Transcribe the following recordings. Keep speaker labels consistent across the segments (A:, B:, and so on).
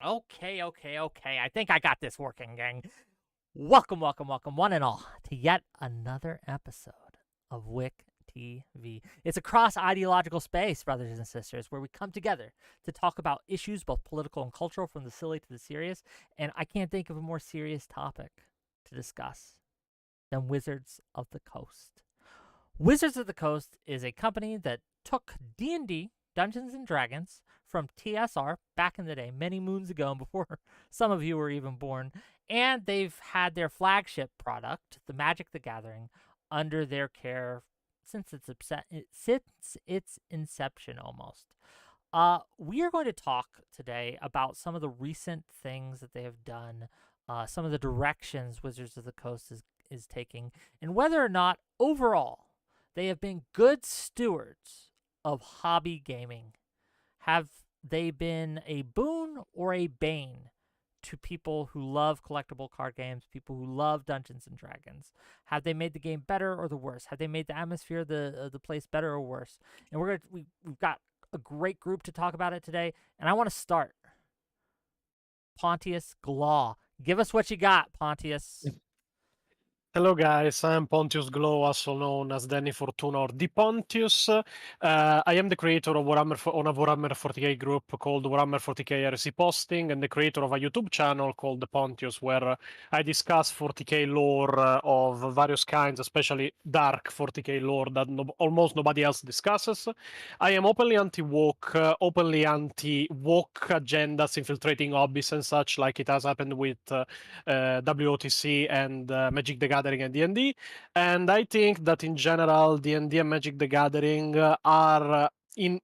A: Okay. I think I got this working, gang. Welcome, one and all, to yet another episode of WIC TV. It's a cross-ideological space, brothers and sisters, where we come together to talk about issues, both political and cultural, from the silly to the serious. And I can't think of a more serious topic to discuss than Wizards of the Coast. Wizards of the Coast is a company that took D&D, Dungeons and Dragons, from TSR back in the day, many moons ago, before some of you were even born, and they've had their flagship product, the Magic the Gathering, under their care since its inception almost. We are going to talk today about some of the recent things that they have done, some of the directions Wizards of the Coast is taking, and whether or not overall they have been good stewards of hobby gaming. Have they been a boon or a bane to people who love collectible card games, people who love Dungeons and Dragons? Have they made the game better or the worse? Have they made the atmosphere of the place better or worse? And we've got a great group to talk about it today, and I want to start. Pontius Glaw. Give us what you got, Pontius.
B: Hello guys, I'm Pontius Glow, also known as Danny Fortuna or The Pontius. I am the creator of on a Warhammer 40k group called Warhammer 40k Heresy Posting, and the creator of a YouTube channel called The Pontius, where I discuss 40k lore of various kinds, especially dark 40k lore that almost nobody else discusses. I am openly anti-woke, openly anti-woke agendas infiltrating hobbies and such, like it has happened with WOTC and Magic the Gathering and D&D. And I think that in general, D&D and Magic the Gathering are in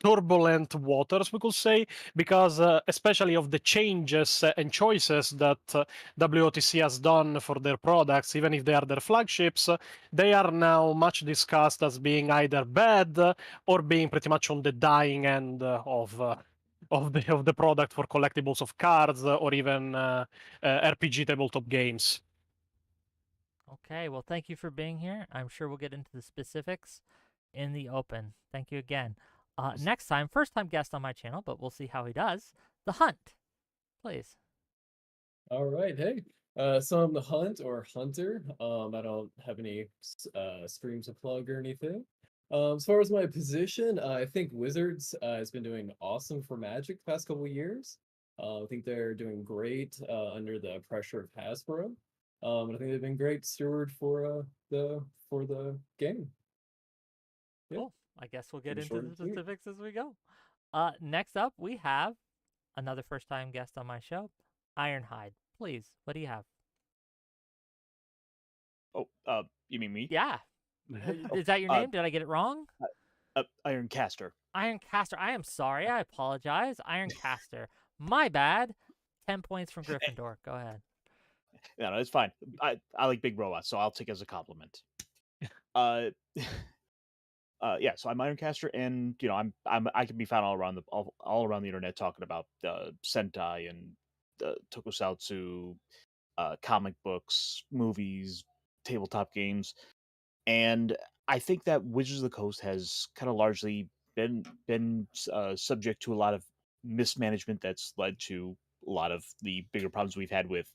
B: turbulent waters, we could say, because especially of the changes and choices that WOTC has done for their products, even if they are their flagships, they are now much discussed as being either bad or being pretty much on the dying end of the product for collectibles of cards or even RPG tabletop games.
A: Okay, well, thank you for being here. I'm sure we'll get into the specifics in the open. Thank you again. Next time, first time guest on my channel, but we'll see how he does. The Hunt, please.
C: All right, hey. So I'm the Hunt or Hunter. I don't have any streams to plug or anything. As far as my position, I think Wizards has been doing awesome for Magic the past couple years. I think they're doing great under the pressure of Hasbro. And I think they've been great steward for the game. Yeah,
A: Cool. I guess we'll get
C: pretty
A: into
C: short
A: the
C: and sweet.
A: specifics as we go. Next up, we have another first time guest on my show, Ironhide. Please, what do you have?
D: Oh, you mean me?
A: Yeah. Is that your name? Did I get it wrong?
D: Ironcaster.
A: Ironcaster. I am sorry. I apologize. Ironcaster. My bad. 10 points from Gryffindor. Go ahead.
D: No, it's fine. I like big robots, so I'll take it as a compliment. Uh, yeah. So I'm Ironcaster, and I can be found all around the internet talking about Sentai and Tokusatsu, comic books, movies, tabletop games, and I think that Wizards of the Coast has kind of largely been subject to a lot of mismanagement that's led to a lot of the bigger problems we've had with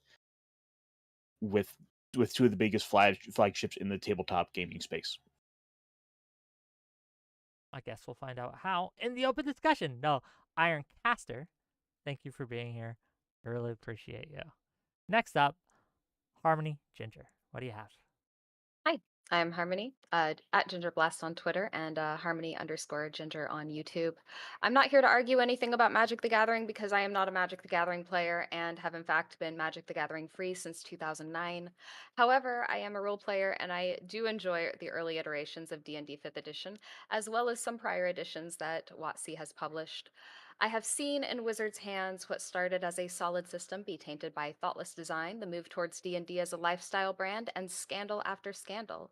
D: two of the biggest flagships in the tabletop gaming space.
A: I guess we'll find out how in the open discussion. No, Ironcaster, thank you for being here. I really appreciate you. Next up, Harmony Ginger. What do you have?
E: Hi, I'm Harmony, at GingerBlast on Twitter and Harmony_Ginger on YouTube. I'm not here to argue anything about Magic the Gathering because I am not a Magic the Gathering player and have in fact been Magic the Gathering free since 2009. However, I am a role player and I do enjoy the early iterations of D&D 5th edition, as well as some prior editions that WotC has published. I have seen in Wizards' hands what started as a solid system be tainted by thoughtless design, the move towards D&D as a lifestyle brand, and scandal after scandal.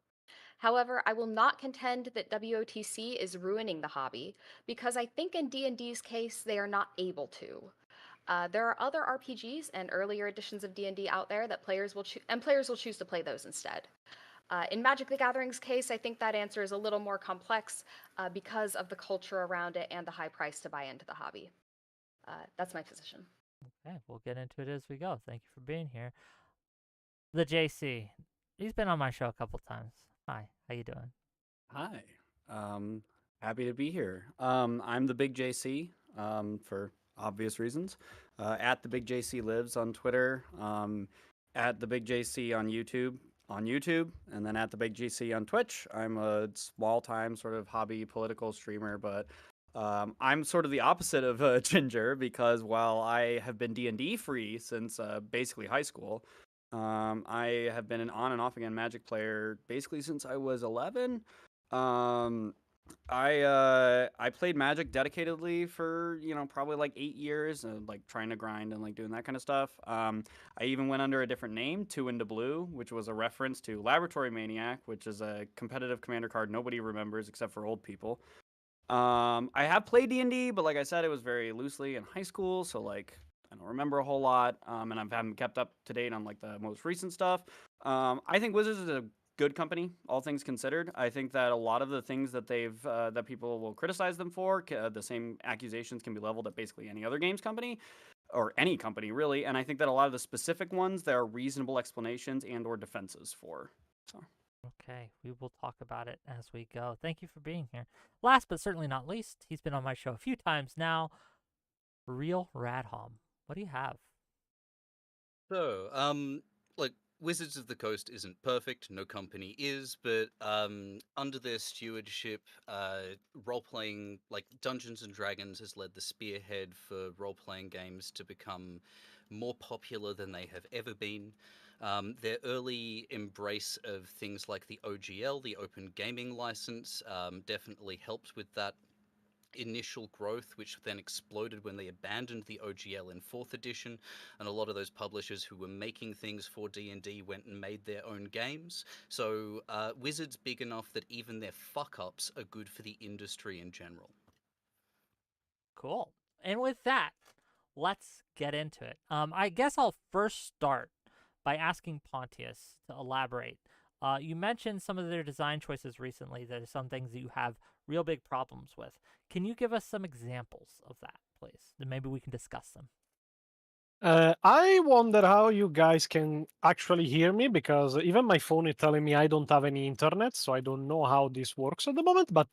E: However, I will not contend that WOTC is ruining the hobby because I think in D&D's case they are not able to. There are other RPGs and earlier editions of D&D out there that players will choose to play those instead. In Magic the Gathering's case, I think that answer is a little more complex because of the culture around it and the high price to buy into the hobby. That's my position.
A: Okay, we'll get into it as we go. Thank you for being here. The JC. He's been on my show a couple times. Hi, how you doing?
F: Hi. Happy to be here. I'm the Big JC, for obvious reasons. At the Big JC Lives on Twitter. At the Big JC on YouTube, and then at the Big JC on Twitch. I'm a small-time sort of hobby political streamer, but I'm sort of the opposite of Ginger, because while I have been D&D free since basically high school, I have been an on and off again Magic player basically since I was 11. I played Magic dedicatedly for probably like 8 years, like trying to grind and like doing that kind of stuff. I even went under a different name, Two into Blue, which was a reference to Laboratory Maniac, which is a competitive commander card nobody remembers except for old people. I have played D&D, but like I said, it was very loosely in high school, so like I don't remember a whole lot. And I haven't kept up to date on like the most recent stuff. I think Wizards is a good company, all things considered. I think that a lot of the things that that people will criticize them for, the same accusations can be leveled at basically any other games company, or any company really. And I think that a lot of the specific ones, there are reasonable explanations and/or defenses for. So.
A: Okay, we will talk about it as we go. Thank you for being here. Last but certainly not least, he's been on my show a few times now. Real Radhom. What do you have?
G: So, like, Wizards of the Coast isn't perfect, no company is, but under their stewardship, role-playing, like Dungeons and Dragons has led the spearhead for role-playing games to become more popular than they have ever been. Their early embrace of things like the OGL, the Open Gaming License, definitely helped with that initial growth, which then exploded when they abandoned the OGL in 4th edition, and a lot of those publishers who were making things for D&D went and made their own games. So Wizards big enough that even their fuck-ups are good for the industry in general.
A: Cool. And with that, let's get into it. I guess I'll first start by asking Pontius to elaborate. You mentioned some of their design choices recently. There's some things that you have real big problems with. Can you give us some examples of that, please? Then maybe we can discuss them.
B: I wonder how you guys can actually hear me, because even my phone is telling me I don't have any internet, so I don't know how this works at the moment. But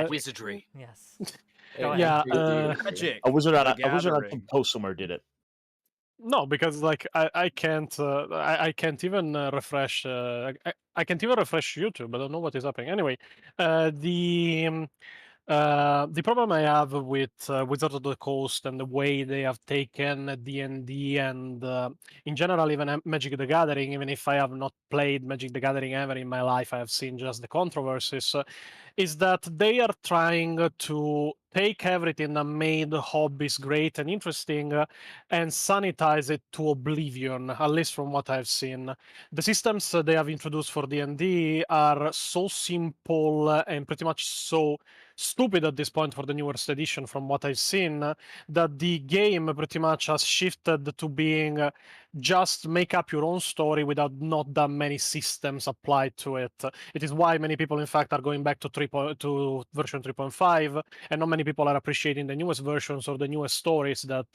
G: Wizardry.
A: Yes.
C: Hey,
A: Go ahead.
B: yeah,
F: Magic.
D: A wizard on
F: The
D: a wizard on
F: Gathering.
D: some post somewhere did it.
B: no, because like I can't even refresh I can't even refresh YouTube. I don't know what is happening. Anyway, the problem I have with Wizard of the Coast and the way they have taken D&D and in general even Magic the Gathering, even if I have not played Magic the Gathering ever in my life, I have seen just the controversies, is that they are trying to take everything that made hobbies great and interesting and sanitize it to oblivion, at least from what I've seen. The systems they have introduced for D&D are so simple and pretty much so stupid at this point for the newest edition, from what I've seen, that the game pretty much has shifted to being just make up your own story without not that many systems applied to it. It is why many people, in fact, are going back to to version 3.5, and not many people are appreciating the newest versions or the newest stories that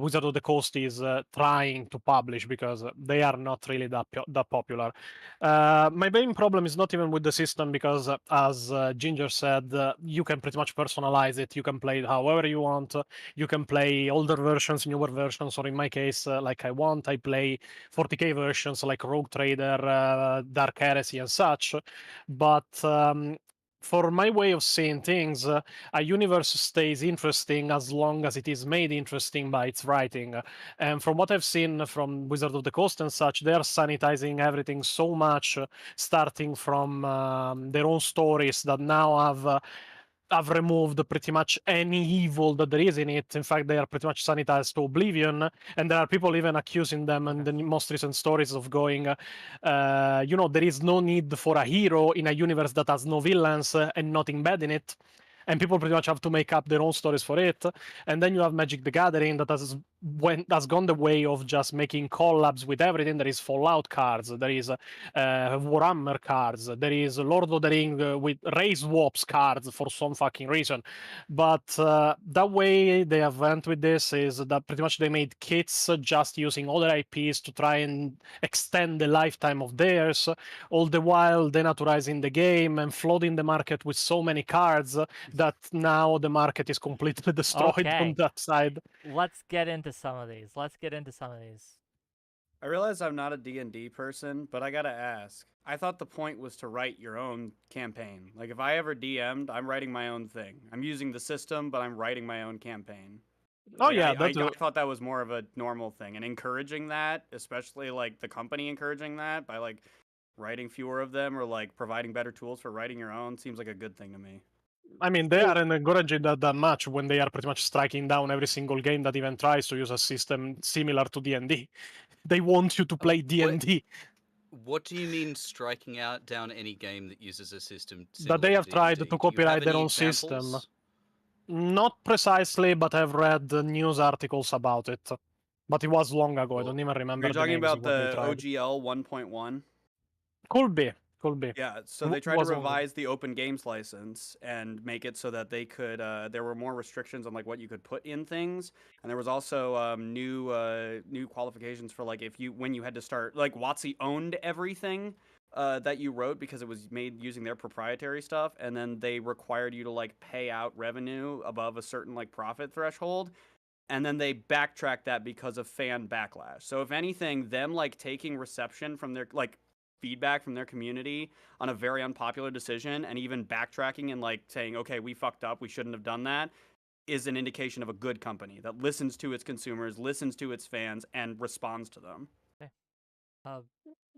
B: Wizard of the Coast is trying to publish, because they are not really that popular. My main problem is not even with the system, because as Ginger said, you can pretty much personalize it. You can play it however you want. You can play older versions, newer versions, or in my case, like I want, I play 40k versions like Rogue Trader, Dark Heresy, and such. But for my way of seeing things, a universe stays interesting as long as it is made interesting by its writing. And from what I've seen from Wizard of the Coast and such, they are sanitizing everything so much, starting from their own stories, that now have removed pretty much any evil that there is in it. In fact, they are pretty much sanitized to oblivion, and there are people even accusing them in the most recent stories of going, there is no need for a hero in a universe that has no villains and nothing bad in it. and people pretty much have to make up their own stories for it. And then you have Magic the Gathering that has gone the way of just making collabs with everything. There is Fallout cards, there is Warhammer cards, there is Lord of the Ring with race swaps cards for some fucking reason. But that way they have went with this is that pretty much they made kits just using other IPs to try and extend the lifetime of theirs, all the while denaturalizing the game and flooding the market with so many cards that now the market is completely destroyed on
A: Okay.
B: that side.
A: Let's get into some of these.
F: I realize I'm not a D&D person, but I gotta ask. I thought the point was to write your own campaign. Like, if I ever DM'd, I'm writing my own thing. I'm using the system, but I'm writing my own campaign.
B: Oh
F: Like,
B: yeah,
F: I
B: that's
F: thought that was more of a normal thing, and encouraging that, especially like the company encouraging that by like writing fewer of them or like providing better tools for writing your own, seems like a good thing to me.
B: I mean, they aren't encouraging that much when they are pretty much striking down every single game that even tries to use a system similar to D&D. They want you to play D&D.
G: What do you mean striking out down any game that uses a system
B: That
G: similar
B: they have
G: to
B: tried
G: D&D?
B: to
G: Do you have
B: copyright their
G: any
B: own system.
G: examples?
B: Not precisely, but I've read news articles about it. But it was long ago. I
G: Well,
B: don't even
F: Are
B: remember
F: you
B: the
F: talking
B: names of
F: about
B: what they
F: the
B: tried.
F: OGL 1.1?
B: Could be.
F: Yeah, so they tried to
B: Was long ago.
F: revise the open games license and make it so that they could there were more restrictions on like what you could put in things, and there was also new qualifications for like when you had to start, like WotC owned everything that you wrote because it was made using their proprietary stuff, and then they required you to like pay out revenue above a certain like profit threshold. And then they backtracked that because of fan backlash. So if anything, them like taking reception from their like feedback from their community on a very unpopular decision and even backtracking and like saying, okay, we fucked up, we shouldn't have done that, is an indication of a good company that listens to its consumers, listens to its fans, and responds to them.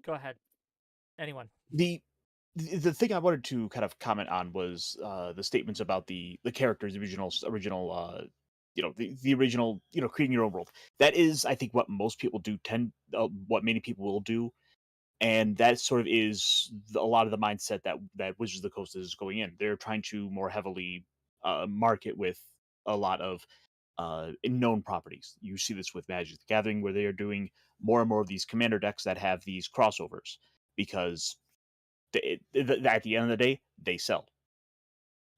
A: Go ahead. Anyone?
D: The thing I wanted to kind of comment on was the statements about the characters, the original the original, creating your own world. That is, I think, what most people do what many people will do, and that sort of is a lot of the mindset that Wizards of the Coast is going in. They're trying to more heavily market with a lot of known properties. You see this with Magic the Gathering, where they are doing more and more of these commander decks that have these crossovers, because at the end of the day, they sell.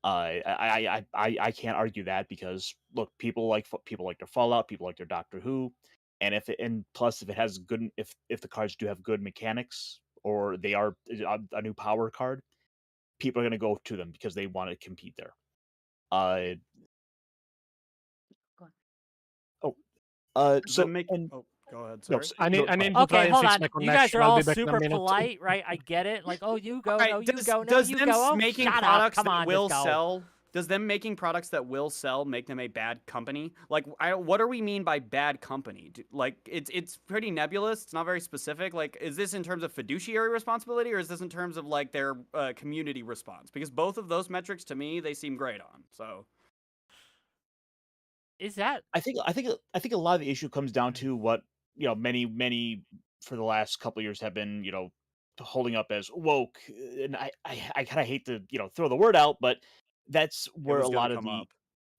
D: I can't argue that, because look, people like their Fallout, people like their Doctor Who, and plus if it has good, if the cards do have good mechanics, or they are a new power card, people are going to go to them because they want to compete there. So
F: Go ahead,
D: no,
F: sorry.
B: I need
D: it's
B: to
D: fine.
B: try
A: Okay,
B: and
A: hold
B: fix
A: on.
B: my
A: You
B: connection.
A: guys are
B: I'll
A: all
B: be back in a
A: super
B: minute.
A: polite, right? I get it. Like, oh, you go,
F: Alright,
A: no, you go, no,
F: does
A: you
F: them
A: go. Oh,
F: making
A: shut
F: products
A: up. Come
F: that
A: on,
F: will
A: just go.
F: sell? Does them making products that will sell make them a bad company? Like, what do we mean by bad company? Like, it's pretty nebulous. It's not very specific. Like, is this in terms of fiduciary responsibility, or is this in terms of like their community response? Because both of those metrics, to me, they seem great on. So,
A: Is that?
D: I think a lot of the issue comes down to what many for the last couple of years have been holding up as woke, and I kind of hate to throw the word out, but that's
F: it
D: where
F: was
D: a
F: gonna
D: lot of
F: come
D: the
F: up.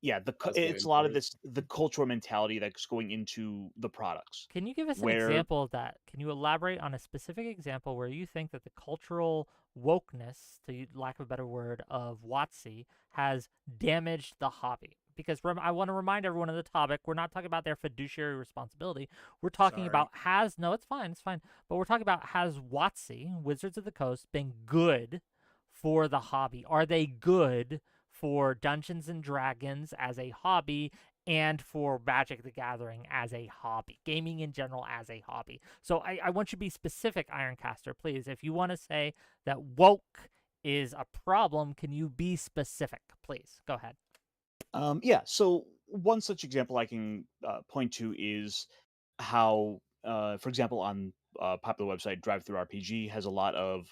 C: I was
D: it's
C: waiting
D: a lot
C: for
D: of
C: it.
D: the cultural mentality that's going into the products.
A: Can you give us an
D: Where
A: example of that? Can you elaborate on a specific example where you think that the cultural wokeness, to lack of a better word, of WotC has damaged the hobby? Because I want to remind everyone of the topic. We're not talking about their fiduciary responsibility. We're talking
F: Sorry.
A: about no, it's fine, but we're talking about, has WotC, Wizards of the Coast, been good for the hobby? Are they good for Dungeons and Dragons as a hobby, and for Magic the Gathering as a hobby, gaming in general as a hobby? So I want you to be specific, Ironcaster, please. If you want to say that woke is a problem, can you be specific, please? Go ahead.
D: Yeah, so one such example I can point to is how, for example, on popular website Drive Through RPG has a lot of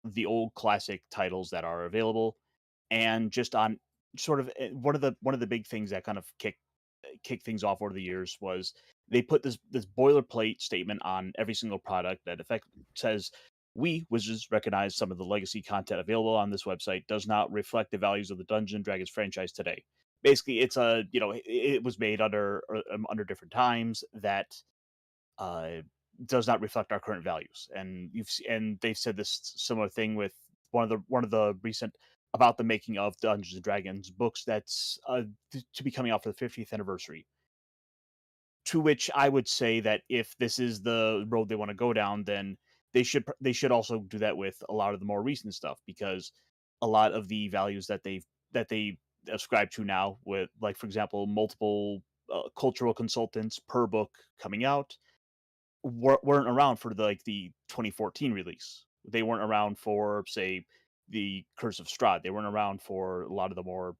D: the old classic titles that are available, and just on sort of one of the big things that kind of kick things off over the years was they put this boilerplate statement on every single product that effect says We, Wizards, recognize some of the legacy content available on this website does not reflect the values of the Dungeons and Dragons franchise today. Basically, it's it was made under different times that does not reflect our current values. And they've said this similar thing with one of the recent about the making of Dungeons and Dragons books that's to be coming out for the 50th anniversary. To which I would say that if this is the road they want to go down, then they should also do that with a lot of the more recent stuff, because a lot of the values that they ascribe to now, with, like, for example, multiple cultural consultants per book coming out, weren't around for the 2014 release. They weren't around for, say, the Curse of Strahd. They weren't around for a lot of the more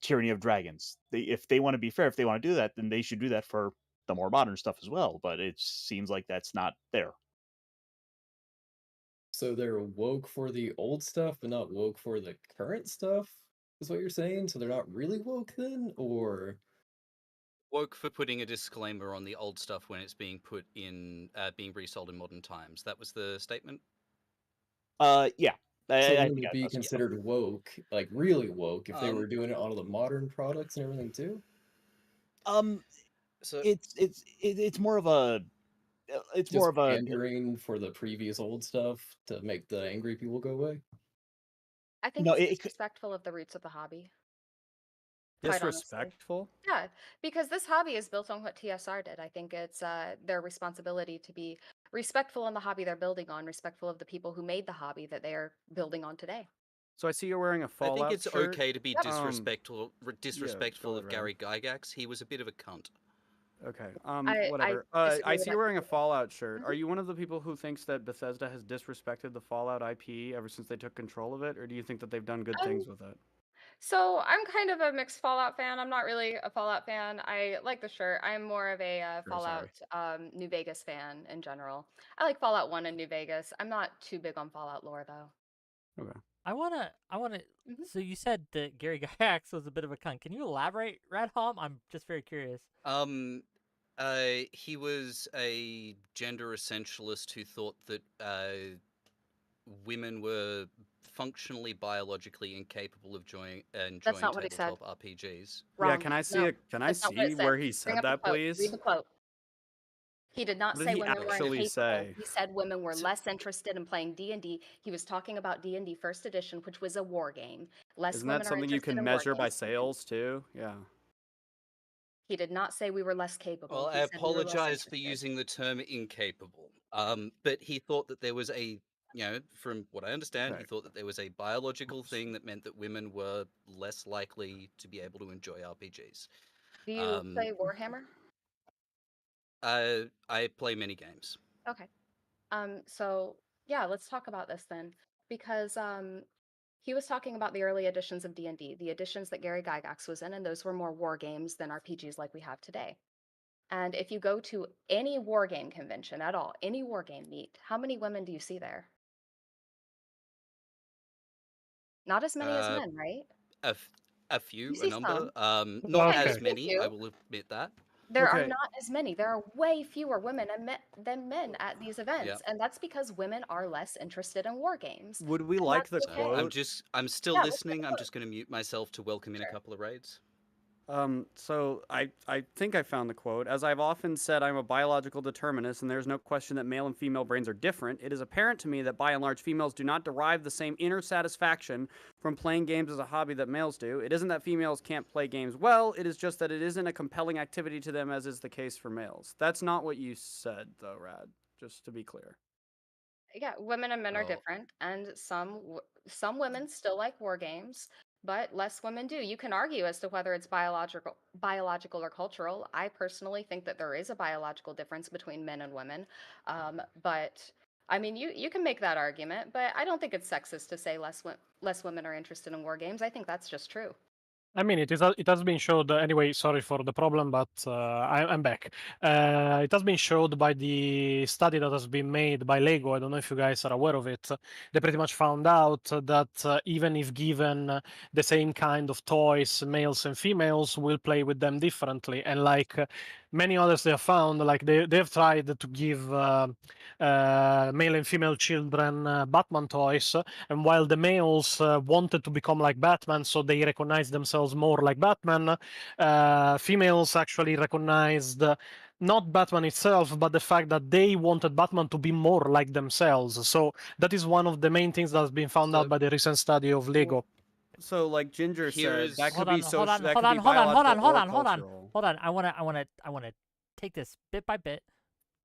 D: Tyranny of Dragons. If they want to be fair, if they want to do that, then they should do that for the more modern stuff as well. But it seems like that's not there.
C: So they're woke for the old stuff, but not woke for the current stuff, is what you're saying? So they're not really woke then, or
G: Woke for putting a disclaimer on the old stuff when it's being put in, being resold in modern times. That was the statement.
D: Yeah.
C: so
D: I
C: wouldn't
D: think
C: it be
D: that's
C: considered woke, like really woke, if they were
G: Um,
C: doing it on all the modern products and everything too?
G: So
D: it's more of a it's more
C: Just
D: of a
C: pandering for the previous old stuff to make the angry people go away?
E: I think
D: no,
E: it's
D: it could,
E: disrespectful of the roots of the hobby. Quite honestly.
F: Disrespectful?
E: Yeah, because this hobby is built on what TSR did. I think it's their responsibility to be respectful in the hobby they're building on, respectful of the people who made the hobby that they are building on today.
F: So I see you're wearing a
G: I
F: Fallout
G: think it's
F: shirt.
G: okay to be
E: Yep.
G: disrespectful
F: ahead,
G: of Gary Gygax. He was a bit of a cunt.
F: Okay.
E: I
F: Whatever.
E: disagree
F: I
E: with
F: see
E: that
F: you're wearing a
E: completely.
F: Fallout shirt.
E: Mhm.
F: Are you one of the people who thinks that Bethesda has disrespected the Fallout IP ever since they took control of it, or do you think that they've done good things with it?
E: So I'm kind of a mixed Fallout fan. I'm not really a Fallout fan. I like the shirt. I'm more of a
F: Sure, sorry.
E: Fallout New Vegas fan in general. I like Fallout 1 and New Vegas. I'm not too big on Fallout lore though.
F: Okay.
A: I wanna.
E: Mhm.
A: So you said that Gary Gygax was a bit of a cunt. Can you elaborate, Redhom? I'm just very curious.
G: He was a gender essentialist who thought that women were functionally biologically incapable of
E: That's
G: enjoying
E: not what he said.
G: tabletop RPGs.
F: Yeah,
E: Wrong.
F: can I see
E: No,
F: Can I
E: that's not what
F: see
E: it said.
F: where he
E: Bring
F: said
E: up the
F: that,
E: quote.
F: please?
E: Read the quote. He did not
F: What did
E: say
F: he
E: women were
F: actually
E: incapable.
F: say?
E: He said women were
G: So-
E: less interested in playing D&D. He was talking about D&D First Edition, which was a war game. Less
F: Isn't that
E: women are
F: something you
E: interested
F: can
E: in war
F: measure by
E: games than men.
F: sales too? Yeah.
E: He did not say we were less capable.
G: Well,
E: He
G: I
E: said we were less
G: apologize for
E: interested.
G: using the term incapable. But he thought that there was from what I understand, he
F: Okay.
G: thought that there was a biological thing that meant that women were less likely to be able to enjoy RPGs.
E: Do you
G: Um,
E: play Warhammer?
G: I play many games.
E: Okay. So yeah, let's talk about this then, because he was talking about the early editions of D&D, the editions that Gary Gygax was in, and those were more war games than RPGs like we have today. And if you go to any war game convention at all, any war game meet, how many women do you see there? Not as many as
G: Uh,
E: men, right?
G: a few,
E: You
G: a
E: see
G: number.
E: some.
G: Not
E: Yeah, you
B: Okay.
G: as
E: see a
G: many. I
E: few.
G: will admit that.
E: There are
F: Okay.
E: not as many. There are way fewer women than men at these
G: Yeah.
E: events, and that's because women are less interested in war games.
F: Would we
E: And
F: like the
E: that's
G: So
E: okay.
F: quote?
G: I'm still
E: Yeah, let's get
G: listening.
E: the
G: I'm
E: quote.
G: just going to mute myself to welcome in a
E: Sure.
G: couple of raids.
F: So I think I found the quote. As I've often said, I'm a biological determinist, and there's no question that male and female brains are different. It is apparent to me that by and large, females do not derive the same inner satisfaction from playing games as a hobby that males do. It isn't that females can't play games well, it is just that it isn't a compelling activity to them, as is the case for males. That's not what you said, though, Rad, just to be clear.
E: Yeah, women and men are
G: Oh,
E: different, and some women still like war games, but less women do. You can argue as to whether it's biological or cultural. I personally think that there is a biological difference between men and women, but I mean, you can make that argument, but I don't think it's sexist to say less women are interested in war games. I think that's just true.
B: I mean, it has been showed anyway. Sorry for the problem, but I'm back. It has been showed by the study that has been made by Lego. I don't know if you guys are aware of it. They pretty much found out that even if given the same kind of toys, males and females will play with them differently. And like many others, they have found, like they have tried to give male and female children Batman toys, and while the males wanted to become like Batman, so they recognized themselves more like Batman, females actually recognized not Batman itself, but the fact that they wanted Batman to be more like themselves. So that is one of the main things that has been found out by the recent study of Lego.
F: So, like Ginger
G: Here
F: said, that
G: is-
F: could
A: Hold on,
F: be
A: hold
F: social.
A: on,
F: That
A: hold
F: could
A: on,
F: be
A: hold on, hold on,
F: biological
A: hold
F: or
A: on, hold on,
F: cultural.
A: hold on. I want to take this bit by bit.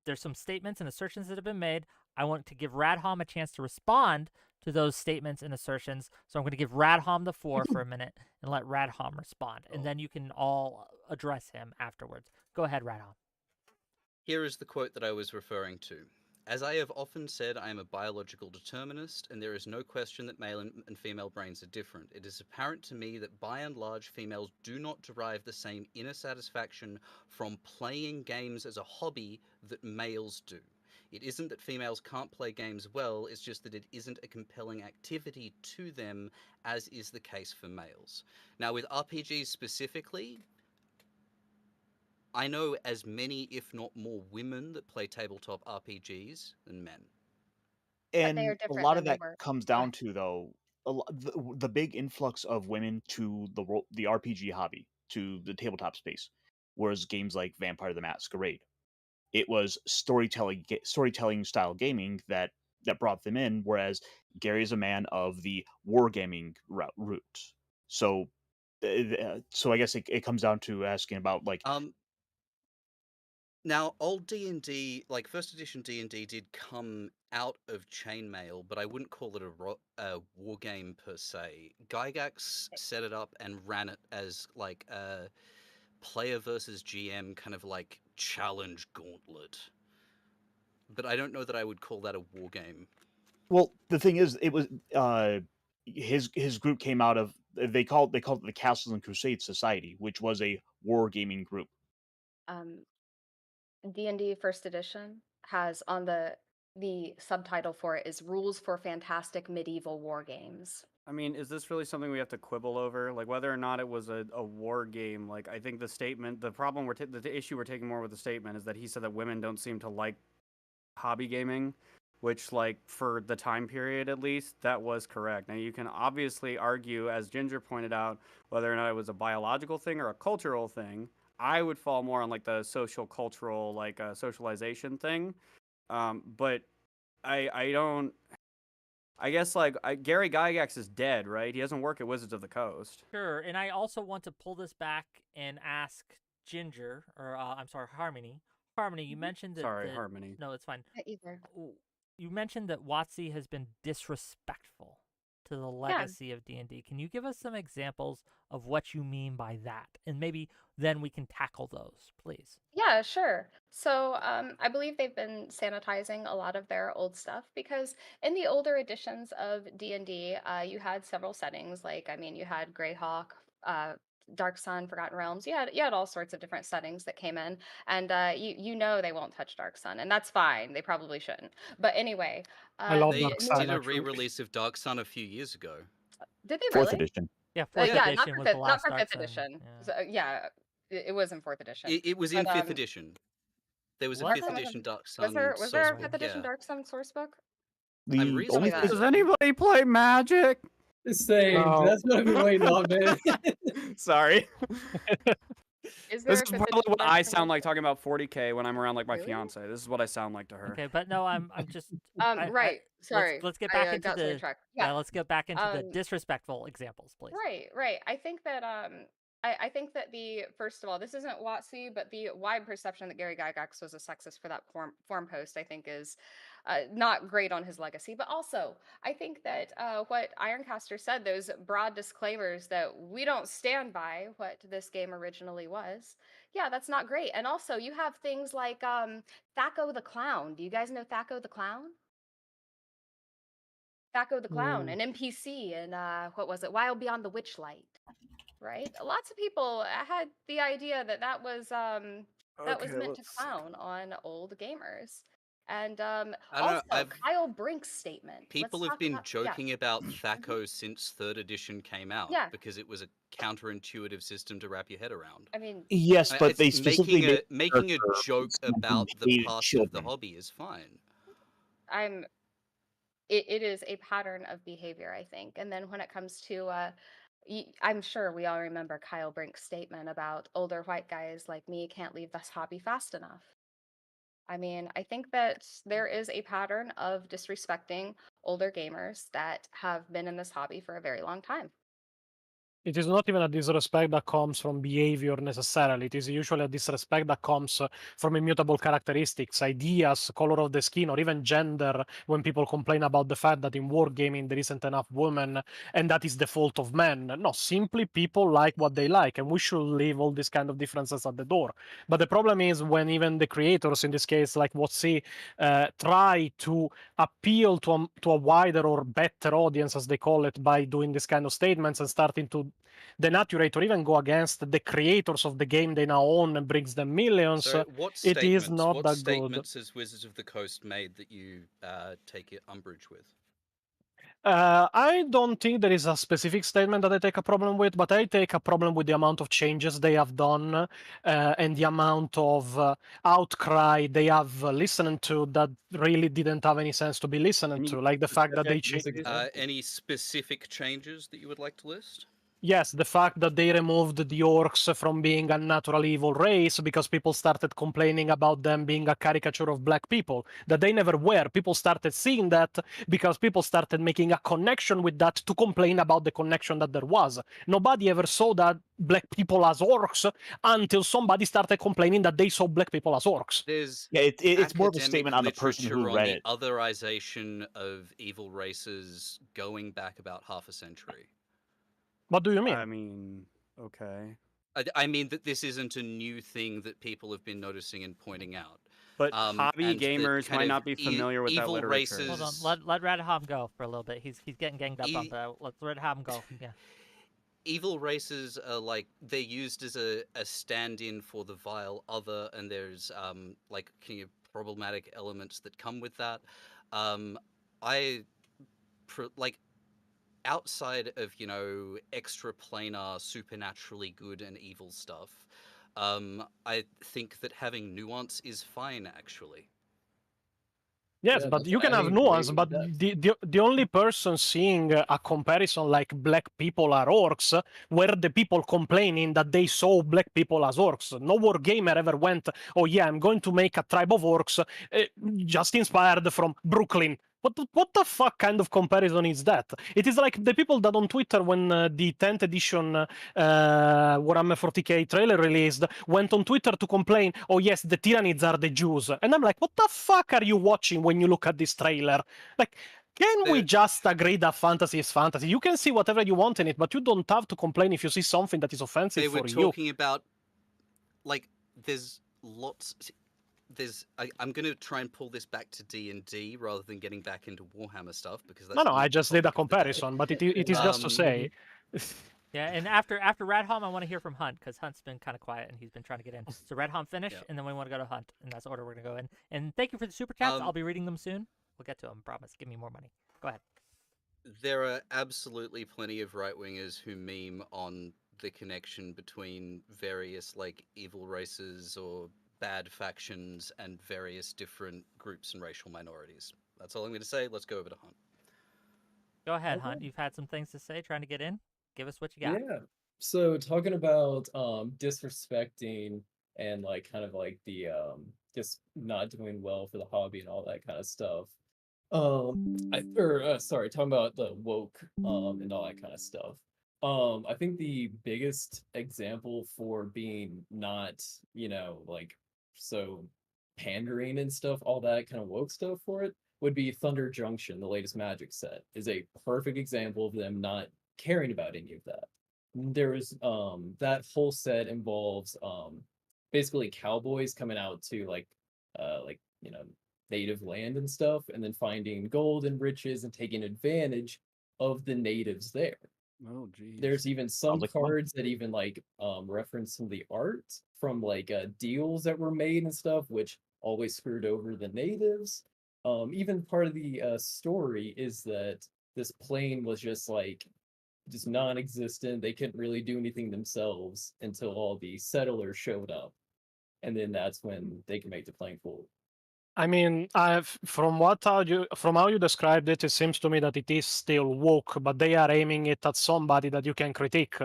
A: There's some statements and assertions that have been made. I want to give Radhom a chance to respond to those statements and assertions. So I'm going to give Radhom the floor for a minute and let Radhom respond, and then you can all address him afterwards. Go ahead, Radhom.
G: Here is the quote that I was referring to. As I have often said, I am a biological determinist, and there is no question that male and female brains are different. It is apparent to me that by and large, females do not derive the same inner satisfaction from playing games as a hobby that males do. It isn't that females can't play games well, it's just that it isn't a compelling activity to them, as is the case for males. Now, with RPGs specifically, I know as many, if not more, women that play tabletop RPGs than men.
E: But they are
D: And a
E: different
D: lot
E: than
D: of
E: they
D: that
E: were.
D: comes
E: Go
D: down
E: ahead.
D: to, though, the big influx of women to the RPG hobby, to the tabletop space, whereas games like Vampire the Masquerade, it was storytelling style gaming that brought them in, whereas Gary is a man of the wargaming route. So so I guess it comes down to asking about like
G: Now, old D&D, like first edition D&D, did come out of chainmail, but I wouldn't call it a war game per se. Gygax set it up and ran it as like a player versus GM kind of like challenge gauntlet. But I don't know that I would call that a war game.
D: well, the thing is, it was his group came out of they called it the Castles and Crusades Society, which was a wargaming group.
E: D&D First Edition has on the subtitle for it is Rules for Fantastic Medieval War Games.
F: I mean, is this really something we have to quibble over? Like whether or not it was a war game? Like I think the statement, the problem the issue we're taking more with the statement is that he said that women don't seem to like hobby gaming, which like for the time period at least, that was correct. Now you can obviously argue, as Ginger pointed out, whether or not it was a biological thing or a cultural thing. I would fall more on like the social cultural like socialization thing, but I don't. I guess like Gary Gygax is dead, right? He doesn't work at Wizards of the Coast.
A: Sure, and I also want to pull this back and ask Ginger, or I'm sorry, Harmony. Harmony, you mentioned that.
F: Sorry, Harmony.
A: No, it's fine.
E: Either.
A: You mentioned that WotC has been disrespectful to the legacy of D&D. Can you give us some examples of what you mean by that? And maybe then we can tackle those, please.
E: Yeah, sure. So I believe they've been sanitizing a lot of their old stuff because in the older editions of D&D, you had several settings. Like, I mean, you had Greyhawk, Dark Sun, Forgotten Realms. You had all sorts of different settings that came in, and you know they won't touch Dark Sun, and that's fine. They probably shouldn't. But anyway,
B: I love
G: They
B: Dark
E: new
B: Sun,
G: did a
B: actually.
G: re-release of Dark Sun a few years ago.
E: did they
D: Fourth
E: really?
D: edition.
A: Yeah, fourth
E: Yeah,
A: edition was the
E: not
A: last
E: for
A: Dark
E: fifth
A: Sun.
E: edition.
A: Yeah.
E: So, yeah, it was in fourth edition.
G: It was in
E: But,
G: 5th edition. There was a
A: What?
G: 5th edition Dark Sun
E: Was there
G: source
E: a fifth
G: book,
E: edition
G: yeah.
E: Dark Sun source book?
D: The
G: I'm
D: only
G: reasonably
E: that.
D: thing,
F: Does anybody play Magic?
C: Same.
B: No.
C: That's what I've been waiting on, man.
F: Sorry.
E: Is there
F: This
E: a
F: is
E: fifth
F: probably
E: edition
F: what
E: Dark
F: I
E: Sun
F: sound
E: book?
F: like talking about 40K when I'm around like my
E: Really?
F: fiance. This is what I sound like to her.
A: Okay, but no, I'm just
E: Right. Sorry.
A: let's get
E: I,
A: back into
E: got
A: the
E: sidetracked.
A: yeah, let's get back into the
E: Um,
A: disrespectful examples, please.
E: Right. I think that I think that the first of all, this isn't WotC, but the wide perception that Gary Gygax was a sexist for that forum post, I think, is not great on his legacy. But also, I think that what Ironcaster said, those broad disclaimers that we don't stand by what this game originally was, yeah, that's not great. And also, you have things like Thaco the Clown. Do you guys know Thaco the Clown? Thaco the Clown, an NPC, and what was it? Wild Beyond the Witchlight. right? Lots of people had the idea that that was meant to clown on old gamers. And
G: I don't know.
E: also Kyle Brink's statement.
G: People
E: Let's
G: have
E: talk
G: been
E: about
G: joking about THACO since 3rd edition came out
E: Yeah.
G: because it was a counterintuitive system to wrap your head around.
E: I mean,
D: Yes, but they
G: It's
D: specifically made
G: making a
D: character
G: joke
D: something
G: about the
D: hated
G: past of the
D: children.
G: hobby is fine.
E: it is a pattern of behavior, I think. And then when it comes to I'm sure we all remember Kyle Brink's statement about older white guys like me can't leave this hobby fast enough. I mean, I think that there is a pattern of disrespecting older gamers that have been in this hobby for a very long time.
B: It is not even a disrespect that comes from behavior necessarily. It is usually a disrespect that comes from immutable characteristics, ideas, color of the skin, or even gender. When people complain about the fact that in wargaming there isn't enough women and that is the fault of men. No, simply people like what they like, and we should leave all these kind of differences at the door. But the problem is when even the creators, in this case like WotC, try to appeal to a wider or better audience, as they call it, by doing this kind of statements and starting to denaturate or even go against the creators of the game they now own and brings them millions.
G: So what
B: it is
G: statements?
B: not
G: What
B: that
G: statements has Wizards of the Coast made that you take umbrage with?
B: I don't think there is a specific statement that I take a problem with, but I take a problem with the amount of changes they have done and the amount of outcry they have listened to that really didn't have any sense to be listened to. Like the fact that they changed.
G: Any specific changes that you would like to list?
B: Yes, the fact that they removed the orcs from being a natural evil race because people started complaining about them being a caricature of black people, that they never were. People started seeing that because people started making a connection with that to complain about the connection that there was. Nobody ever saw that black people as orcs until somebody started complaining that they saw black people as orcs.
D: It's more of a statement on the person who read it.
G: On the otherization of evil races going back about half a century.
B: What do you mean?
F: I mean, okay.
G: I mean that this isn't a new thing that people have been noticing and pointing out.
F: But hobby gamers might not be familiar with that literature.
G: Races...
A: Hold on, let Redhom go for a little bit. He's getting ganged up on that. Let's Redhom go. Yeah.
G: Evil races are like they're used as a stand-in for the vile other, and there's like problematic elements that come with that. Outside of, extra planar, supernaturally good and evil stuff, I think that having nuance is fine, actually.
B: Yes, but you can have nuance, but the only person seeing a comparison like black people are orcs were the people complaining that they saw black people as orcs. No wargamer ever went, oh yeah, I'm going to make a tribe of orcs just inspired from Brooklyn. What the fuck kind of comparison is that? It is like the people that on Twitter, when the 10th edition Warhammer 40k trailer released, went on Twitter to complain, oh yes, the Tyranids are the Jews. And I'm like, what the fuck are you watching when you look at this trailer? Like, can we just agree that fantasy is fantasy? You can see whatever you want in it, but you don't have to complain if you see something that is offensive for you.
G: They were talking about, like, there's lots... I'm going to try and pull this back to D&D rather than getting back into Warhammer stuff because that's
B: no, I just did a comparison, but it is just to say.
A: Yeah, and after Redhom, I want to hear from Hunt because Hunt's been kind of quiet and he's been trying to get in. So Redhom finish, and then we want to go to Hunt, and that's the order we're gonna go in. And thank you for the super chats. I'll be reading them soon. We'll get to them. Promise. Give me more money. Go ahead.
G: There are absolutely plenty of right wingers who meme on the connection between various like evil races or bad factions and various different groups and racial minorities. That's all I'm going to say. Let's go over to Hunt.
A: Go ahead, Hunt. You've had some things to say, trying to get in. Give us what you got.
C: Yeah. So talking about disrespecting and like kind of like the just not doing well for the hobby and all that kind of stuff. Sorry, talking about the woke and all that kind of stuff. I think the biggest example for being not, like so pandering and stuff, all that kind of woke stuff for it would be Thunder Junction, the latest Magic set, is a perfect example of them not caring about any of that. There's that whole set involves basically cowboys coming out to like native land and stuff, and then finding gold and riches and taking advantage of the natives there.
F: Oh, geez.
C: There's even some
D: like fun.
C: cards that even like reference some of the art from like deals that were made and stuff, which always screwed over the natives. Even part of the story is that this plane was just like just non-existent. They couldn't really do anything themselves until all the settlers showed up, and then that's when they could make the plane cool.
B: I mean, from how you described it, it seems to me that it is still woke, but they are aiming it at somebody that you can critique,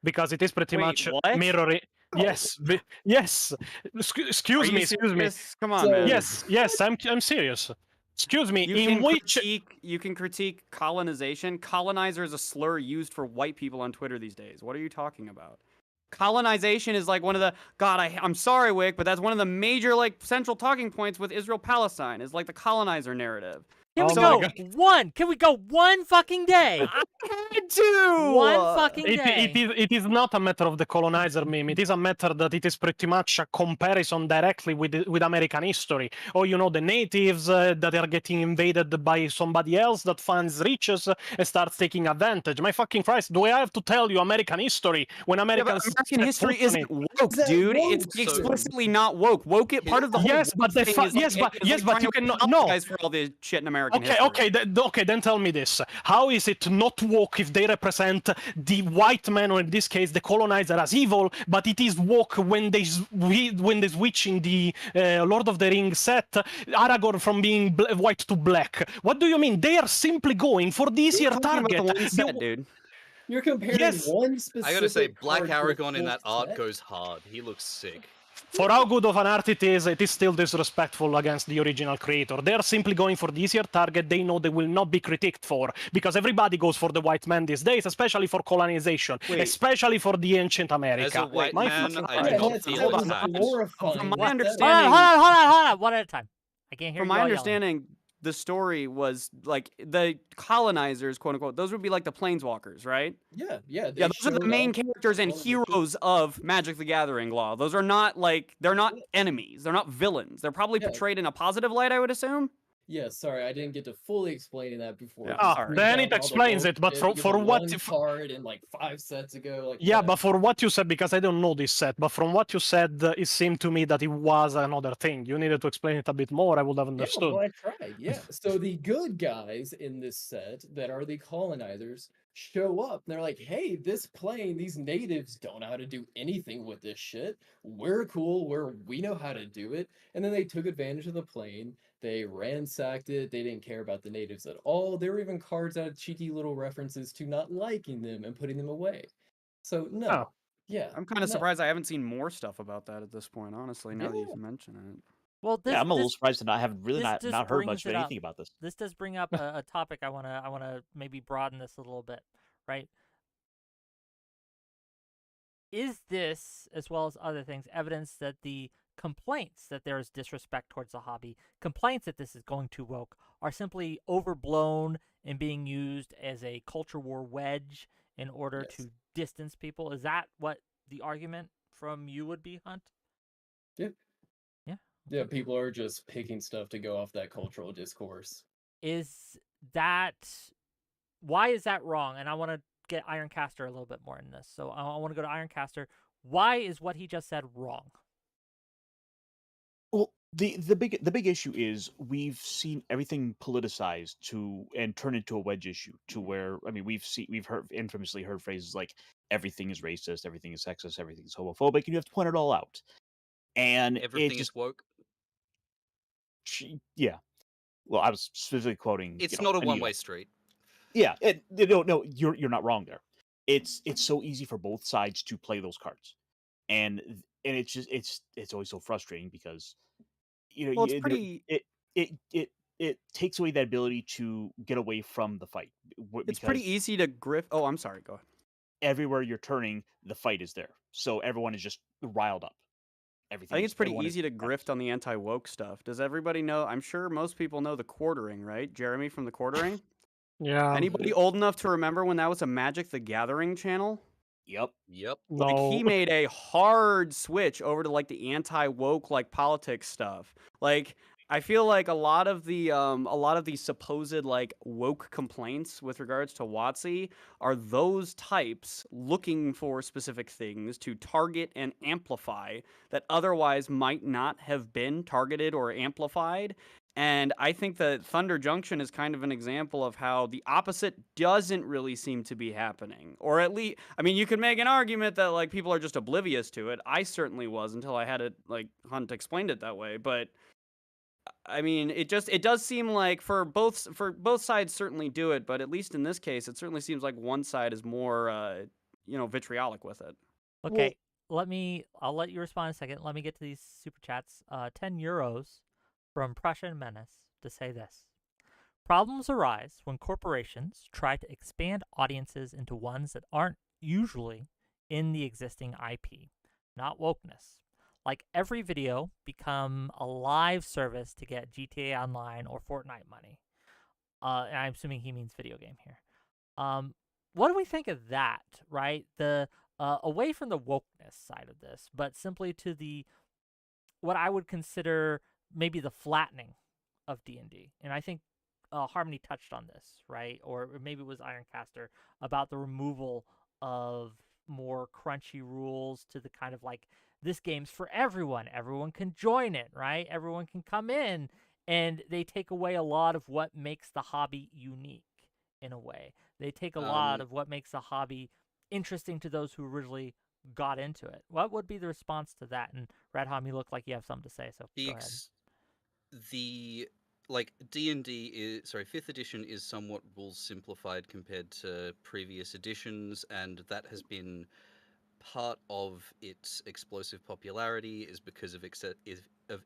B: because it is pretty
F: Wait,
B: much
F: what?
B: mirroring.
C: Oh.
B: Yes, yes. Excuse
F: Are
B: me,
F: you
B: excuse me.
F: serious? Come on,
C: So-
F: man.
B: Yes, I'm serious. Excuse me.
F: You
B: In
F: can
B: which
F: critique colonization. Colonizer is a slur used for white people on Twitter these days. What are you talking about? Colonization is like one of the I'm sorry, Wick, but that's one of the major like central talking points with Israel-Palestine is like the colonizer narrative.
A: Can we
B: Oh my
A: go
B: God.
A: one? Can we go one fucking day?
F: I had to.
A: One fucking
B: it
A: day.
B: is not a matter of the colonizer meme. It is a matter that it is pretty much a comparison directly with American history. Or the natives that are getting invaded by somebody else that finds riches and starts taking advantage. My fucking Christ, do I have to tell you American history when
F: Yeah, but
B: Americans
F: American
B: set
F: history
B: foot on
F: isn't
B: it?
F: woke,
C: Is that
F: dude.
C: woke?
F: It's
C: So-
F: explicitly not woke. Woke it part of the whole
B: Yes, but
F: woke
B: the
F: thing is
B: yes,
F: like,
B: but
F: is,
B: yes,
F: like,
B: but you
F: trying to
B: cannot. No.
F: apologize for all this shit in American
B: Okay,
F: history.
B: okay, then tell me this. How is it not woke if they represent the white man, or in this case, the colonizer, as evil, but it is woke when they switch in the Lord of the Rings set Aragorn from being white to black? What do you mean? They are simply going for the easier
F: We're talking
B: target.
F: about the one set, dude.
C: You're comparing
B: Yes.
C: one specific.
G: I gotta say, Black
C: card to a
G: Aragorn in
C: full
G: that art
C: set?
G: goes hard. He looks sick.
B: For how good of an art it is still disrespectful against the original creator. They are simply going for the easier target they know they will not be critiqued for, because everybody goes for the white man these days, especially for colonization,
G: Wait.
B: especially for the ancient America.
G: As a white
B: My
G: man,
B: fucking
G: I
B: Christ.
G: do not
C: that's
G: feel
F: hold on,
G: attacked.
C: glorifying.
F: From my
C: what that
F: understanding-
A: Hold on. One at a time. I can't hear
F: From
A: you
F: my
A: all yelling.
F: understanding, the story was like the colonizers, quote unquote. Those would be like the planeswalkers, right?
C: Yeah.
F: Yeah, those are the main characters and heroes of Magic the Gathering Law. Those are not like they're not enemies. They're not villains. They're probably
C: Yeah.
F: portrayed in a positive light, I would assume.
C: Yeah, sorry, I didn't get to fully explain that before.
F: Yeah,
B: Ah,
F: sorry.
B: then
C: About
B: it
C: all the
B: explains
C: woke
B: it, but
C: shit,
B: for
C: because of
B: what?
C: one card in like 5 sets ago. Like,
B: Yeah,
C: what?
B: but for what you said, because I don't know this set, but from what you said, it seemed to me that it was another thing. You needed to explain it a bit more. I would have
C: Yeah,
B: understood.
C: well, I tried. Yeah. So the good guys in this set that are the colonizers show up. And they're like, "Hey, this plane, these natives don't know how to do anything with this shit. We're cool. We know how to do it." And then they took advantage of the plane. They ransacked it. They didn't care about the natives at all. There were even cards that had cheeky little references to not liking them and putting them away. So no.
B: Oh.
C: Yeah.
F: I'm kind of
C: no.
F: surprised I haven't seen more stuff about that at this point, honestly, now that
C: Yeah.
F: you've mentioned it.
A: Well, this,
D: Yeah, I'm a little
A: this,
D: surprised to not have really
A: this just
D: not heard
A: brings
D: much of
A: it up.
D: anything about this.
A: this does bring up a topic I wanna maybe broaden this a little bit, right? Is this, as well as other things, evidence that the complaints that there is disrespect towards the hobby, complaints that this is going too woke, are simply overblown and being used as a culture war wedge in order
C: Yes.
A: to distance people? Is that what the argument from you would be, Hunt?
C: Yeah.
A: Yeah.
C: Yeah, people are just picking stuff to go off that cultural discourse.
A: Is that, why is that wrong? And I want to get Ironcaster a little bit more in this. So I want to go to Ironcaster. Why is what he just said wrong?
D: Well, the big issue is we've seen everything politicized and turn into a wedge issue to where, I mean, we've infamously heard phrases like everything is racist, everything is sexist, everything is homophobic, and you have to point it all out. And
G: Everything
D: it just
G: is woke.
D: yeah. Well, I was specifically quoting.
G: It's
D: you know,
G: not a
D: Anita.
G: one-way street.
D: Yeah, no, you're not wrong there. It's so easy for both sides to play those cards, and it's just it's always so frustrating because
F: Well, it's pretty.
D: it takes away that ability to get away from the fight.
F: It's pretty easy to grift. Oh, I'm sorry. Go ahead.
D: Everywhere you're turning, the fight is there, so everyone is just riled up. Everything.
F: I think it's pretty
D: everyone is
F: easy to
D: tense.
F: grift on the anti-woke stuff. Does everybody know? I'm sure most people know the quartering, right? Jeremy from the quartering.
B: Yeah.
F: Anybody old enough to remember when that was a Magic the Gathering channel?
D: Yep.
G: Yep.
F: Like
B: No.
F: he made a hard switch over to like the anti-woke like politics stuff. Like I feel like a lot of the supposed like woke complaints with regards to WotC are those types looking for specific things to target and amplify that otherwise might not have been targeted or amplified. And I think that Thunder Junction is kind of an example of how the opposite doesn't really seem to be happening. Or at least, I mean, you could make an argument that like people are just oblivious to it. I certainly was until I had it like Hunt explained it that way, but I mean, it does seem like for both sides certainly do it, but at least in this case, it certainly seems like one side is more vitriolic with it.
A: Okay, I'll let you respond in a second. Let me get to these super chats. 10 euros from Prussian Menace to say this. Problems arise when corporations try to expand audiences into ones that aren't usually in the existing IP, not wokeness. Like every video become a live service to get GTA Online or Fortnite money. And I'm assuming he means video game here. What do we think of that, right? The away from the wokeness side of this, but simply to the what I would consider maybe the flattening of D&D. And I think Harmony touched on this, right? Or maybe it was Ironcaster about the removal of more crunchy rules to the kind of like, this game's for everyone. Everyone can join it, right? Everyone can come in, and they take away a lot of what makes the hobby unique in a way. They take a lot of what makes the hobby interesting to those who originally got into it. What would be the response to that? And Red Hom, you look like you have something to say, so go ahead.
G: The like D&D is sorry, 5th edition is somewhat rules simplified compared to previous editions, and that has been part of its explosive popularity is because of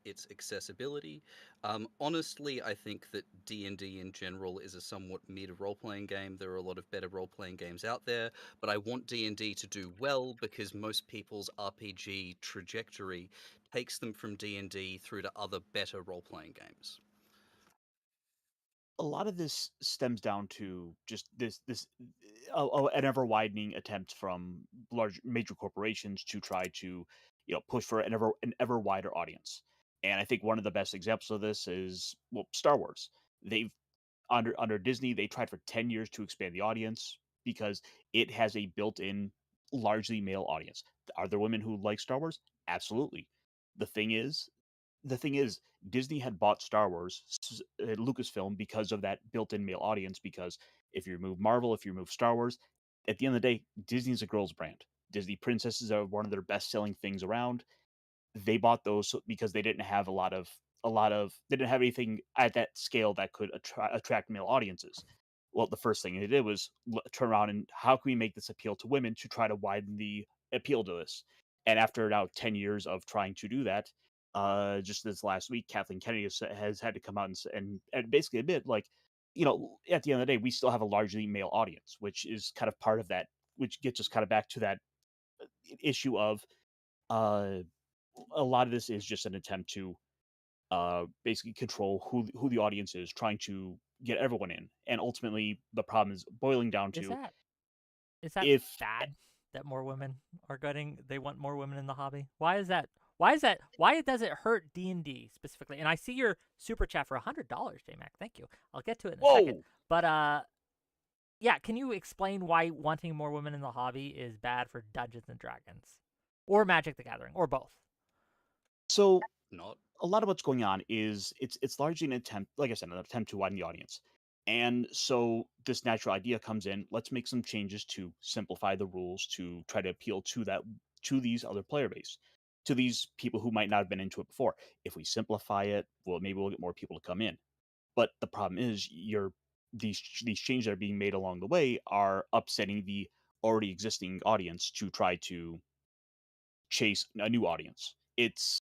G: its accessibility. Honestly, I think that D&D in general is a somewhat mid role-playing game. There are a lot of better role-playing games out there, but I want D&D to do well because most people's RPG trajectory takes them from D&D through to other better role-playing games.
D: A lot of this stems down to just an ever widening attempt from large major corporations to try to push for an ever wider audience. And I think one of the best examples of this is Star Wars. They've under Disney, they tried for 10 years to expand the audience because it has a built-in largely male audience. Are there women who like Star Wars? Absolutely. The thing is, Disney had bought Star Wars, Lucasfilm, because of that built-in male audience. Because if you remove Marvel, if you remove Star Wars, at the end of the day, Disney's a girls' brand. Disney princesses are one of their best-selling things around. They bought those because they didn't have they didn't have anything at that scale that could attract male audiences. Well, the first thing they did was turn around and how can we make this appeal to women to try to widen the appeal to this. And after now 10 years of trying to do that, just this last week, Kathleen Kennedy has had to come out and basically admit, like, at the end of the day, we still have a largely male audience, which is kind of part of that, which gets us kind of back to that issue of uh, a lot of this is just an attempt to basically control who the audience is, trying to get everyone in, and ultimately the problem is boiling down
A: Is
D: to
A: that
D: if
A: bad that more women are they want more women in the hobby? Why is that? Why does it hurt D&D specifically? And I see your super chat for $100, J-Mac. Thank you. I'll get to it in a second. But yeah, can you explain why wanting more women in the hobby is bad for Dungeons and Dragons or Magic the Gathering or both?
D: So
G: Not
D: a lot of what's going on is it's largely an attempt, like I said, an attempt to widen the audience. And so this natural idea comes in, let's make some changes to simplify the rules to try to appeal to these other player base, to these people who might not have been into it before. If we simplify it, well, maybe we'll get more people to come in. But the problem is these changes that are being made along the way are upsetting the already existing audience to try to chase a new audience. It's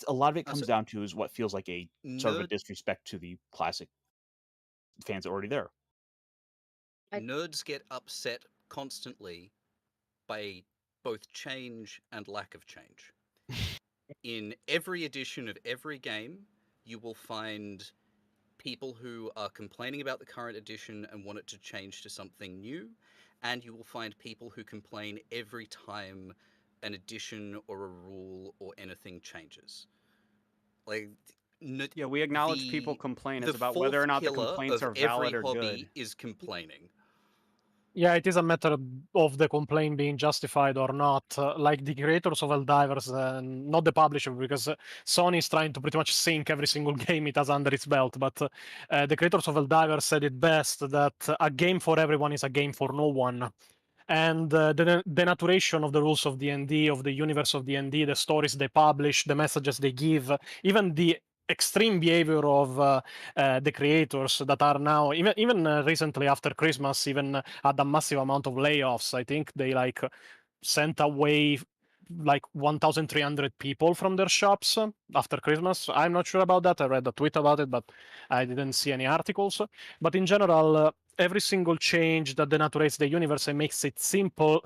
D: a lot of it comes
G: so
D: down to is what feels like a sort of a
G: nerd
D: disrespect to the classic fans that are already there.
G: nerds get upset constantly by both change and lack of change. In every edition of every game, you will find people who are complaining about the current edition and want it to change to something new, and you will find people who complain every time an edition or a rule or anything changes. Like,
F: Yeah, we acknowledge people complain.
G: The
F: It's about whether or
G: fourth
F: not the
G: killer
F: complaints
G: of
F: are valid
G: every
F: or
G: hobby
F: good.
G: is complaining.
B: Yeah, it is a matter of the complaint being justified or not. Like the creators of Helldivers, not the publisher, because Sony is trying to pretty much sink every single game it has under its belt. But the creators of Helldivers said it best that a game for everyone is a game for no one. And the denaturation of the rules of D&D, of the universe of D&D, the stories they publish, the messages they give, even the extreme behavior of the creators that are now even recently after Christmas even had a massive amount of layoffs. I think they like sent away like 1,300 people from their shops after Christmas. I'm not sure about that. I read a tweet about it, but I didn't see any articles. But in general, every single change that denaturates the universe and makes it simpler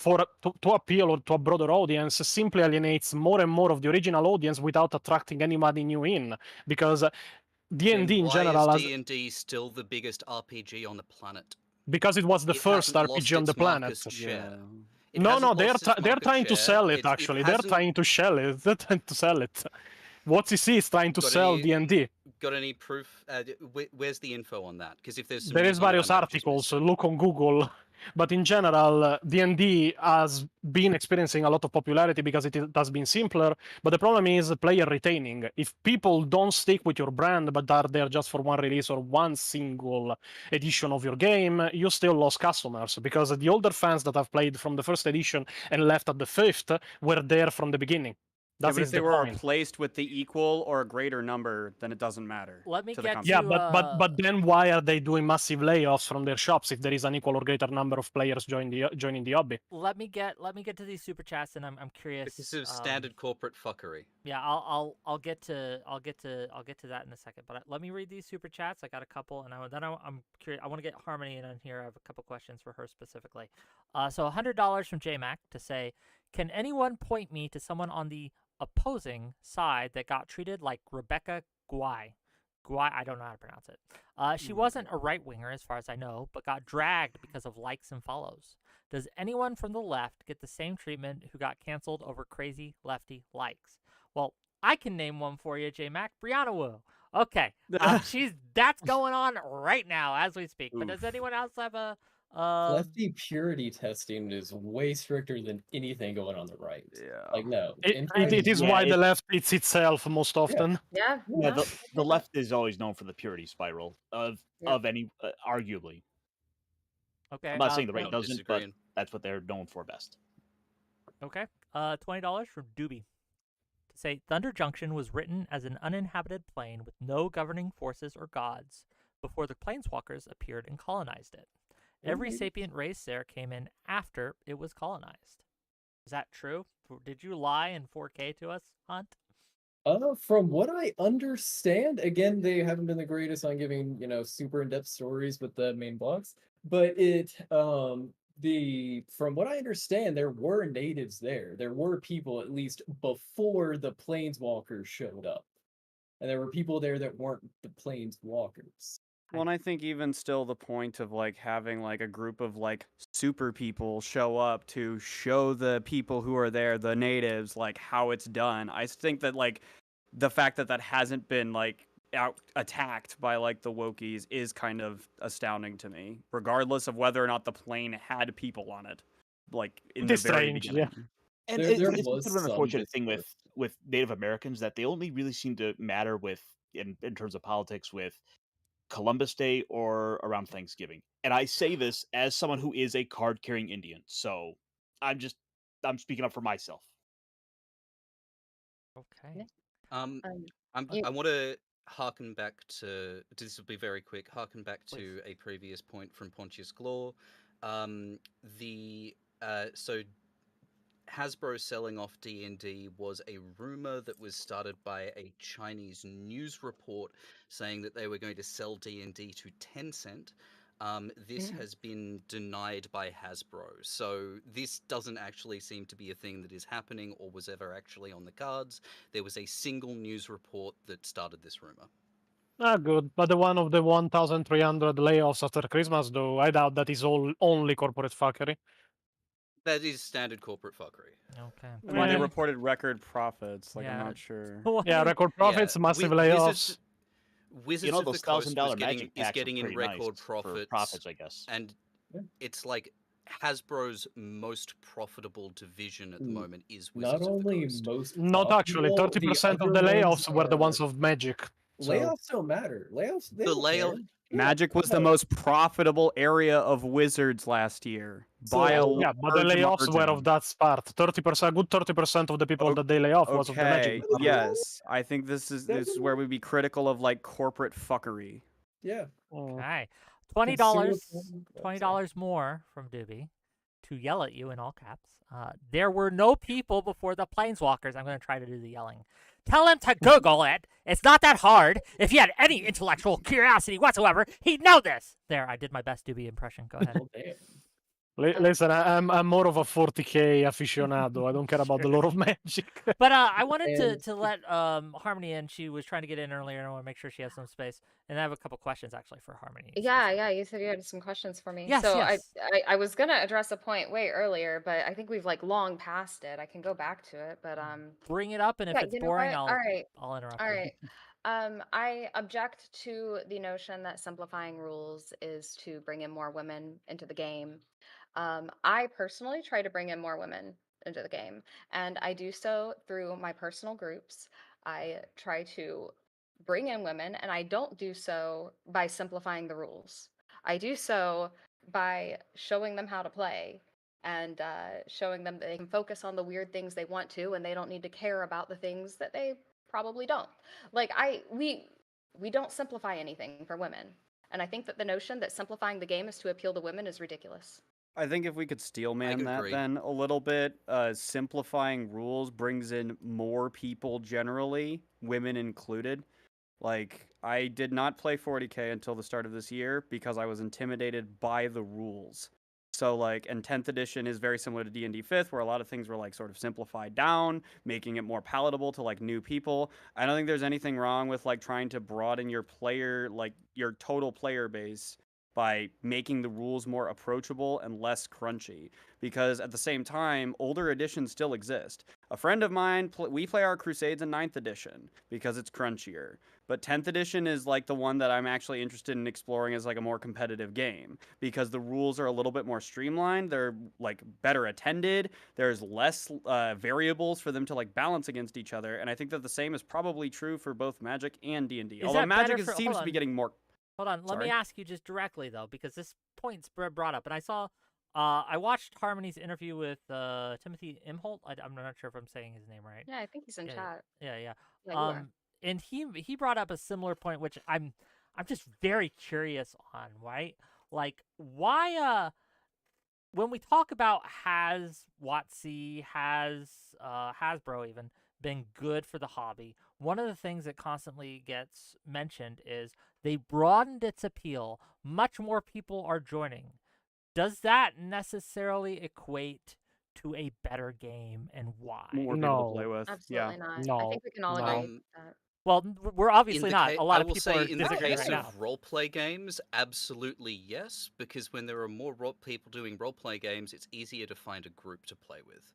B: to appeal or to a broader audience simply alienates more and more of the original audience without attracting anybody new in, because D&D in general
G: Why
B: has,
G: is D&D still the biggest RPG on the planet?
B: because it was the
G: It
B: first
G: hasn't lost
B: RPG on the
G: its
B: planet.
G: market share. It
B: No,
G: hasn't
B: they're
G: lost its
B: they're
G: market
B: trying to
G: share.
B: sell it.
G: It
B: Actually, they're
G: hasn't
B: trying to sell it. They're trying to sell it. WotC is trying to
G: got
B: sell
G: any
B: D&D.
G: got any proof? Where's the info on that? Because if there's some
B: There
G: news
B: is
G: on it, I
B: various
G: might have just
B: articles.
G: missed it.
B: Look on Google. But in general, D&D has been experiencing a lot of popularity because it has been simpler. But the problem is player retaining. If people don't stick with your brand, but are there just for one release or one single edition of your game, you still lost customers. Because the older fans that have played from the first edition and left at the fifth were there from the beginning.
F: Yeah,
B: That
F: but
B: is
F: if they
B: the
F: were
B: point.
F: replaced with the equal or a greater number, then it doesn't matter.
A: Let me
F: to the
A: get
F: company.
B: Yeah,
A: to
B: but then why are they doing massive layoffs from their shops if there is an equal or greater number of players joining the hobby?
A: let me get to these super chats, and I'm curious.
G: Because of standard corporate fuckery.
A: Yeah, I'll get to that in a second. But let me read these super chats. I got a couple, and I'm curious. I want to get Harmony in on here. I have a couple questions for her specifically. So $100 from JMac to say, can anyone point me to someone on the opposing side that got treated like Rebecca Guai? Guai, I don't know how to pronounce it. She wasn't a right winger as far as I know, but got dragged because of likes and follows. Does anyone from the left get the same treatment who got canceled over crazy lefty likes? Well, I can name one for you, J-Mac. Brianna Wu. Okay, that's going on right now as we speak. But does anyone else have a
C: Lefty purity testing is way stricter than anything going on the right.
F: Yeah.
C: Like no.
B: It is
D: Yeah,
B: why the left eats itself most often.
E: Yeah.
D: Yeah,
E: no,
D: the left is always known for the purity spiral of any arguably.
A: Okay,
D: I'm not saying the
G: Not
D: right doesn't, but
G: disagreeing.
D: that's what they're known for best.
A: Okay. $20 from Doobie to say Thunder Junction was written as an uninhabited plane with no governing forces or gods before the planeswalkers appeared and colonized it. Every sapient race there came in after it was colonized. Is that true? Did you lie in 4K to us, Hunt?
C: From what I understand, again, they haven't been the greatest on giving, super in-depth stories with the main blocks, but from what I understand, there were natives there. There were people at least before the planeswalkers showed up. And there were people there that weren't the planeswalkers.
F: Well, and I think even still the point of like having like a group of like super people show up to show the people who are there, the natives, like how it's done. I think that like the fact that that hasn't been like attacked by like the Wokies is kind of astounding to me, regardless of whether or not the plane had people on it, like in the very
B: Strange,
F: beginning.
B: yeah.
D: And
C: There
D: it's
C: was
D: sort of an
C: some
D: unfortunate thing
C: discourse.
D: with Native Americans that they only really seem to matter in terms of politics with Columbus Day or around Thanksgiving. And I say this as someone who is a card-carrying Indian, so I'm speaking up for myself.
A: Okay.
E: you-
G: I want to harken back to. This will be very quick. Harken back to a previous point from Pontius Glaw. So Hasbro selling off D&D was a rumor that was started by a Chinese news report saying that they were going to sell D&D to Tencent. This has been denied by Hasbro. So this doesn't actually seem to be a thing that is happening or was ever actually on the cards. There was a single news report that started this rumor.
B: Ah, good. But the one of the 1,300 layoffs after Christmas, though, I doubt that is all only corporate fuckery.
G: That is standard corporate fuckery.
A: Okay.
F: And when they
B: Yeah.
F: reported record profits, like I'm
A: Yeah.
F: not sure.
A: What
B: Yeah,
A: is-
B: record profits, massive layoffs.
G: Wizards of the
D: those
G: Coast
D: $1,000
G: is
D: magic packs are
G: getting in
D: pretty
G: record
D: nice for profits, I guess.
G: and
C: Yeah.
G: it's like Hasbro's most profitable division at the
C: Mm,
G: moment is
C: Not
G: Wizards of the
C: only
G: Coast.
C: most
B: Not actually.
C: profitable,
B: 30% of
C: other
B: the
C: ones
B: layoffs were the ones
C: are-
B: of Magic. So
C: Layoffs don't matter. Layoffs, they
G: The
C: don't
G: layoff-
C: care.
F: Magic was the most profitable area of Wizards last year by a
C: So-
B: yeah, but the
F: large
B: layoffs were
F: margin.
B: of that part. 30%, good 30% of the people that they lay off was of the Magic.
F: Okay, yes. I think this is where we'd be critical of like corporate fuckery.
C: Yeah.
B: Mm.
A: Okay.
C: Consumer
A: $20
C: form- oh,
A: $20 more from Doobie to yell at you in all caps. There were no people before the planeswalkers. I'm going to try to do the yelling. Tell him to Google it. It's not that hard. If he had any intellectual curiosity whatsoever, he'd know this. There, I did my best Doobie impression. Go ahead.
C: Oh, damn.
B: Listen, I'm more of a 40k aficionado. I don't care about the lore of Magic.
A: But I wanted
C: And-
A: to let Harmony in. She was trying to get in earlier, and I want to make sure she has some space. And I have a couple questions actually for Harmony.
E: Yeah, you said you had some questions for me.
A: Yes,
E: so
A: yes.
E: I was gonna address a point way earlier, but I think we've like long passed it. I can go back to it, but
A: Bring it up, and if
E: yeah,
A: it's
E: you know
A: boring,
E: what?
A: I'll interrupt
E: All
A: you.
E: right. I object to the notion that simplifying rules is to bring in more women into the game. I personally try to bring in more women into the game, and I do so through my personal groups. I try to bring in women, and I don't do so by simplifying the rules. I do so by showing them how to play and showing them that they can focus on the weird things they want to, and they don't need to care about the things that they probably don't. Like we don't simplify anything for women, and I think that the notion that simplifying the game is to appeal to women is ridiculous.
F: I think if we could steelman that
G: agree.
F: then a little bit, simplifying rules brings in more people generally, women included. Like, I did not play 40k until the start of this year because I was intimidated by the rules. So, like, and 10th edition is very similar to D&D 5th, where a lot of things were, like, sort of simplified down, making it more palatable to, like, new people. I don't think there's anything wrong with, like, trying to broaden your player, like, your total player base by making the rules more approachable and less crunchy. Because at the same time, older editions still exist. A friend of mine, we play our Crusades in 9th edition because it's crunchier. But 10th edition is like the one that I'm actually interested in exploring as like a more competitive game because the rules are a little bit more streamlined. They're like better attended. There's less variables for them to like balance against each other. And I think that the same is probably true for both Magic and D&D.
A: Is
F: Although
A: that
F: Magic
A: better for-
F: seems
A: hold
F: to be
A: on.
F: getting more.
A: Hold on, let me
F: Sorry.
A: ask you just directly though, because this point's brought up, and I saw, I watched Harmony's interview with Timothy Imholt. I'm not sure if I'm saying his name right.
E: Yeah, I think he's in chat.
A: Yeah.
E: Yeah, you are.
A: And he brought up a similar point, which I'm just very curious on, right? Like, why when we talk about has WotC, has Hasbro even been good for the hobby, one of the things that constantly gets mentioned is they broadened its appeal. Much more people are joining. Does that necessarily equate to a better game, and why?
F: More people
B: No.
F: to play with.
E: Absolutely
F: Yeah.
E: not. I
B: No,
E: think we can all
B: no.
E: agree with that.
A: Well, we're obviously
G: In the
A: not.
G: ca-
A: A lot
G: I
A: of
G: will
A: people
G: say
A: are
G: in the
A: disagreeing
G: case
A: right
G: of
A: now.
G: role play games, absolutely yes, because when there are more people doing role play games, it's easier to find a group to play with.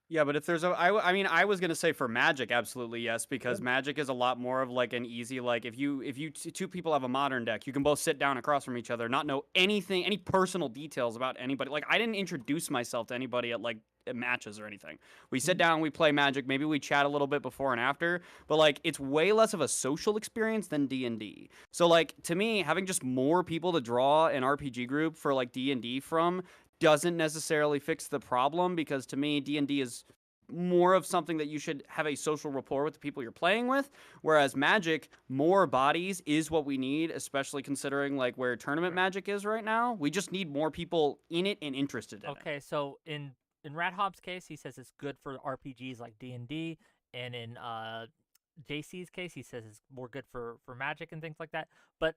F: Yeah, but if there's I mean, I was gonna say for Magic, absolutely yes, because
C: Yeah.
F: Magic is a lot more of like an easy like if you two people have a modern deck, you can both sit down across from each other, not know anything, any personal details about anybody. Like I didn't introduce myself to anybody at like at matches or anything. We sit down, we play Magic, maybe we chat a little bit before and after, but like it's way less of a social experience than D&D. So like to me, having just more people to draw an RPG group for like D&D from doesn't necessarily fix the problem because to me D&D is more of something that you should have a social rapport with the people you're playing with, whereas Magic, more bodies is what we need, especially considering like where tournament Magic is right now. We just need more people in it and interested in it.
A: Okay, so in Rat Hobbs' case, he says it's good for RPGs like D&D, and in JC's case, he says it's more good for Magic and things like that. But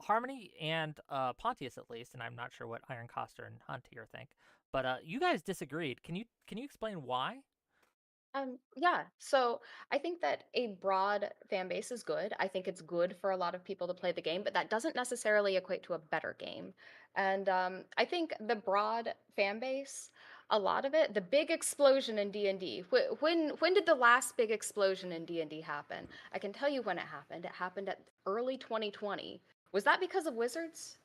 A: Harmony and Pontius, at least, and I'm not sure what Iron Coster and Hunt here think, but you guys disagreed. Can you explain why?
E: Yeah. So I think that a broad fan base is good. I think it's good for a lot of people to play the game, but that doesn't necessarily equate to a better game. And I think the broad fan base a lot of it, the big explosion in D&D. When did the last big explosion in D&D happen? I can tell you when it happened. It happened at early 2020. Was that because of Wizards?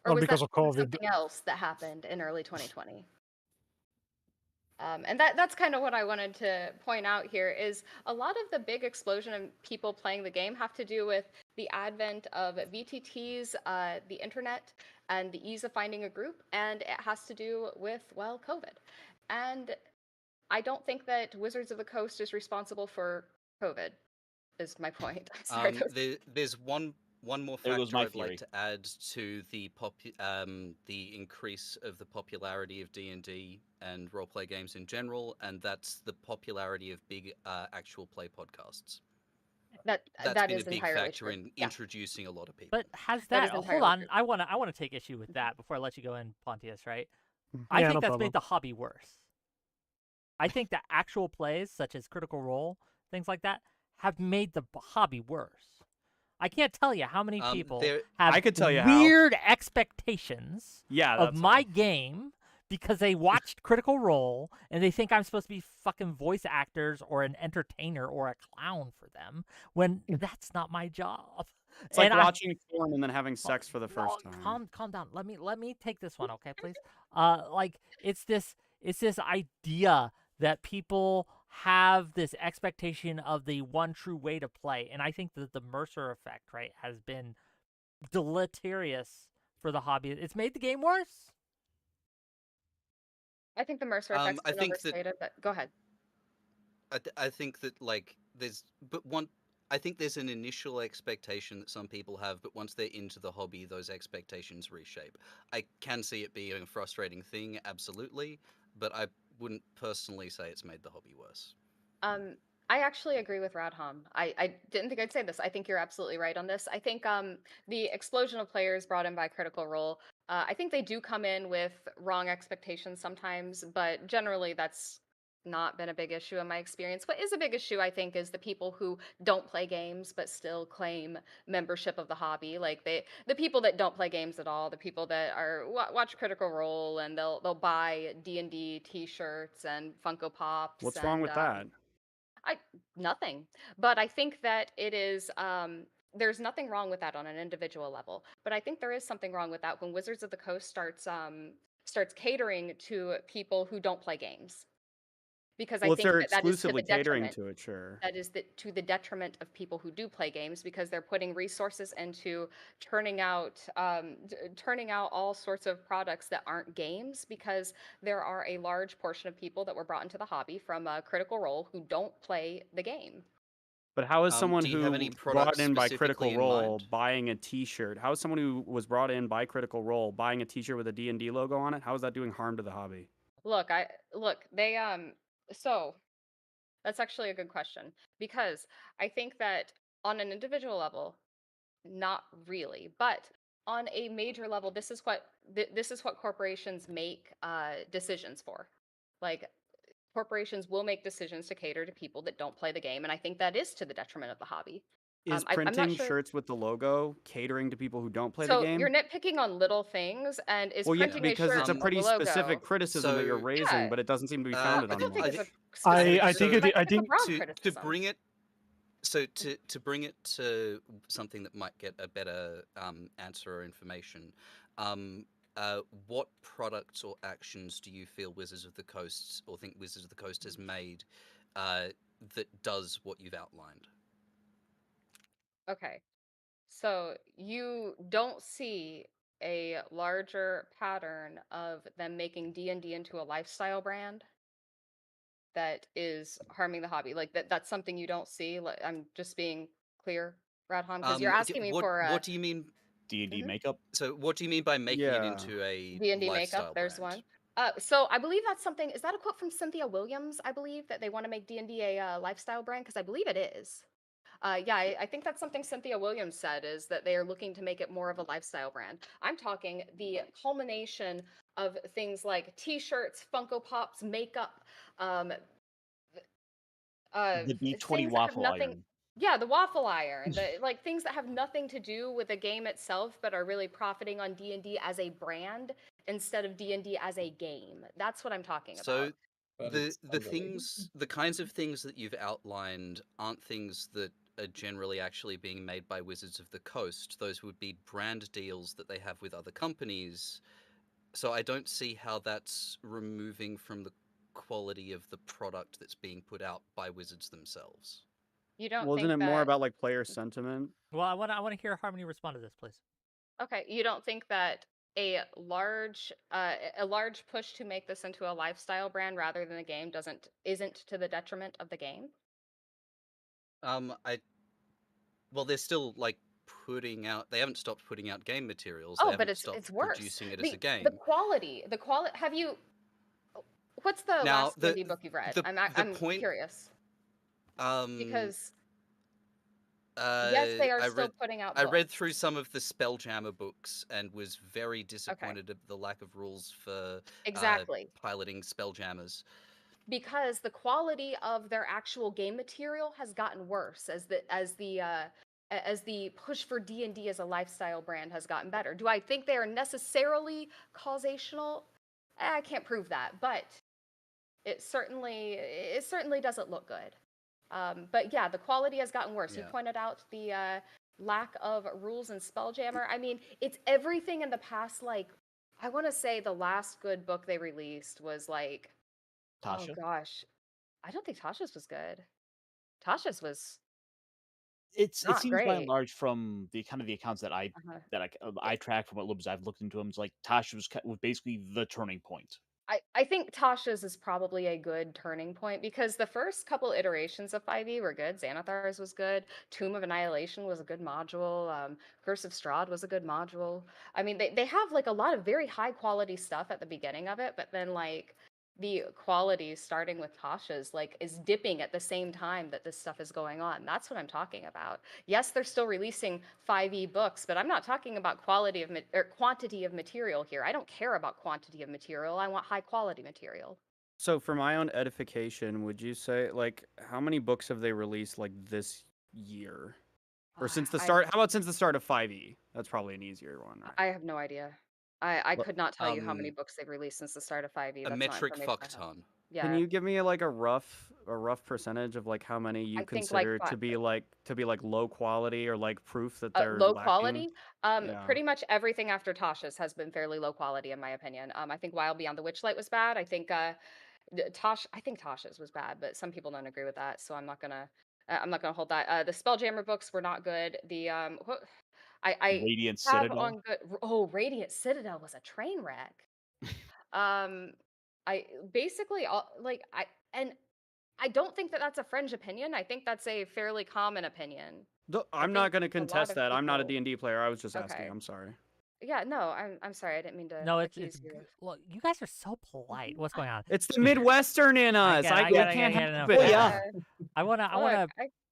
E: Or
B: Or
E: was
B: because
E: that
B: of COVID.
E: something else that happened in early 2020? And that's kind of what I wanted to point out here is a lot of the big explosion of people playing the game have to do with the advent of VTTs, the internet, and the ease of finding a group, and it has to do with, well, COVID. And I don't think that Wizards of the Coast is responsible for COVID, is my point. I'm sorry.
G: There's one more
D: There goes
G: factor
D: my
G: I'd
D: theory.
G: like to add to the increase of the popularity of D&D and roleplay games in general, and that's the popularity of big actual play podcasts. That's
E: That
G: been
E: is
G: a big
E: entirely
G: factor
E: true.
G: in
E: Yeah.
G: introducing a lot of people.
A: But has
E: That
A: that?
E: is
A: Hold
E: entirely
A: on,
E: true.
A: I wanna take issue with that before I let you go in, Pontius. Right?
B: Yeah,
A: I think
B: no
A: that's
B: problem.
A: made the hobby worse. I think that actual plays such as Critical Role, things like that, have made the hobby worse. I can't tell you how many people have
F: I could tell you how.
A: weird expectations
F: Yeah,
A: of
F: that's
A: my
F: how.
A: game because they watched Critical Role and they think I'm supposed to be fucking voice actors or an entertainer or a clown for them when that's not my job.
F: It's like
A: And
F: watching porn and then having sex for the first time.
A: Calm down. Let me take this one, okay, please. Like it's this idea that people have this expectation of the one true way to play, and I think that the Mercer effect, right, has been deleterious for the hobby. It's made the game worse.
E: I think the Mercer effect's
G: I
E: been
G: think that
E: overstated, but go ahead.
G: I think that I think there's an initial expectation that some people have, but once they're into the hobby, those expectations reshape. I can see it being a frustrating thing, absolutely, but I wouldn't personally say it's made the hobby worse.
E: I actually agree with Radham. I didn't think I'd say this. I think you're absolutely right on this. I think the explosion of players brought in by Critical Role, I think they do come in with wrong expectations sometimes, but generally that's not been a big issue in my experience. What is a big issue, I think, is the people who don't play games but still claim membership of the hobby. Like the people that don't play games at all, the people that are watch Critical Role and they'll buy D&D T-shirts and Funko Pops.
F: What's wrong with that?
E: Nothing. But I think that it is there's nothing wrong with that on an individual level. But I think there is something wrong with that when Wizards of the Coast starts catering to people who don't play games. Because
F: Well,
E: I
F: if
E: think
F: they're
E: that is to the
F: exclusively catering
E: detriment.
F: to it, sure.
E: That is to the detriment of people who do play games because they're putting resources into turning out all sorts of products that aren't games because there are a large portion of people that were brought into the hobby from Critical Role who don't play the game.
F: But how is someone
G: do you have any
F: who
G: products
F: brought in by
G: specifically
F: Critical
G: in
F: Role
G: mind?
F: buying a T-shirt? How is someone who was brought in by Critical Role buying a T-shirt with a D&D logo on it? How is that doing harm to the hobby?
E: Look, they so that's actually a good question because I think that on an individual level, not really, but on a major level, this is what corporations make decisions for. Like corporations will make decisions to cater to people that don't play the game, and I think that is to the detriment of the hobby.
F: Is
E: I'm not
F: printing
E: sure.
F: shirts with the logo catering to people who don't play the
E: So
F: game?
E: you're nitpicking on little things, and is
F: Well, yeah,
E: printing a
F: because
E: shirt
F: it's a
E: with
F: pretty
E: the logo?
F: specific criticism that you're
G: So-
F: raising,
E: Yeah.
F: but it doesn't seem to be founded
E: I
F: on
E: don't think
F: much.
E: it's a
B: I
E: specific
B: think
E: criticism.
B: I
E: It's a
B: think
E: broad
G: to
E: criticism.
G: bring it to bring it to something that might get a better answer or information, what products or actions do you feel Wizards of the Coast or think Wizards of the Coast has made that does what you've outlined?
E: Okay. So you don't see a larger pattern of them making D&D into a lifestyle brand that is harming the hobby. Like that's something you don't see. Like, I'm just being clear, Radham, because you're asking me for
G: what do you mean?
D: D&D
E: Mhm.
D: makeup.
G: So what do you mean by making it
F: Yeah.
G: into a
E: D&D
G: lifestyle
E: makeup. There's
G: brand?
E: one. So I believe that's something. Is that a quote from Cynthia Williams? I believe that they want to make D&D a lifestyle brand because I believe it is. Yeah, I think that's something Cynthia Williams said is that they are looking to make it more of a lifestyle brand. I'm talking the culmination of things like T-shirts, Funko Pops, makeup,
D: The B20
E: things that have
D: waffle
E: nothing.
D: iron.
E: Yeah, the waffle iron, like things that have nothing to do with the game itself, but are really profiting on D&D as a brand instead of D&D as a game. That's what I'm talking
G: So
E: about.
C: But
G: the
C: it's
G: the
C: unrelated.
G: things, the kinds of things that you've outlined aren't things that are generally actually being made by Wizards of the Coast. Those would be brand deals that they have with other companies. So I don't see how that's removing from the quality of the product that's being put out by Wizards themselves.
E: You don't
F: Wasn't
E: think
F: it more
E: that
F: about like player sentiment?
A: Well, I want to hear Harmony respond to this, please.
E: Okay, you don't think that a large push to make this into a lifestyle brand rather than a game isn't to the detriment of the game?
G: Well, they're still like putting out. They haven't stopped putting out game materials. They
E: Oh, but
G: haven't
E: it's
G: stopped
E: worse.
G: producing it as a
E: The
G: game.
E: quality. Have you? What's the
G: Now,
E: last D&D book you've read?
G: the
E: I'm
G: point-
E: curious because
G: uh,
E: yes, they are
G: I
E: still
G: read
E: putting out
G: I
E: books.
G: read through some of the Spelljammer books and was very disappointed at the lack of rules for
E: Exactly.
G: piloting Spelljammers.
E: Because the quality of their actual game material has gotten worse as the push for D&D as a lifestyle brand has gotten better. Do I think they are necessarily causational? I can't prove that, but it certainly doesn't look good. But yeah, the quality has gotten worse. You
G: Yeah.
E: pointed out the lack of rules in Spelljammer. I mean, it's everything in the past. Like, I want to say the last good book they released was like,
D: Tasha.
E: oh gosh, I don't think Tasha's was good. Tasha's was
D: It
E: not
D: seems by and
E: great.
D: large from the kind of the accounts that I
E: Uh-huh.
D: track from what little bit I've looked into them, it's like Tasha was basically the turning point.
E: I think Tasha's is probably a good turning point because the first couple iterations of 5e were good. Xanathar's was good. Tomb of Annihilation was a good module. Curse of Strahd was a good module. I mean, they have like a lot of very high quality stuff at the beginning of it, but then like the quality starting with Tasha's like is dipping at the same time that this stuff is going on. That's what I'm talking about. Yes, they're still releasing 5e books, but I'm not talking about quality of or quantity of material here. I don't care about quantity of material. I want high quality material.
F: So for my own edification, would you say like how many books have they released like this year? Or since the start? How about since the start of 5e? That's probably an easier one, right?
E: I have no idea. I
F: Well,
E: could not tell you how many books they've released since the start of 5e.
G: A
E: That's not
G: metric
E: information
G: fuck
E: I have.
G: ton.
E: Yeah.
F: Can you give me like a rough percentage of like how many you
E: I think like
F: consider to be like low quality or like proof that they're
E: low
F: lacking?
E: quality.
F: Yeah.
E: Pretty much everything after Tasha's has been fairly low quality in my opinion. I think Wild Beyond the Witchlight was bad. I think I think Tasha's was bad, but some people don't agree with that, so I'm not gonna hold that. The Spelljammer books were not good. The I
D: Radiant
E: have
D: Citadel.
E: on good. Oh, Radiant Citadel was a train wreck. I basically like I don't think that that's a fringe opinion. I think that's a fairly common opinion.
F: I'm not going to
E: a lot
F: contest
E: of
F: that. I'm not a
E: people-
F: D&D player. I was just asking.
E: Okay.
F: I'm sorry.
E: Yeah, no, I'm sorry. I didn't mean to
A: No, it's
E: accuse you.
A: look. You guys are so polite. What's going on?
F: It's the Midwestern in us.
A: I
F: can't
A: get it,
F: help
A: no,
F: it.
A: fair
B: yeah.
A: enough. I wanna.
E: Look,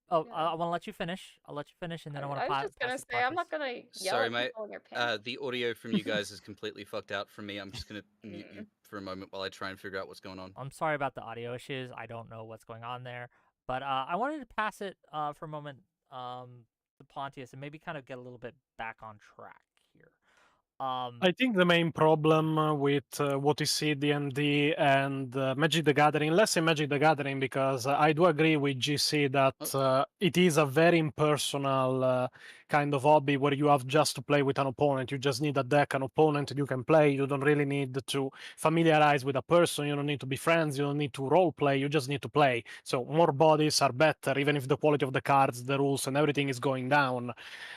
A: Oh,
E: yeah.
A: I want to let you finish. I'll let you finish, and then I want to.
E: was just gonna say I'm not gonna yell
G: Sorry,
E: at
G: mate.
E: people in your pants.
G: The audio from you guys is completely fucked out from me. I'm just gonna mute you for a moment while I try and figure out what's going on.
A: I'm sorry about the audio issues. I don't know what's going on there, but I wanted to pass it for a moment to Pontius and maybe kind of get a little bit back on track here.
B: I think the main problem with WotC, D&D, and Magic the Gathering, less in Magic the Gathering, because I do agree with GC that it is a very impersonal kind of hobby where you have just to play with an opponent. You just need a deck, an opponent you can play. You don't really need to familiarize with a person. You don't need to be friends. You don't need to role play. You just need to play. So more bodies are better, even if the quality of the cards, the rules, and everything is going down.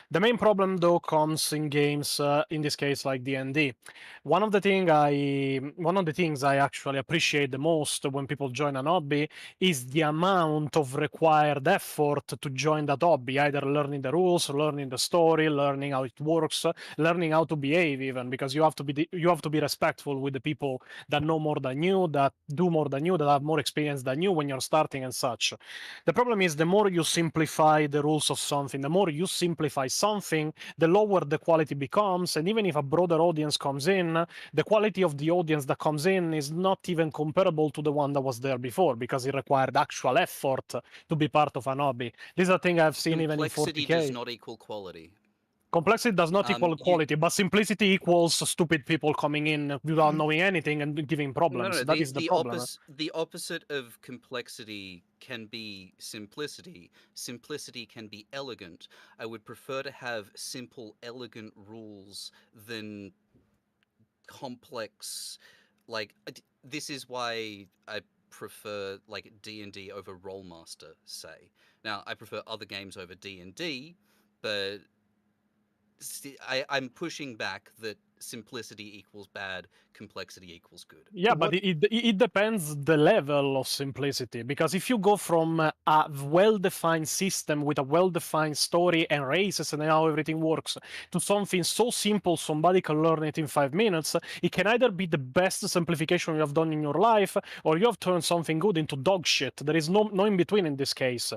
B: The main problem, though, comes in games, in this case, like D&D. One of the things I actually appreciate the most when people join an hobby is the amount of required effort to join that hobby, either learning the rules, learning the story, learning how it works, learning how to behave, even because you have to be respectful with the people that know more than you, that do more than you, that have more experience than you when you're starting and such. The problem is the more you simplify the rules of something, the more you simplify something, the lower the quality becomes. And even if a broader audience comes in, the quality of the audience that comes in is not even comparable to the one that was there before, because it required actual effort to be part of an hobby. This is a thing I've seen even in
G: Complexity
B: 40K.
G: does not equal quality.
B: Complexity does not equal quality, but simplicity equals stupid people coming in without knowing anything and giving problems.
G: No,
B: That is the problem.
G: The opposite of complexity can be simplicity. Simplicity can be elegant. I would prefer to have simple, elegant rules than complex. Like this is why I prefer like D&D over Rollmaster. Say now, I prefer other games over D&D, but I'm pushing back that simplicity equals bad, complexity equals good.
B: Yeah, but it depends the level of simplicity, because if you go from a well-defined system with a well-defined story and races and how everything works to something so simple somebody can learn it in 5 minutes, it can either be the best simplification you have done in your life, or you have turned something good into dog shit. There is no in between in this case.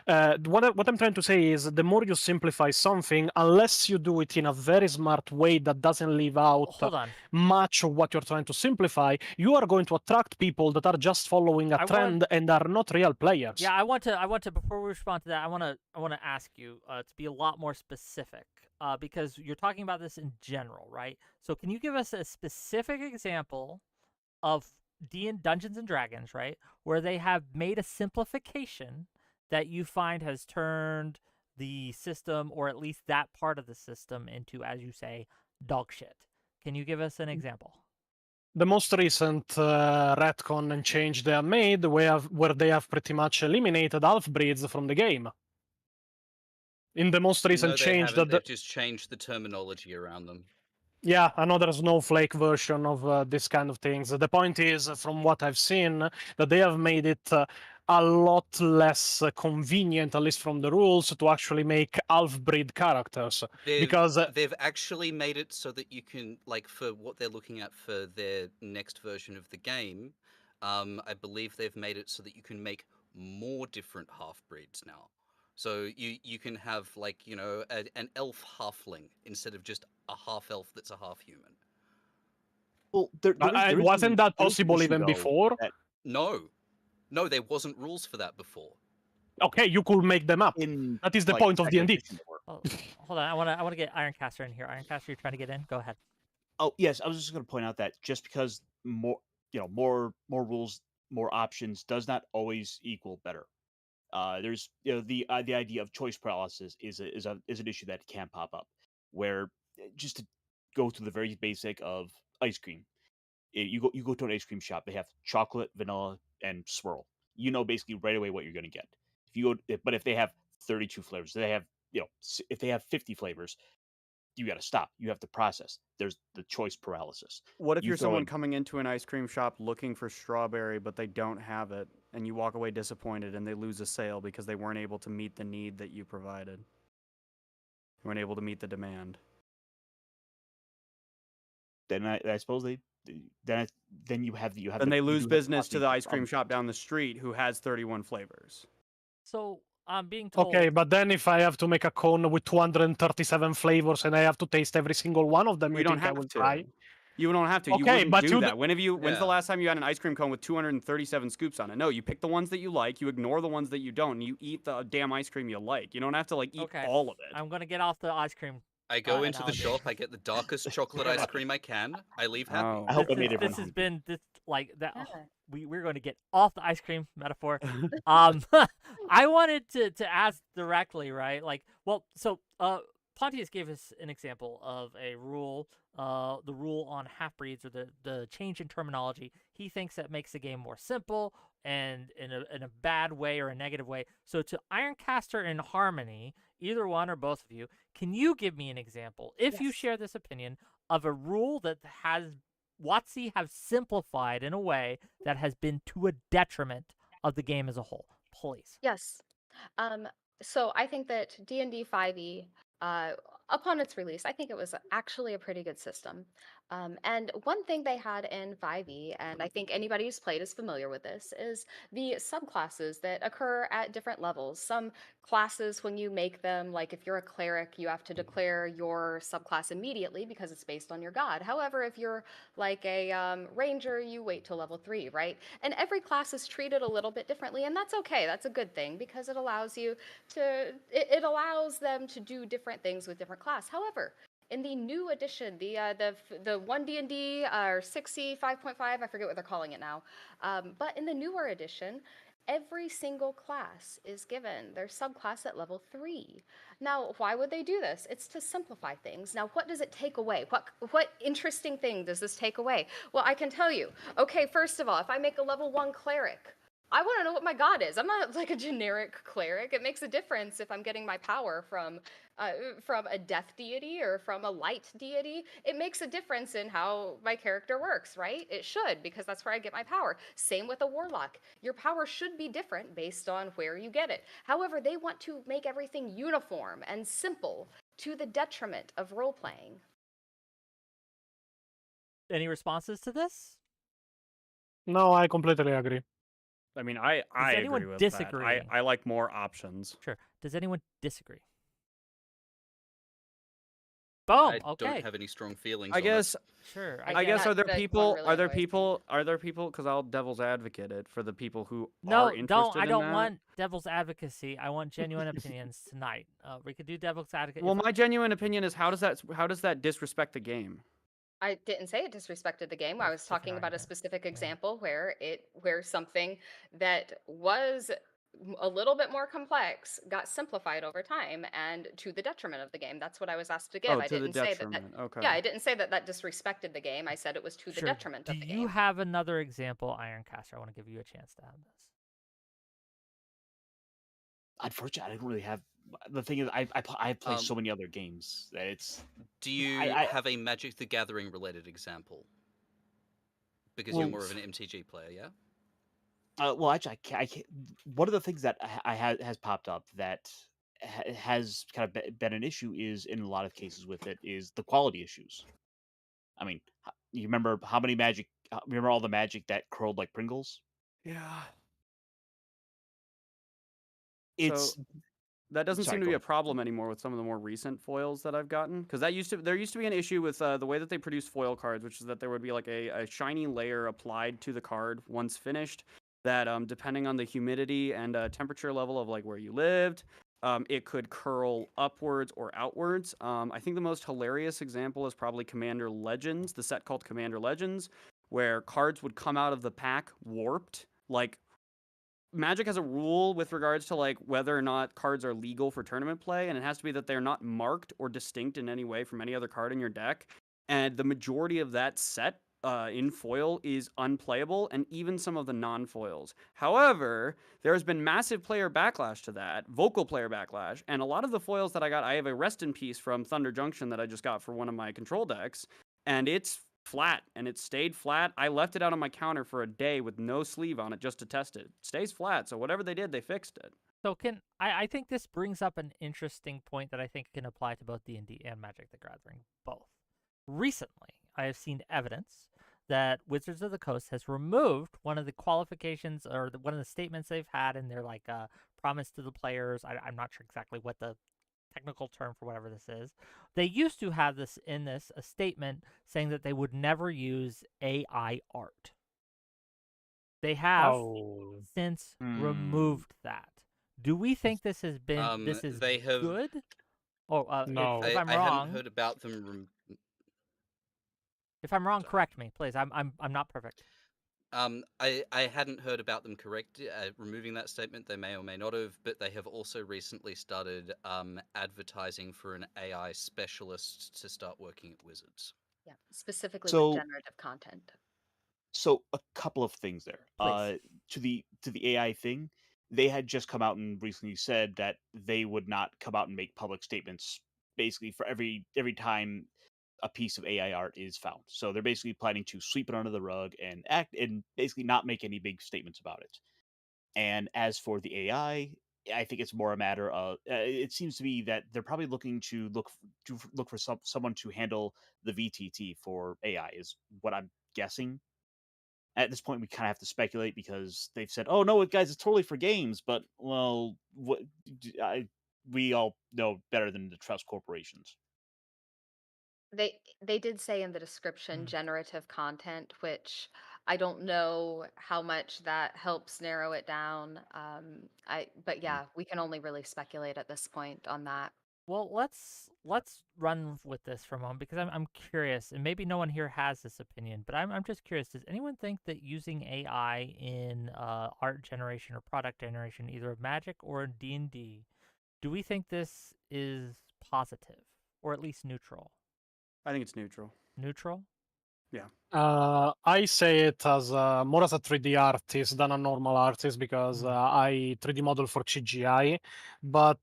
B: What I'm trying to say is, the more you simplify something, unless you do it in a very smart way that doesn't leave out
A: Hold on.
B: much of what you're trying to simplify, you are going to attract people that are just following a trend and are not real players.
A: Yeah, I want to before we respond to that, I want to ask you to be a lot more specific, because you're talking about this in general, right? So can you give us a specific example of Dungeons and Dragons, right, where they have made a simplification that you find has turned the system, or at least that part of the system, into, as you say, dog shit? Can you give us an example?
B: The most recent retcon and change they have made, where they have pretty much eliminated half breeds from the game. In the most recent change,
G: they've just changed the terminology around them.
B: Yeah, another snowflake version of this kind of things. The point is, from what I've seen, that they have made it a lot less convenient, at least from the rules, to actually make half-breed characters. Because
G: they've actually made it so that you can, like, for what they're looking at for their next version of the game, I believe they've made it so that you can make more different half-breeds now. So you can have, like, you know, an elf halfling instead of just a half-elf that's a half-human.
D: Well,
B: wasn't that possible even before?
G: No, there wasn't rules for that before.
B: Okay, you could make them up. That is the point of D&D.
A: Oh, hold on, I want to get Ironcaster in here. Ironcaster, you're trying to get in? Go ahead.
D: Oh yes, I was just going to point out that just because more rules, more options does not always equal better. There's the idea of choice paralysis is an issue that can pop up, where just to go to the very basic of ice cream, you go to an ice cream shop, they have chocolate, vanilla, and swirl. You know basically right away what you're going to get. But if they have 32 flavors, they have if they have 50 flavors, you got to stop. You have to process. There's the choice paralysis.
F: What if you're someone coming into an ice cream shop looking for strawberry, but they don't have it, and you walk away disappointed and they lose a sale because they weren't able to meet the need that you provided? They weren't able to meet the demand.
D: Then I suppose then you have
F: Then they lose business to the ice cream shop down the street who has 31 flavors.
A: So I'm being told.
B: Okay, but then if I have to make a cone with 237 flavors and I have to taste every single one of them, you
F: don't
B: think
F: have
B: I will
F: to.
B: try?
F: You don't have to.
B: Okay,
F: you wouldn't
B: but
F: do that. When's the last time you had an ice cream cone with 237 scoops on it? No, you pick the ones that you like, you ignore the ones that you don't, and you eat the damn ice cream you like. You don't have to eat all of it.
A: I'm gonna get off the ice cream.
G: I go into the shop, I get the darkest chocolate ice cream I can. I leave happy.
D: I hope I made
A: This has been that. We're going to get off the ice cream metaphor. I wanted to ask directly, right? Pontius gave us an example of a rule, the rule on half-breeds, or the change in terminology. He thinks that makes the game more simple, and in a bad way or a negative way. So to Ironcaster and Harmony, either one or both of you, can you give me an example, if you share this opinion, of a rule that has WotC have simplified in a way that has been to a detriment of the game as a whole, please?
E: Yes. So I think that D&D 5e, upon its release, I think it was actually a pretty good system. And one thing they had in 5e, and I think anybody who's played is familiar with this, is the subclasses that occur at different levels. Some classes, when you make them, like if you're a cleric, you have to declare your subclass immediately because it's based on your god. However, if you're like a ranger, you wait till level 3, right? And every class is treated a little bit differently, and that's okay. That's a good thing because it allows you to, it allows them to do different things with different class. However, in the new edition, the 1D&D or 6e 5.5, I forget what they're calling it now, but in the newer edition, every single class is given their subclass at level 3. Now, why would they do this? It's to simplify things. Now, what does it take away? What interesting thing does this take away? Well, I can tell you. Okay, first of all, if I make a level 1 cleric, I want to know what my god is. I'm not like a generic cleric. It makes a difference if I'm getting my power from a death deity or from a light deity. It makes a difference in how my character works, right? It should, because that's where I get my power. Same with a warlock. Your power should be different based on where you get it. However, they want to make everything uniform and simple to the detriment of role playing.
A: Any responses to this?
B: No, I completely agree.
F: I mean, I
A: anyone
F: agree with
A: disagree?
F: that. I like more options.
A: Sure. Does anyone disagree? Boom.
G: I
A: Okay.
G: don't have any strong feelings.
F: I
G: on
F: guess.
A: Sure.
F: I guess are there
E: that one
F: people?
E: really
F: Are there
E: annoys me.
F: people? Are there people? Because I'll devil's advocate it for the people who
A: No,
F: are interested
A: don't. I
F: in
A: don't
F: that.
A: want devil's advocacy. I want genuine opinions tonight. We could do devil's advocate.
F: Well, my genuine opinion is how does that disrespect the game?
E: I didn't say it disrespected the game. I
A: That's
E: was
A: a different
E: talking about a
A: argument.
E: specific example where something that was a little bit more complex got simplified over time and to the detriment of the game. That's what I was asked to give.
F: Oh,
E: I
F: to the
E: didn't say that.
F: detriment. Okay.
E: Yeah, I didn't say that disrespected the game. I said it was to the
A: Sure.
E: detriment
A: Do
E: of the
A: you
E: game.
A: have another example, Ironcaster? I want to give you a chance to have this.
D: Unfortunately, I don't really have. The thing is, I play so many other games that it's.
G: Do you
D: I-
G: have a Magic the Gathering related example? Because you're more of an MTG player, yeah?
D: Well, actually, I can't. One of the things that has popped up that has kind of been an issue is in a lot of cases with it is the quality issues. I mean, you remember how many Magic? Remember all the Magic that curled like Pringles?
F: Yeah.
D: It's
F: So that doesn't
D: sorry,
F: seem to
D: go
F: be a
D: ahead.
F: problem anymore with some of the more recent foils that I've gotten. Because there used to be an issue with the way that they produce foil cards, which is that there would be like a shiny layer applied to the card once finished. That depending on the humidity and temperature level of like where you lived, it could curl upwards or outwards. I think the most hilarious example is probably Commander Legends, the set called Commander Legends, where cards would come out of the pack warped, like. Magic has a rule with regards to like whether or not cards are legal for tournament play, and it has to be that they're not marked or distinct in any way from any other card in your deck. And the majority of that set in foil is unplayable, and even some of the non-foils. However, there has been massive player backlash to that, vocal player backlash, and a lot of the foils that I got, I have a Rest in Peace from Thunder Junction that I just got for one of my control decks, and it's flat, and it stayed flat. I left it out on my counter for a day with no sleeve on it just to test it. It stays flat, so whatever they did, they fixed it.
A: So I think this brings up an interesting point that I think can apply to both D&D and Magic the Gathering, both. Recently, I have seen evidence that Wizards of the Coast has removed one of the qualifications or one of the statements they've had in their like promise to the players. I'm not sure exactly what the technical term for whatever this is. They used to have this in this a statement saying that they would never use AI art. They have since removed that. Do we think this has been this is
G: they have-
A: good? Or
B: No.
A: if I'm
G: I
A: wrong,
G: hadn't heard about them.
A: if I'm wrong, correct me, please. I'm not perfect.
G: I hadn't heard about them removing that statement. They may or may not have, but they have also recently started advertising for an AI specialist to start working at Wizards.
E: Yeah, specifically
D: So-
E: with generative content.
D: So a couple of things there.
A: Please.
D: To the AI thing, they had just come out and recently said that they would not come out and make public statements basically for every time a piece of AI art is found. So they're basically planning to sweep it under the rug and act and basically not make any big statements about it. And as for the AI, I think it's more a matter of it seems to me that they're probably looking to look for someone to handle the VTT for AI is what I'm guessing. At this point, we kind of have to speculate because they've said, "Oh no, guys, it's totally for games." But well, we all know better than to trust corporations.
E: They did say in the description generative content, which I don't know how much that helps narrow it down. But yeah, we can only really speculate at this point on that.
A: Well, let's run with this for a moment because I'm curious, and maybe no one here has this opinion, but I'm just curious. Does anyone think that using AI in art generation or product generation, either of Magic or D&D, do we think this is positive or at least neutral?
F: I think it's neutral.
A: Neutral?
B: I say it as more as a 3D artist than a normal artist because I 3D model for CGI, but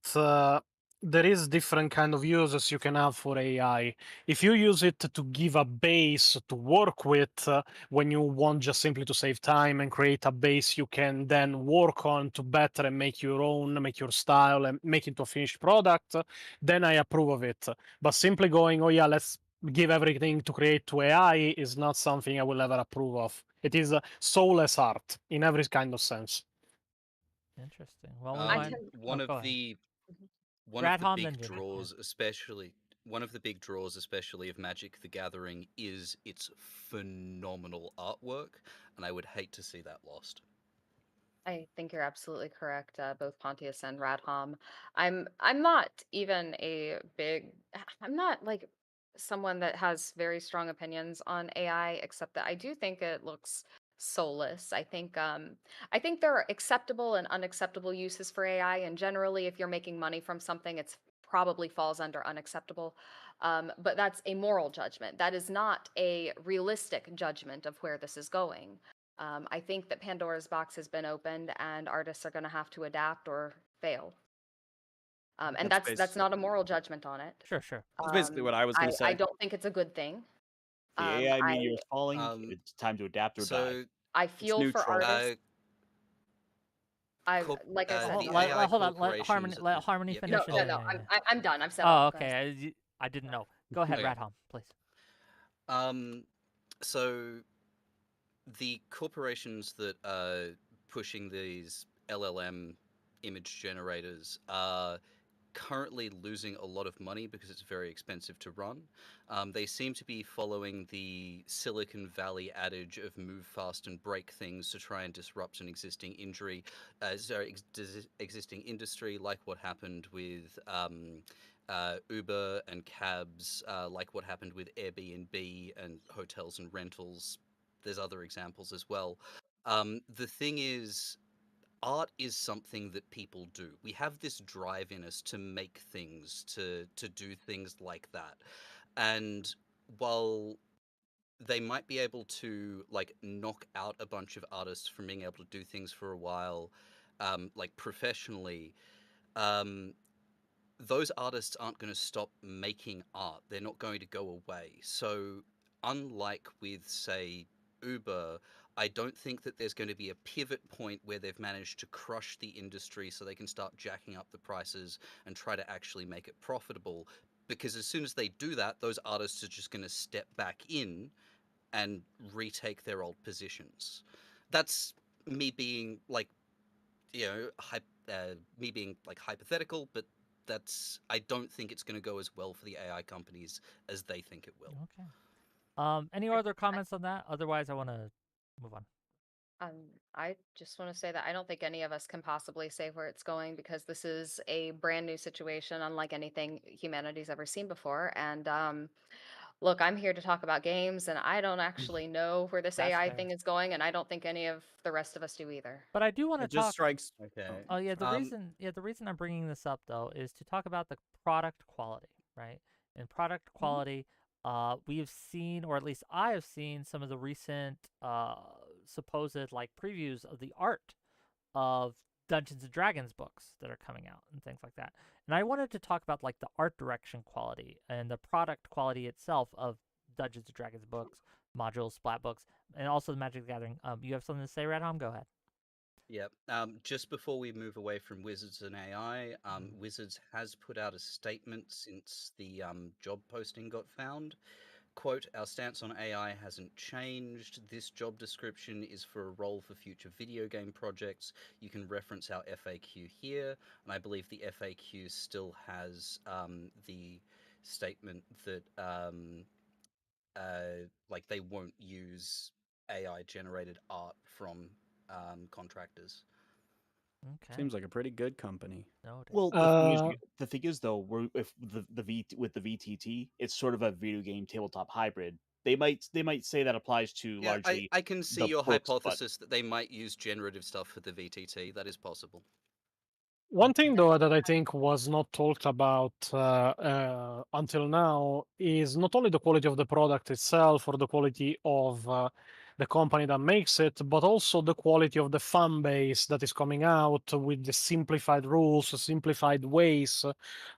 B: there is different kind of uses you can have for AI. If you use it to give a base to work with, when you want just simply to save time and create a base you can then work on to better and make your own, make your style and make it into a finished product, then I approve of it. But simply going, oh yeah, let's give everything to create to AI is not something I will ever approve of. It is soulless art in every kind of sense.
A: Interesting. Well,
G: One of
A: go ahead.
G: the one
A: Radham,
G: of the
A: then
G: big
A: Ginger, yeah.
G: draws, especially one of the big draws, especially of Magic the Gathering, is its phenomenal artwork, and I would hate to see that lost.
E: I think you're absolutely correct, both Pontius and Radham. I'm not even a big I'm not like someone that has very strong opinions on AI, except that I do think it looks soulless. I think there are acceptable and unacceptable uses for AI, and generally if you're making money from something, it's probably falls under unacceptable. But that's a moral judgment. That is not a realistic judgment of where this is going. I think that Pandora's box has been opened, and artists are going to have to adapt or fail. And that's not a moral judgment on it.
A: Sure, sure.
F: That's basically what I was going to say.
E: I don't think it's a good thing.
D: The AI
E: I
D: meteor is falling. It's time to adapt or die.
G: So
E: I feel for
F: neutral.
E: artists. Like I said,
G: the
A: Hold
G: AI
A: on. Let
G: corporations-
A: Harmony
G: Yep.
A: finish.
E: no,
A: and
E: no.
A: then-
E: I'm done. I've said
A: Oh,
E: all.
A: okay. I didn't know. Go ahead,
G: Okay.
A: Radham, please.
G: So the corporations that are pushing these LLM image generators are currently losing a lot of money because it's very expensive to run. They seem to be following the Silicon Valley adage of move fast and break things to try and disrupt an existing existing industry, like what happened with Uber and cabs, like what happened with Airbnb and hotels and rentals. There's other examples as well. The thing is, art is something that people do. We have this drive in us to make things, to do things like that. And while they might be able to like knock out a bunch of artists from being able to do things for a while, like professionally, those artists aren't going to stop making art. They're not going to go away. So unlike with, say, Uber, I don't think that there's going to be a pivot point where they've managed to crush the industry so they can start jacking up the prices and try to actually make it profitable. Because as soon as they do that, those artists are just going to step back in and retake their old positions. That's me being like, me being like hypothetical, but I don't think it's going to go as well for the AI companies as they think it will.
A: Okay. Any other comments on that? Otherwise, I want to move on.
E: I just want to say that I don't think any of us can possibly say where it's going because this is a brand new situation, unlike anything humanity's ever seen before. And look, I'm here to talk about games, and I don't actually know where this
A: That's
E: AI
A: fair.
E: thing is going, and I don't think any of the rest of us do either.
A: But I do want to
F: It just
A: talk.
F: strikes.
G: Okay.
A: Oh yeah, the reason I'm bringing this up though is to talk about the product quality, right? And product quality, we have seen, or at least I have seen, some of the recent supposed like previews of the art of Dungeons and Dragons books that are coming out and things like that. And I wanted to talk about like the art direction quality and the product quality itself of Dungeons and Dragons books, modules, splat books, and also the Magic the Gathering. You have something to say, Radham? Go ahead.
G: Yep. Just before we move away from Wizards and AI, Wizards has put out a statement since the job posting got found. Quote, "Our stance on AI hasn't changed. This job description is for a role for future video game projects. You can reference our FAQ here." And I believe the FAQ still has the statement that like they won't use AI generated art from contractors.
A: Okay.
F: Seems like a pretty good company.
A: Noted.
D: Well, the thing is though, if with the VTT, it's sort of a video game tabletop hybrid. They might say that applies to
G: Yeah,
D: largely
G: I can see
D: the
G: your
D: books, but
G: hypothesis that they might use generative stuff for the VTT. That is possible.
B: One thing, though, that I think was not talked about until now is not only the quality of the product itself or the quality of the company that makes it, but also the quality of the fan base that is coming out with the simplified rules, simplified ways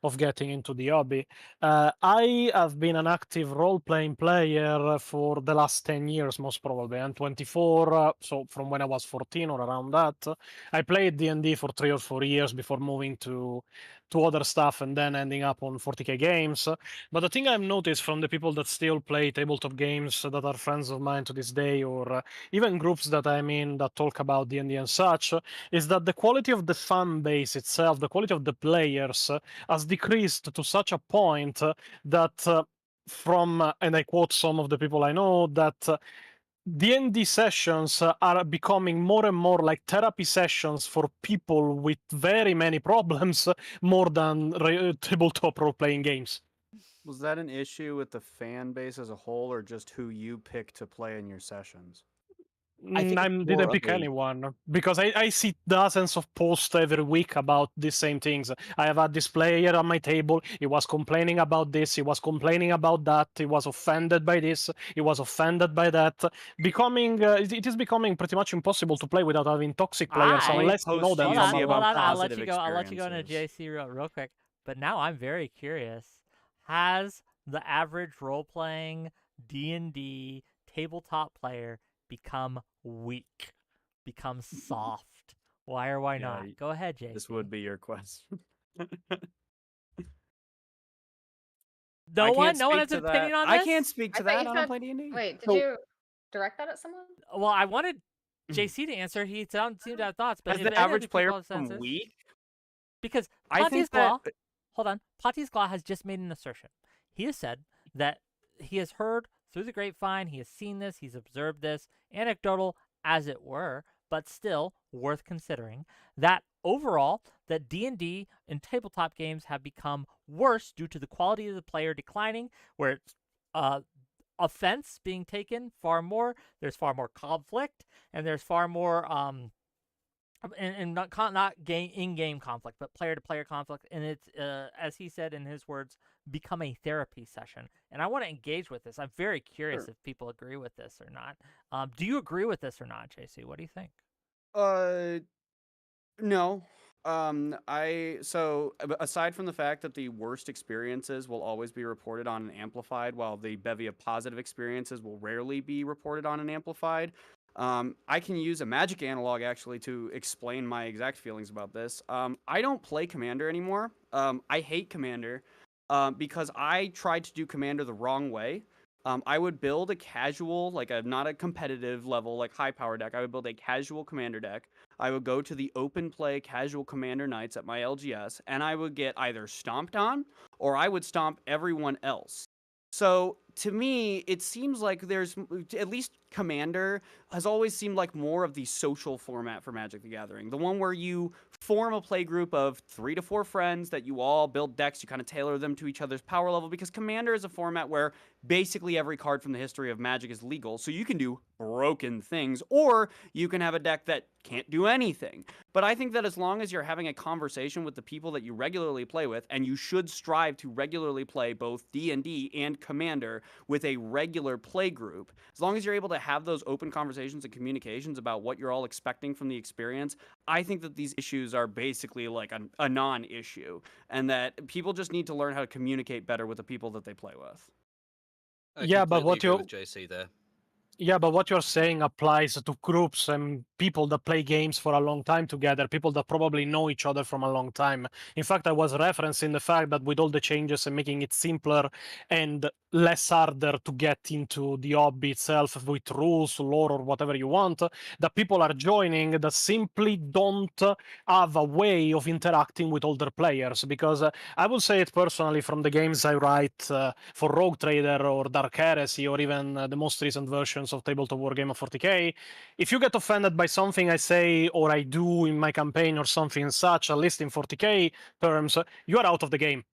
B: of getting into the hobby. I have been an active role-playing player for the last 10 years, most probably. I'm 24, so from when I was 14 or around that. I played D&D for 3 or 4 years before moving to other stuff and then ending up on 40k games. But the thing I've noticed from the people that still play tabletop games that are friends of mine to this day, or even groups that I'm in that talk about D&D and such, is that the quality of the fan base itself, the quality of the players, has decreased to such a point that from, and I quote some of the people I know, that D&D sessions are becoming more and more like therapy sessions for people with very many problems, more than tabletop role-playing games.
F: Was that an issue with the fan base as a whole, or just who you pick to play in your sessions?
D: I think
B: I
D: it's more
B: didn't
D: of
B: pick
D: a
B: anyone because I see dozens of posts every week about the same things. I have had this player on my table. He was complaining about this. He was complaining about that. He was offended by this. He was offended by that. It is becoming pretty much impossible to play without having toxic players
A: I-
B: unless you know them
F: Post
A: Hold
B: from
A: on,
F: see
B: a
F: about
A: hold
B: long
A: on.
B: time.
A: I'll let
F: positive
A: you go. I'll let you go into
F: experiences.
A: JC real quick. But now I'm very curious. Has the average role-playing D&D tabletop player become weak, become soft? Why or why
F: Yeah,
A: not? Go ahead, JC.
F: This would be your question.
A: No one has an
F: speak to
A: opinion
F: that.
A: on this?
F: I can't speak to
E: I thought
F: that.
E: you
F: I don't
E: said-
F: play D&D.
E: Wait, did
D: So-
E: you direct that at someone?
A: Well, I wanted JC to answer. He seemed to have thoughts, but
F: Has
A: if
F: the
A: any other
F: average player
A: people have
F: become
A: senses-
F: weak?
A: Because
F: I
A: Pontius
F: think
A: Glaw,
F: that
A: hold on, Pontius Glaw has just made an assertion. He has said that he has heard through the grapevine, he has seen this, he's observed this, anecdotal as it were, but still worth considering, that overall, that D&D and tabletop games have become worse due to the quality of the player declining, where it's offense being taken far more, there's far more conflict, and there's far more and not in-game conflict, but player-to-player conflict, and it's as he said in his words, become a therapy session. And I want to engage with this. I'm very curious if people agree with this or not. Do you agree with this or not, JC? What do you think?
F: No. Aside from the fact that the worst experiences will always be reported on and amplified, while the bevy of positive experiences will rarely be reported on and amplified, I can use a Magic analog actually to explain my exact feelings about this. I don't play Commander anymore. I hate Commander because I tried to do Commander the wrong way. I would build a casual, not a competitive level, like high power deck. I would build a casual Commander deck. I would go to the open play casual Commander nights at my LGS, and I would get either stomped on or I would stomp everyone else. So to me, it seems like there's at least Commander has always seemed like more of the social format for Magic the Gathering. The one where you form a play group of 3 to 4 friends that you all build decks, you kind of tailor them to each other's power level, because Commander is a format where basically every card from the history of Magic is legal. So you can do broken things, or you can have a deck that can't do anything. But I think that as long as you're having a conversation with the people that you regularly play with, and you should strive to regularly play both D&D and Commander with a regular play group, as long as you're able to have those open conversations and communications about what you're all expecting from the experience, I think that these issues are basically like a non-issue, and that people just need to learn how to communicate better with the people that they play with.
G: I
B: Yeah, but
G: completely
B: what
G: agree
B: you
G: with JC there.
B: Yeah, but what you're saying applies to groups and people that play games for a long time together, people that probably know each other from a long time. In fact, I was referencing the fact that with all the changes and making it simpler and less harder to get into the hobby itself with rules, lore, or whatever you want, that people are joining that simply don't have a way of interacting with older players. Because I will say it personally from the games I write for Rogue Trader or Dark Heresy or even the most recent versions of Tabletop Wargame of 40k, if you get offended by something I say or I do in my campaign or something such, at least in 40k terms, you are out of the game.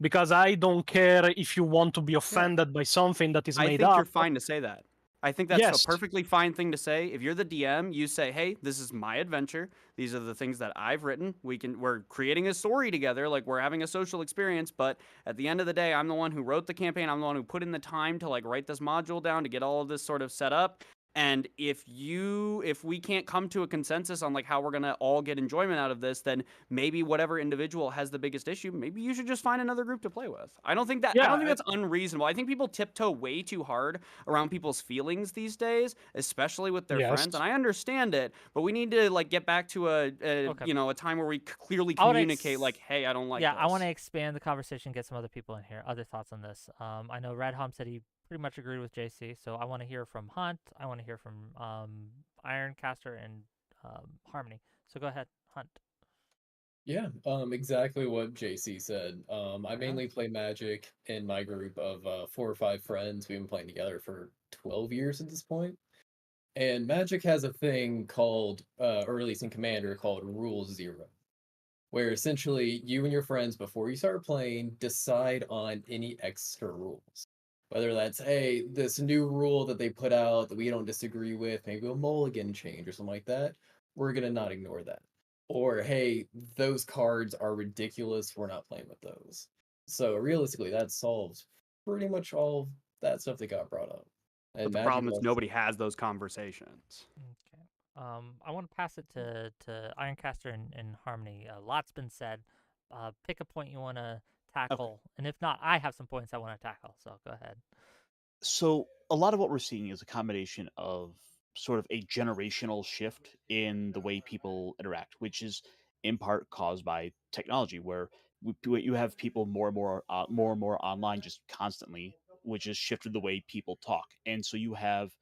B: Because I don't care if you want to be offended by something that is
F: I
B: made
F: think
B: up.
F: you're fine to say that. I think that's
B: Yes.
F: a perfectly fine thing to say. If you're the DM, you say, "Hey, this is my adventure. These are the things that I've written. We're creating a story together, like we're having a social experience, but at the end of the day, I'm the one who wrote the campaign. I'm the one who put in the time to like write this module down to get all of this sort of set up. And if we can't come to a consensus on like how we're going to all get enjoyment out of this, then maybe whatever individual has the biggest issue, maybe you should just find another group to play with." I don't think that's unreasonable. I think people tiptoe way too hard around people's feelings these days, especially with their friends, and I understand it, but we need to like get back to a time where we clearly communicate like, "Hey, I don't like this."
A: I want to expand the conversation, get some other people in here. Other thoughts on this? I know Red Hum said he pretty much agreed with JC, so I want to hear from Hunt. I want to hear from Ironcaster and Harmony. So go ahead, Hunt.
C: Yeah, exactly what JC said. I mainly play Magic in my group of 4 or 5 friends. We've been playing together for 12 years at this point. And Magic has a thing called, or at least in Commander, called Rule Zero, where essentially you and your friends, before you start playing, decide on any extra rules. Whether that's, hey, this new rule that they put out that we don't disagree with, maybe a mulligan change or something like that, we're going to not ignore that. Or, hey, those cards are ridiculous, we're not playing with those. So realistically, that solves pretty much all that stuff that got brought up.
F: But
C: And
F: the
C: Magic
F: problem is
C: loves
F: nobody has those conversations.
A: Okay. I want to pass it to Ironcaster and Harmony. A lot's been said. Pick a point you want to tackle, and if not, I have some points I want to tackle. So go ahead.
D: So a lot of what we're seeing is a combination of sort of a generational shift in the way people interact, which is in part caused by technology, where you have people more and more online just constantly, which has shifted the way people talk, and so you have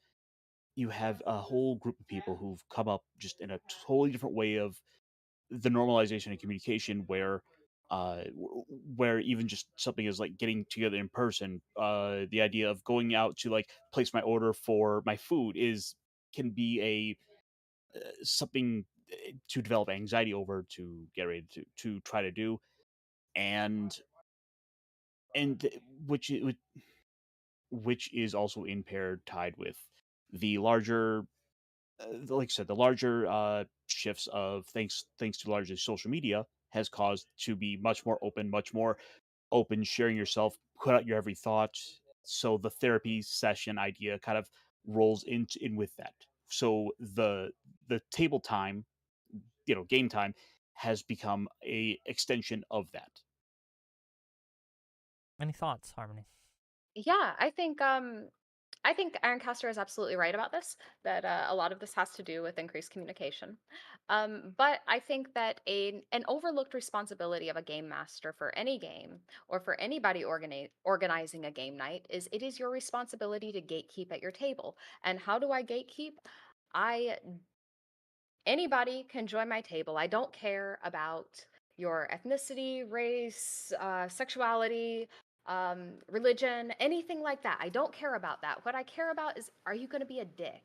D: a whole group of people who've come up just in a totally different way of the normalization of communication, where even just something is like getting together in person, the idea of going out to like place my order for my food can be something to develop anxiety over, to get ready to try to do, and and which is also in pair tied with the larger like I said, the larger shifts of thanks to largely social media has caused to be much more open, sharing yourself, put out your every thought. So the therapy session idea kind of rolls in with that. So the table time, game time, has become a extension of that.
A: Any thoughts, Harmony?
E: Yeah, I think Ironcaster is absolutely right about this, that a lot of this has to do with increased communication. But I think that an overlooked responsibility of a game master for any game or for anybody organizing a game night is it is your responsibility to gatekeep at your table. And how do I gatekeep? I Anybody can join my table. I don't care about your ethnicity, race, sexuality, religion, anything like that. I don't care about that. What I care about is, are you going to be a dick?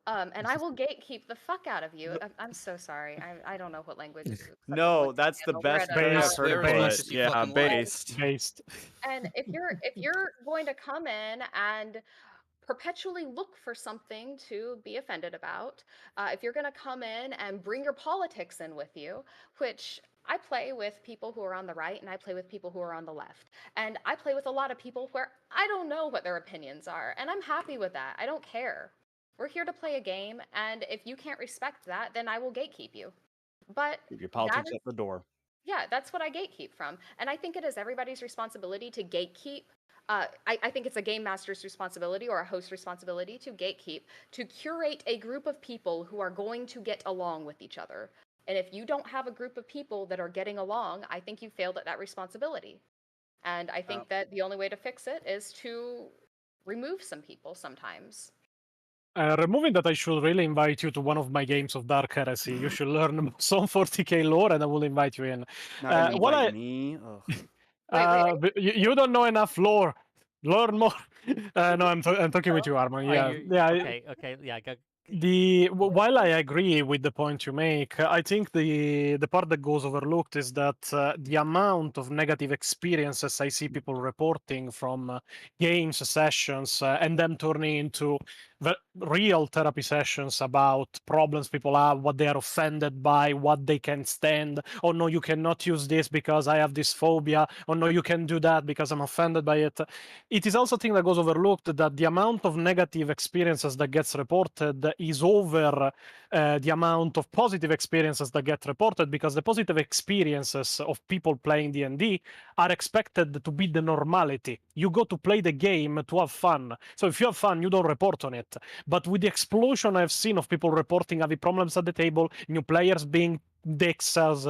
E: And I will gatekeep the fuck out of you. I'm so sorry. I don't know what language.
F: No, that's the best way I've heard of it. Yeah, based.
E: And if you're going to come in and perpetually look for something to be offended about, if you're going to come in and bring your politics in with you, which I play with people who are on the right and I play with people who are on the left. And I play with a lot of people where I don't know what their opinions are. And I'm happy with that. I don't care. We're here to play a game. And if you can't respect that, then I will gatekeep you. But
D: Keep your politics at the door.
E: yeah, that's what I gatekeep from. And I think it is everybody's responsibility to gatekeep I think it's a game master's responsibility or a host responsibility to gatekeep, to curate a group of people who are going to get along with each other. And if you don't have a group of people that are getting along, I think you failed at that responsibility. And I think that the only way to fix it is to remove some people sometimes.
B: Removing that, I should really invite you to one of my games of Dark Heresy. You should learn some 40k lore, and I will invite you in.
F: Not gonna
B: What
F: invite
B: I
F: me. Ugh.
E: Wait.
B: you don't know enough lore. Learn more. No, I'm talking with you, Arman. Yeah, yeah.
A: Okay, yeah. Go.
B: While I agree with the point you make, I think the part that goes overlooked is that the amount of negative experiences I see people reporting from games sessions and them turning into real therapy sessions about problems people have, what they are offended by, what they can stand. Oh no, you cannot use this because I have this phobia. Oh no, you can do that because I'm offended by it. It is also a thing that goes overlooked, that the amount of negative experiences that gets reported is over the amount of positive experiences that get reported, because the positive experiences of people playing D&D are expected to be the normality. You go to play the game to have fun. So if you have fun, you don't report on it. But with the explosion I've seen of people reporting having problems at the table, new players being dicks, as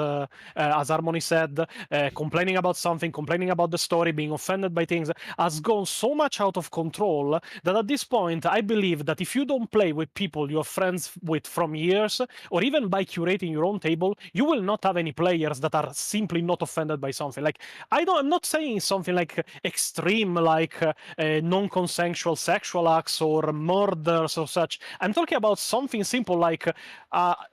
B: Harmony said, complaining about something, complaining about the story, being offended by things, has gone so much out of control that at this point, I believe that if you don't play with people you're friends with from years, or even by curating your own table, you will not have any players that are simply not offended by something. Like, I'm not saying something like extreme, like non-consensual sexual acts or murders or such. I'm talking about something simple like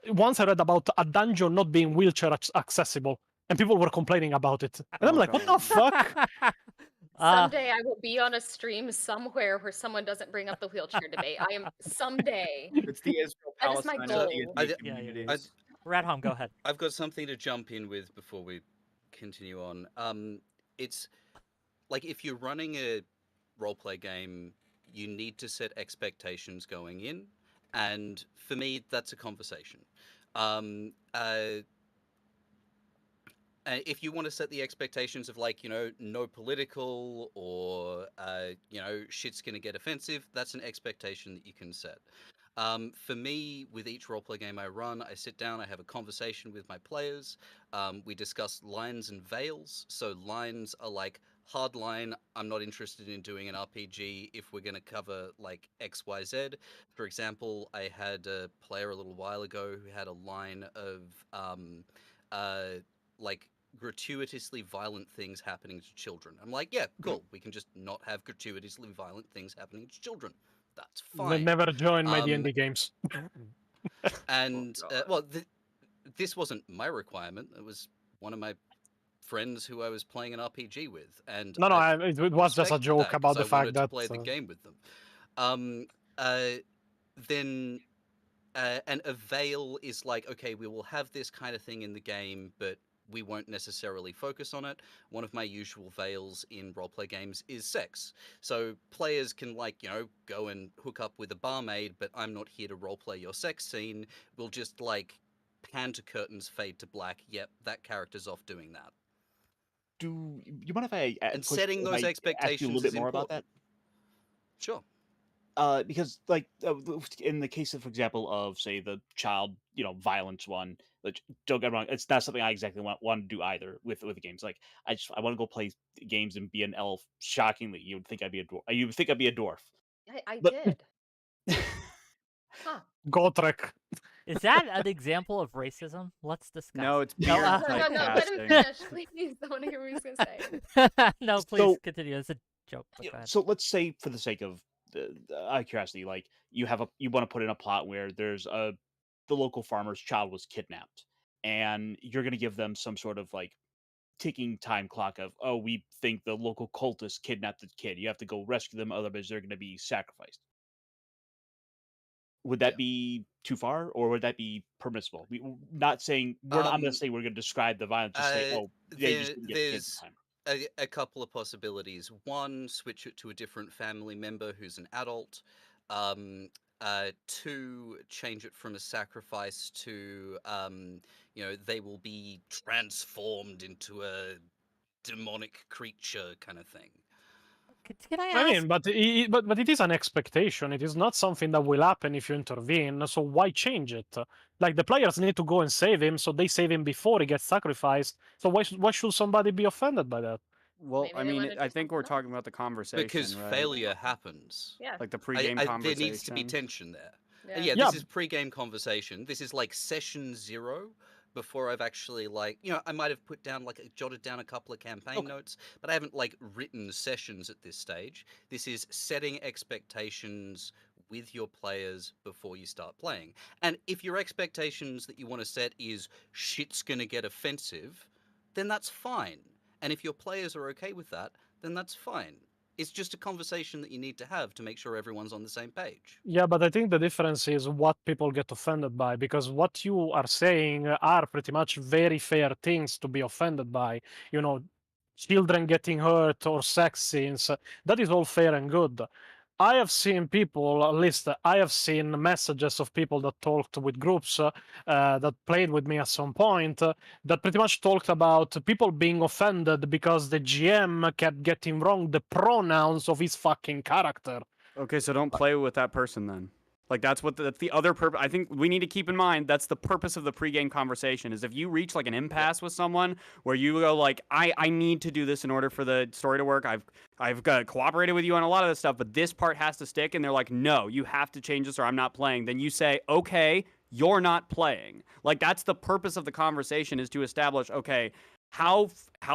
B: once I read about a dungeon not being wheelchair accessible, and people were complaining about it. And I'm like, what the fuck?
E: Someday I will be on a stream somewhere where someone doesn't bring up the wheelchair debate. I am someday.
F: It's the Israel
E: That is my
F: Palestine of
E: goal.
F: D&D
A: Yeah,
F: communities.
A: Red Home, go ahead.
G: I've got something to jump in with before we continue on. It's like if you're running a roleplay game, you need to set expectations going in, and for me, that's a conversation. Um, uh, if you want to set the expectations of like no political or shit's gonna get offensive, that's an expectation that you can set. For me, with each roleplay game I run, I sit down, I have a conversation with my players. We discuss lines and veils. So lines are like hard line. I'm not interested in doing an RPG if we're going to cover like X, Y, Z. For example, I had a player a little while ago who had a line of like gratuitously violent things happening to children. I'm like, yeah, cool. We can just not have gratuitously violent things happening to children. That's fine.
B: Never join my D&D games.
G: And this wasn't my requirement. It was one of my friends who I was playing an RPG with, and
B: No, it was just a
G: respected
B: joke
G: that
B: about
G: 'cause
B: the
G: I
B: fact
G: wanted
B: that
G: to play the game with them. Then and a veil is like, okay, we will have this kind of thing in the game, but we won't necessarily focus on it. One of my usual veils in roleplay games is sex. So players can go and hook up with a barmaid, but I'm not here to roleplay your sex scene. We'll just pan to curtains, fade to black. Yep, that character's off doing that.
D: Do you mind if I
G: And setting those
D: ask you a
G: expectations
D: little bit
G: is
D: more about that?
G: important. Sure.
D: Because in the case of, for example, of say the child, violence one, which, don't get me wrong, it's not something I exactly want to do either with the games. Like I want to go play games and be an elf. Shockingly, you would think I'd be a dwarf. You would think I'd be a dwarf.
E: I
D: But
E: did. Huh.
B: Gotrek.
A: Is that an example of racism? Let's discuss.
F: No, it's
A: No,
F: beard
E: No, let him
F: typecasting.
E: finish, please. I want to hear what he's gonna say.
A: No, please
D: So-
A: continue. It's a joke. But go ahead.
D: So let's say, for the sake of out of curiosity, like you want to put in a plot where there's the local farmer's child was kidnapped, and you're going to give them some sort of like ticking time clock of, oh, we think the local cultists kidnapped the kid. You have to go rescue them, otherwise they're going to be sacrificed. Would that be too far, or would that be permissible? I'm not saying we're going to describe the violence. Just say, oh, they just didn't get the kid this time.
G: A couple of possibilities. One, switch it to a different family member who's an adult. Two, change it from a sacrifice to they will be transformed into a demonic creature kind of thing.
A: Can I
B: I
A: ask?
B: mean, but it is an expectation. It is not something that will happen if you intervene. So why change it? Like the players need to go and save him, so they save him before he gets sacrificed. So why should somebody be offended by that?
F: Well,
E: Maybe
F: I
E: they
F: mean,
E: wanna
F: I
E: do
F: think we're
E: something
F: talking about the conversation,
G: Because
F: right?
G: failure happens.
E: Yeah.
F: Like the pregame conversation.
G: There needs to be tension there.
E: Yeah.
G: Yeah,
B: Yeah.
G: this is pre-game conversation. This is like session 0 before I've actually I might have jotted down a couple of campaign notes, but I haven't written sessions at this stage. This is setting expectations with your players before you start playing. And if your expectations that you want to set is shit's going to get offensive, then that's fine. And if your players are okay with that, then that's fine. It's just a conversation that you need to have to make sure everyone's on the same page.
B: Yeah, but I think the difference is what people get offended by, because what you are saying are pretty much very fair things to be offended by. You know, children getting hurt or sex scenes. That is all fair and good. I have seen people, at least I have seen messages of people that talked with groups that played with me at some point that pretty much talked about people being offended because the GM kept getting wrong the pronouns of his fucking character.
F: Okay, so don't play with that person then. Like that's the other purpose. I think we need to keep in mind that's the purpose of the pregame conversation. Is if you reach like an impasse with someone where you go like, I need to do this in order for the story to work. I've cooperated with you on a lot of this stuff, but this part has to stick. And they're like, no, you have to change this or I'm not playing. Then you say, okay, you're not playing. Like that's the purpose of the conversation, is to establish, okay, how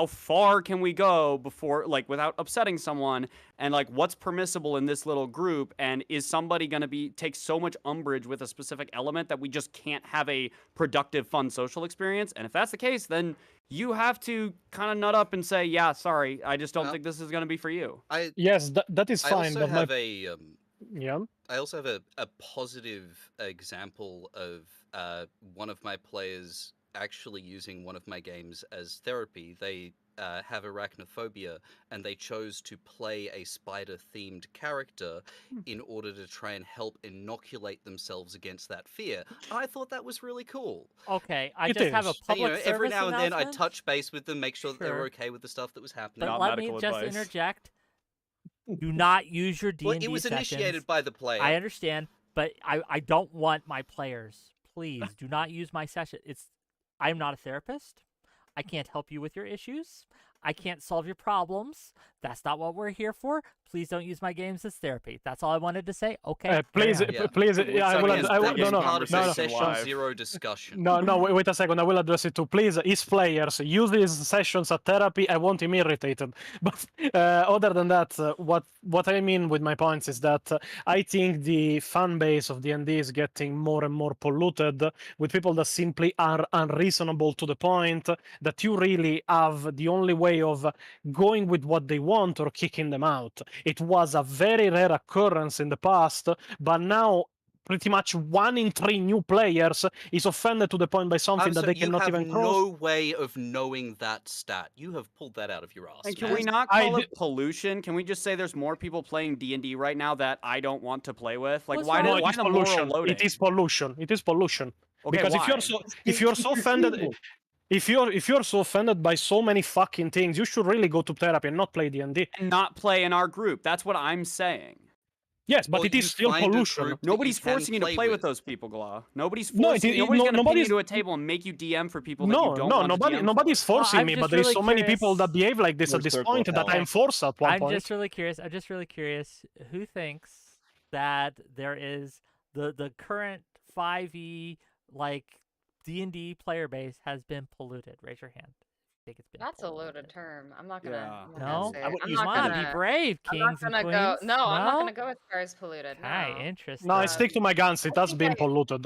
F: far can we go before, like, without upsetting someone, and like what's permissible in this little group, and is somebody going to take so much umbrage with a specific element that we just can't have a productive, fun social experience? And if that's the case, then you have to kind of nut up and say, yeah, sorry, I just don't think this is going to be for you.
B: Yes, that is
G: I
B: fine.
G: also
B: But
G: have I also have a positive example of one of my players actually using one of my games as therapy. They have arachnophobia, and they chose to play a spider-themed character in order to try and help inoculate themselves against that fear. I thought that was really cool.
A: Okay, I
B: It
A: just have a
B: is.
G: And,
A: public service
G: every now and then I'd
A: announcement.
G: touch base with them, make sure that they
A: Sure.
G: were okay with the stuff that was happening.
A: But
F: Not
A: let me
F: medical
A: just
F: advice.
A: interject. Do not use your D&D
G: Well, it was
A: sessions.
G: initiated by the player.
A: I understand, but I don't want my players. Please do not use my session. I'm not a therapist. I can't help you with your issues. I can't solve your problems. That's not what we're here for. Please don't use my games as therapy. That's all I wanted to say. Okay.
B: please,
A: carry on.
B: please. Yeah, I will.
G: Again,
B: I will.
G: that was
B: No,
G: part of
B: no,
G: the
B: no.
G: session
F: Live.
G: 0 discussion.
B: No, wait a second. I will address it too. Please, his players use these sessions as therapy. I want him irritated. But other than that, what I mean with my points is that I think the fan base of D&D is getting more and more polluted with people that simply are unreasonable to the point that you really have the only way of going with what they want or kicking them out. It was a very rare occurrence in the past, but now pretty much 1 in 3 new players is offended to the point by something that they cannot even cross.
G: You have no way of knowing that stat. You have pulled that out of your ass.
F: And can
G: man.
F: we not call it pollution? Can we just say there's more people playing D&D right now that I don't want to play with? Like,
A: What's
F: why
A: wrong?
F: why the moral loading?
B: It is pollution. It is pollution.
F: Okay,
B: Because
F: why?
B: if you're so offended, if you're so offended by so many fucking things, you should really go to therapy and not play D&D.
F: And not play in our group. That's what I'm saying.
B: Yes, but
G: Well,
B: it is
G: you
B: still
G: find a
B: pollution.
G: group that
F: Nobody's
G: you can
F: forcing you to
G: play
F: play with
G: with.
F: those people, Gla. Nobody's
B: No,
F: forcing.
B: it-
F: nobody's gonna pin
B: nobody's-
F: you to a table and make you DM for people that you
B: No,
F: don't
B: no,
F: want
B: nobody,
F: to DM
B: nobody's
F: for.
B: forcing
A: I'm
B: me,
A: just
B: but there's
A: really
B: so many
A: curious.
B: people that behave like this
D: More
B: at this
D: circle
B: point
D: of
B: that
D: power.
B: I'm forced at one
A: I'm
B: point.
A: just really curious. I'm just really curious. Who thinks that there is the current 5e like D&D player base has been polluted? Raise your hand. I think it's been
E: That's a
A: polluted.
E: loaded term. I'm not gonna.
F: Yeah.
E: I'm not
A: No?
E: gonna say
D: I
E: it.
D: wouldn't
E: I'm
D: use
E: not
A: Come on,
E: gonna.
A: be brave,
E: I'm
A: kings
E: not
A: and
E: gonna
A: queens.
E: go. No, I'm not
A: No?
E: gonna go as far as polluted.
A: Okay,
E: No.
A: interesting.
B: No, I stick to my guns. It
E: I
B: has
E: think
B: been
E: I-
B: polluted.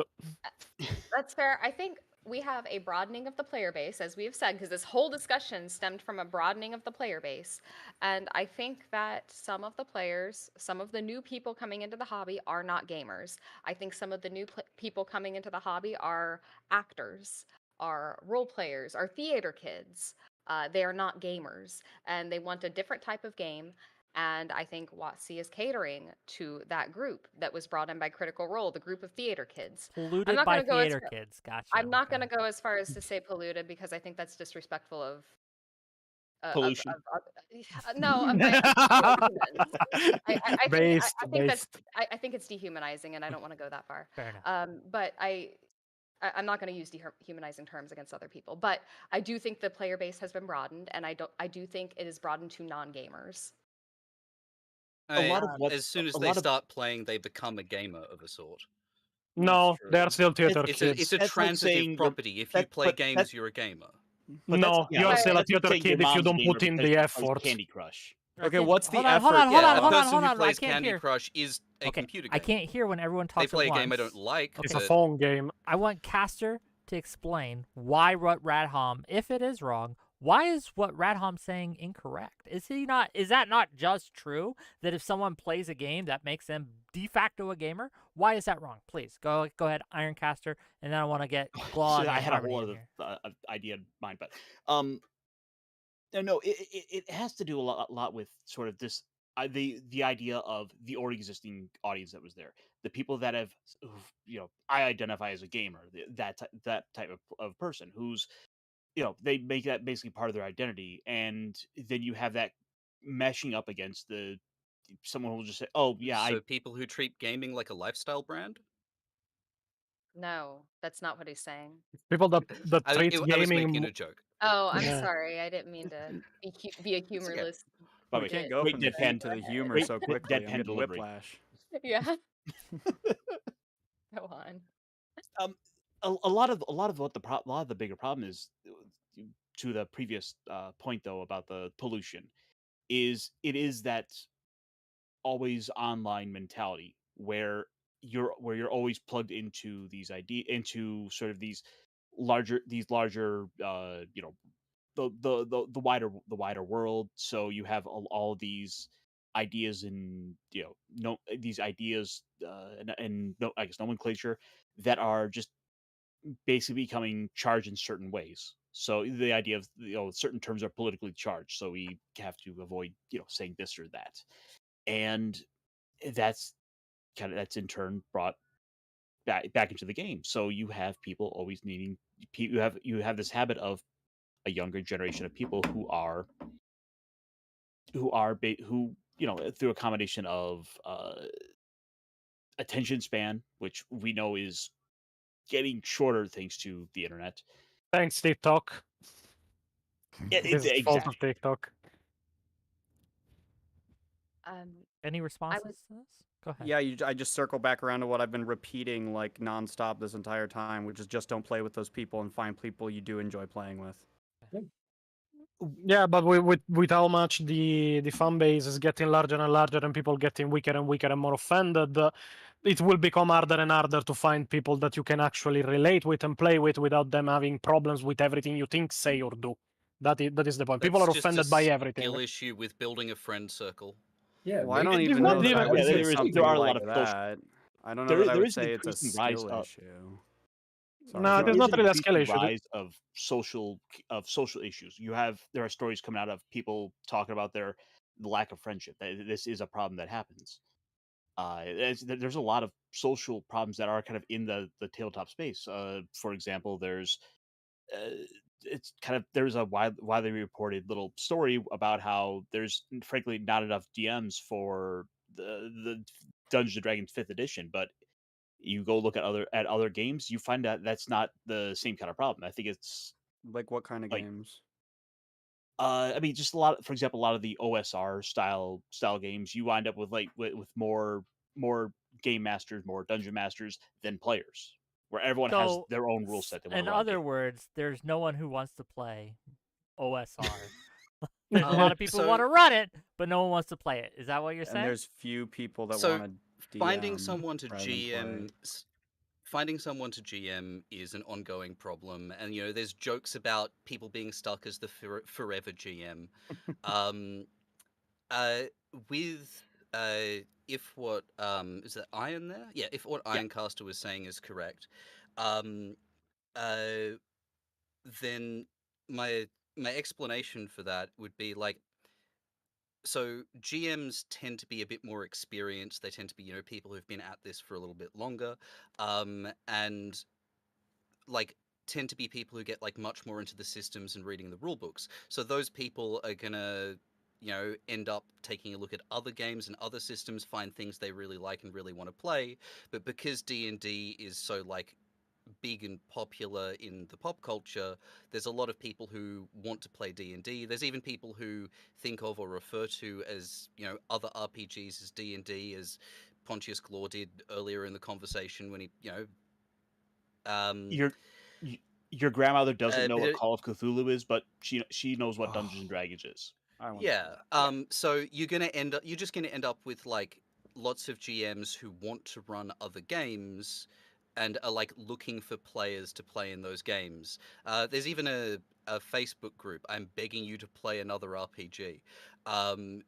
E: That's fair. I think we have a broadening of the player base, as we have said, because this whole discussion stemmed from a broadening of the player base. And I think that some of the players, some of the new people coming into the hobby are not gamers. I think some of the new people coming into the hobby are actors, are role players, are theater kids. They are not gamers, and they want a different type of game. And I think WotC is catering to that group that was brought in by Critical Role, the group of theater kids.
A: Polluted
E: not
A: by
E: gonna go as
A: theater
E: far-
A: kids. Gotcha.
E: I'm not
A: okay.
E: going to go as far as to say polluted because I think that's disrespectful of
D: Pollution.
E: No, humans. I think
B: Based.
E: I think it's dehumanizing, and I don't want to go that far.
A: Fair enough.
E: But I'm not going to use dehumanizing terms against other people. But I do think the player base has been broadened, and I do think it is broadened to non-gamers.
D: A lot of what's
G: As soon as
D: a
G: they
D: lot of
G: start playing, they become a gamer of a sort.
B: No,
F: true.
B: they are still theater
G: It's
B: kids.
G: a
D: That's like
G: transitive
D: saying you're-
G: property. If you
D: that-
G: play
D: but
G: games,
D: that-
G: you're a gamer.
D: but
B: No,
D: yeah,
B: you are
E: Right.
B: still a
D: that's like
B: theater
D: saying your
B: kid if you
D: mom's
B: don't
D: gamer
B: put in
D: because
B: the
D: she plays
B: effort.
D: Candy Crush.
A: I
F: Okay,
A: can't-
F: what's the
A: hold on,
F: effort?
A: hold on, hold
G: Yeah,
A: on,
G: a
A: hold on,
G: person
A: hold
G: who
A: on. I
G: plays
A: can't
G: Candy
A: hear.
G: Crush is a
A: Okay,
G: computer game.
A: I can't hear when everyone
G: They
A: talks
G: play
A: at
G: a game I
A: once.
G: don't like.
B: It's
A: Okay.
B: a
G: but
B: phone game.
A: I want Caster to explain why what Radham, if it is wrong, why is what Radham's saying incorrect? Is that not just true that if someone plays a game that makes them de facto a gamer? Why is that wrong? Please go ahead, Ironcaster, and then I want to get Claw
D: So
A: and
D: I had a
A: Harmony
D: whole
A: in
D: other
A: here.
D: idea in mind, but no, it has to do a lot with sort of this the idea of the already existing audience that was there, the people that have I identify as a gamer, that type of person who's they make that basically part of their identity, and then you have that meshing up against the someone who will just say, oh yeah,
G: so people who treat gaming like a lifestyle brand.
E: No, that's not what he's saying.
B: People that treat
G: I was making
B: gaming.
G: a joke.
E: Oh, I'm
B: Yeah.
E: sorry. I didn't mean to be a humorless.
D: By the
F: We
D: way,
F: can't go
D: great
F: from the
D: deadpan
F: heat to the humor
D: great
F: so
D: d-
F: quickly. I'm
D: deadpan
F: getting
D: delivery.
F: whiplash.
E: Yeah. Go on.
D: A lot of what a lot of the bigger problem is, to the previous point though about the pollution, is it is that always online mentality where you're always plugged into into sort of these larger the wider world. So you have all these ideas and no these ideas and no I guess nomenclature that are just basically becoming charged in certain ways. So the idea of certain terms are politically charged, so we have to avoid saying this or that, and that's that's in turn brought back into the game. So you have people always needing you have this habit of a younger generation of people who through a combination of attention span, which we know is getting shorter thanks to the internet.
B: Thanks, TikTok. It is the fault of
D: Exactly.
B: TikTok.
A: Any responses to this? Go ahead.
F: Yeah, I just circle back around to what I've been repeating like nonstop this entire time, which is just don't play with those people and find people you do enjoy playing with.
B: Yeah, but with how much the fan base is getting larger and larger and people getting weaker and weaker and more offended, it will become harder and harder to find people that you can actually relate with and play with without them having problems with everything you think, say, or do. That is the point. People are
G: That's just
B: offended
G: a
B: by everything.
G: skill issue with building a friend circle.
C: Yeah,
F: Well, I don't
C: maybe
F: even
B: not
F: know that
B: even-
F: I would
B: yeah,
F: say
D: there is-
F: something
D: there are a
F: like
D: lot of social-
F: that. I don't know that I
D: There
F: would
D: is an
F: say it's a
D: increasing rise
F: skill
D: of-
F: issue.
B: No, it is not really a skill issue.
D: Rise of social issues. There are stories coming out of people talking about the lack of friendship. This is a problem that happens. There's a lot of social problems that are kind of in the tabletop space. For example, there's a widely reported little story about how there's frankly not enough DMs for the Dungeons and Dragons 5th edition, but you go look at other games, you find that that's not the same kind of problem. I think it's
F: Like what kind of
D: like-
F: games?
D: I mean, just for example, a lot of the OSR style games, you wind up with with more game masters, more dungeon masters than players, where everyone has
A: So,
D: their own rule set.
A: In other words, there's no one who wants to play OSR. There's a lot of people who
G: So-
A: want to run it, but no one wants to play it. Is that what you're
F: And
A: saying?
F: there's few people that
G: So,
F: want to
G: Finding
F: DM
G: someone to
F: rather than
G: GM,
F: play.
G: finding someone to GM is an ongoing problem, and there's jokes about people being stuck as the forever GM. With if what is that Iron there? Yeah, if what
D: Yeah.
G: Ironcaster was saying is correct, then my explanation for that would be like, so GMs tend to be a bit more experienced. They tend to be people who've been at this for a little bit longer, and like tend to be people who get like much more into the systems and reading the rule books. So those people are gonna, end up taking a look at other games and other systems, find things they really like and really want to play. But because D&D is so like big and popular in the pop culture, there's a lot of people who want to play D&D. There's even people who think of or refer to as, other RPGs as D&D, as Pontius Glor did earlier in the conversation when he,
D: Your your grandmother doesn't know
G: but
D: what Call of Cthulhu is, but she knows what Dungeons and Dragons is.
F: I want
G: yeah. So you're just gonna end up with like lots of GMs who want to run other games and are like looking for players to play in those games. There's even a Facebook group, I'm begging you to play another RPG,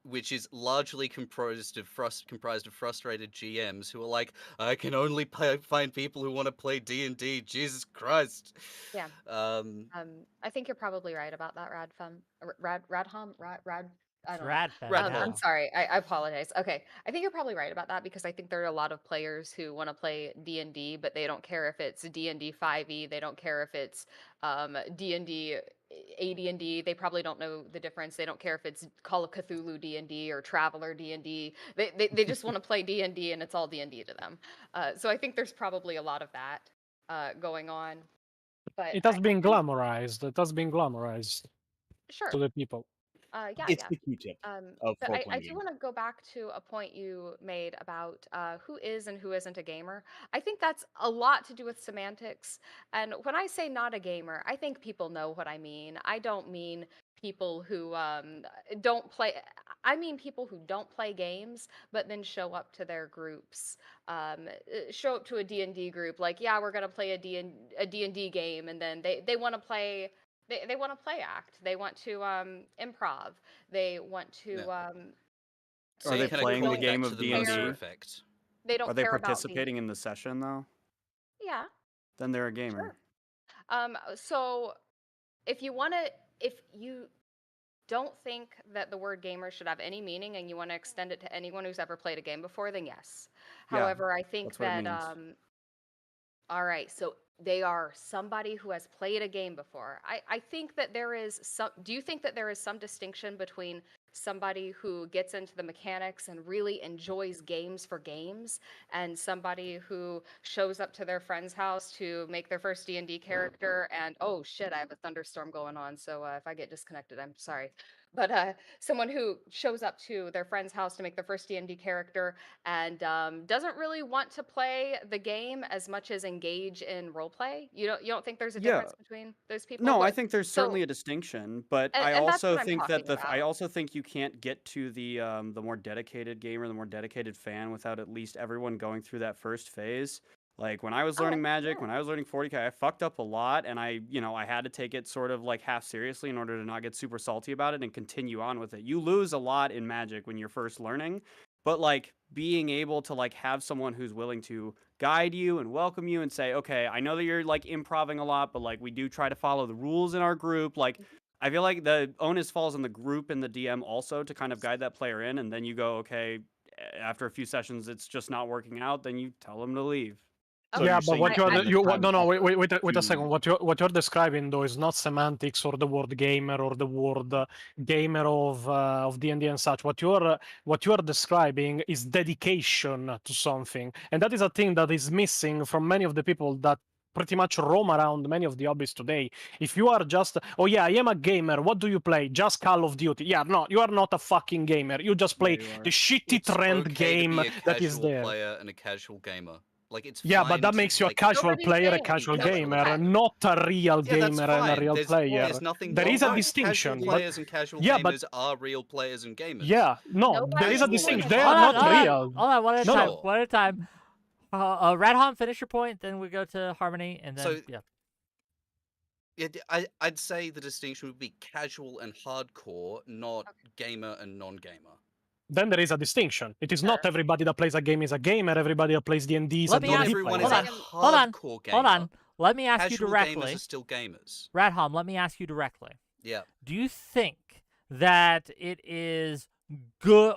G: which is largely comprised of frustrated GMs who are like, I can only find people who want to play D&D. Jesus Christ.
E: Yeah. I think you're probably right about that, Radham. I
A: It's
E: don't know.
A: Radfed,
G: Red
A: yeah.
G: Bull.
E: I'm sorry. I apologize. Okay, I think you're probably right about that because I think there are a lot of players who want to play D&D, but they don't care if it's D&D 5e. They don't care if it's D&D AD&D. They probably don't know the difference. They don't care if it's Call of Cthulhu D&D or Traveler D&D. They just want to play D&D and it's all D&D to them. So I think there's probably a lot of that going on. But
B: It has been glamorized. It has been glamorized
E: sure.
B: to the people.
E: Yeah,
D: It's
E: yeah.
D: the Q-tip of
E: But
D: role-playing
E: I do
D: games.
E: want to go back to a point you made about who is and who isn't a gamer. I think that's a lot to do with semantics. And when I say not a gamer, I think people know what I mean. I don't mean people who don't play. I mean people who don't play games, but then show up to their groups. Show up to a D&D group, like, yeah, we're gonna play a D&D game, and then they want to play. They want to play act. They want to improv. They want to.
G: Yeah. So
F: Are
G: you're
F: they
G: kinda
F: playing the
G: calling
F: game
G: back
F: of
G: to the
F: D&D?
G: Mercer effect.
E: They don't
F: Are they
E: care about
F: participating in the session though?
E: Yeah,
F: Then they're a gamer.
E: sure. So if you don't think that the word gamer should have any meaning and you want to extend it to anyone who's ever played a game before, then yes.
F: Yeah,
E: However, I think
F: that's what it
E: that
F: means.
E: all right, so they are somebody who has played a game before. I think that there is some. Do you think that there is some distinction between somebody who gets into the mechanics and really enjoys games for games and somebody who shows up to their friend's house to make their first D&D character and, oh shit, I have a thunderstorm going on, so if I get disconnected, I'm sorry. But someone who shows up to their friend's house to make their first D&D character and doesn't really want to play the game as much as engage in role play. You don't think there's a
F: Yeah.
E: difference between those people?
F: No, I
E: But-
F: think there's
E: so-
F: certainly a distinction, but I
E: and that's
F: also
E: what I'm
F: think that
E: talking
F: I
E: about.
F: also think you can't get to the more dedicated gamer, the more dedicated fan without at least everyone going through that first phase. Like when I was learning Magic,
E: yeah.
F: when I was learning 40K, I fucked up a lot, and I had to take it sort of like half seriously in order to not get super salty about it and continue on with it. You lose a lot in Magic when you're first learning, but like being able to like have someone who's willing to guide you and welcome you and say, okay, I know that you're like improving a lot, but like we do try to follow the rules in our group. Like I feel like the onus falls on the group and the DM also to kind of guide that player in, and then you go, okay, after a few sessions it's just not working out, then you tell them to leave.
D: So
B: Yeah,
D: you're
B: but
D: saying
B: what
D: you
B: you're
D: have the
B: you
D: time
B: no no
D: and
B: wait
D: effort
B: wait a second.
D: to-
B: What you're describing though is not semantics or the word gamer or the word gamer of D&D and such. What you're describing is dedication to something, and that is a thing that is missing from many of the people that pretty much roam around many of the hobbies today. If you are just, oh yeah, I am a gamer, what do you play? Just Call of Duty. Yeah, no, you are not a fucking gamer. You just play
F: you are.
B: the shitty
G: It's
B: trend
G: okay
B: game
G: to be a
B: that is
G: casual
B: there.
G: player and a casual gamer. Like it's
B: Yeah,
G: fine
B: but that
G: to,
B: makes you a
G: like,
B: casual
E: Nobody's
B: player, a
E: saying
B: casual
G: casual
B: gamer,
G: gamer.
B: not a real
G: Yeah, that's
B: gamer and a
G: fine.
B: real player.
G: There's nothing
B: There
G: wrong
B: is a
G: with
B: distinction,
G: Casual
B: but
G: players and casual
B: yeah, but
G: gamers are real players and gamers.
B: yeah, no, there is a
G: Casual
B: distinction.
G: and
B: They
A: Hold
B: are
A: on,
B: not
A: hold on,
B: real.
A: hold on, one at a
B: No,
A: time.
G: no.
A: One at a time. Radham, finish your point, then we go to Harmony, and then
G: So-
A: yeah.
G: Yeah, I'd say the distinction would be casual and hardcore, not gamer and non-gamer.
B: Then there is a distinction. It is not
E: Sure.
B: everybody that plays a game is a gamer. Everybody that plays D&D is
A: Let
B: a
A: me
G: Not
A: ask-
B: D&D
G: everyone
B: player.
G: is a
A: Hold on,
G: hardcore gamer.
A: Hold on. Let me ask you
G: Casual
A: directly.
G: gamers are still gamers.
A: Radham, let me ask you directly.
G: Yeah.
A: Do you think that it is good?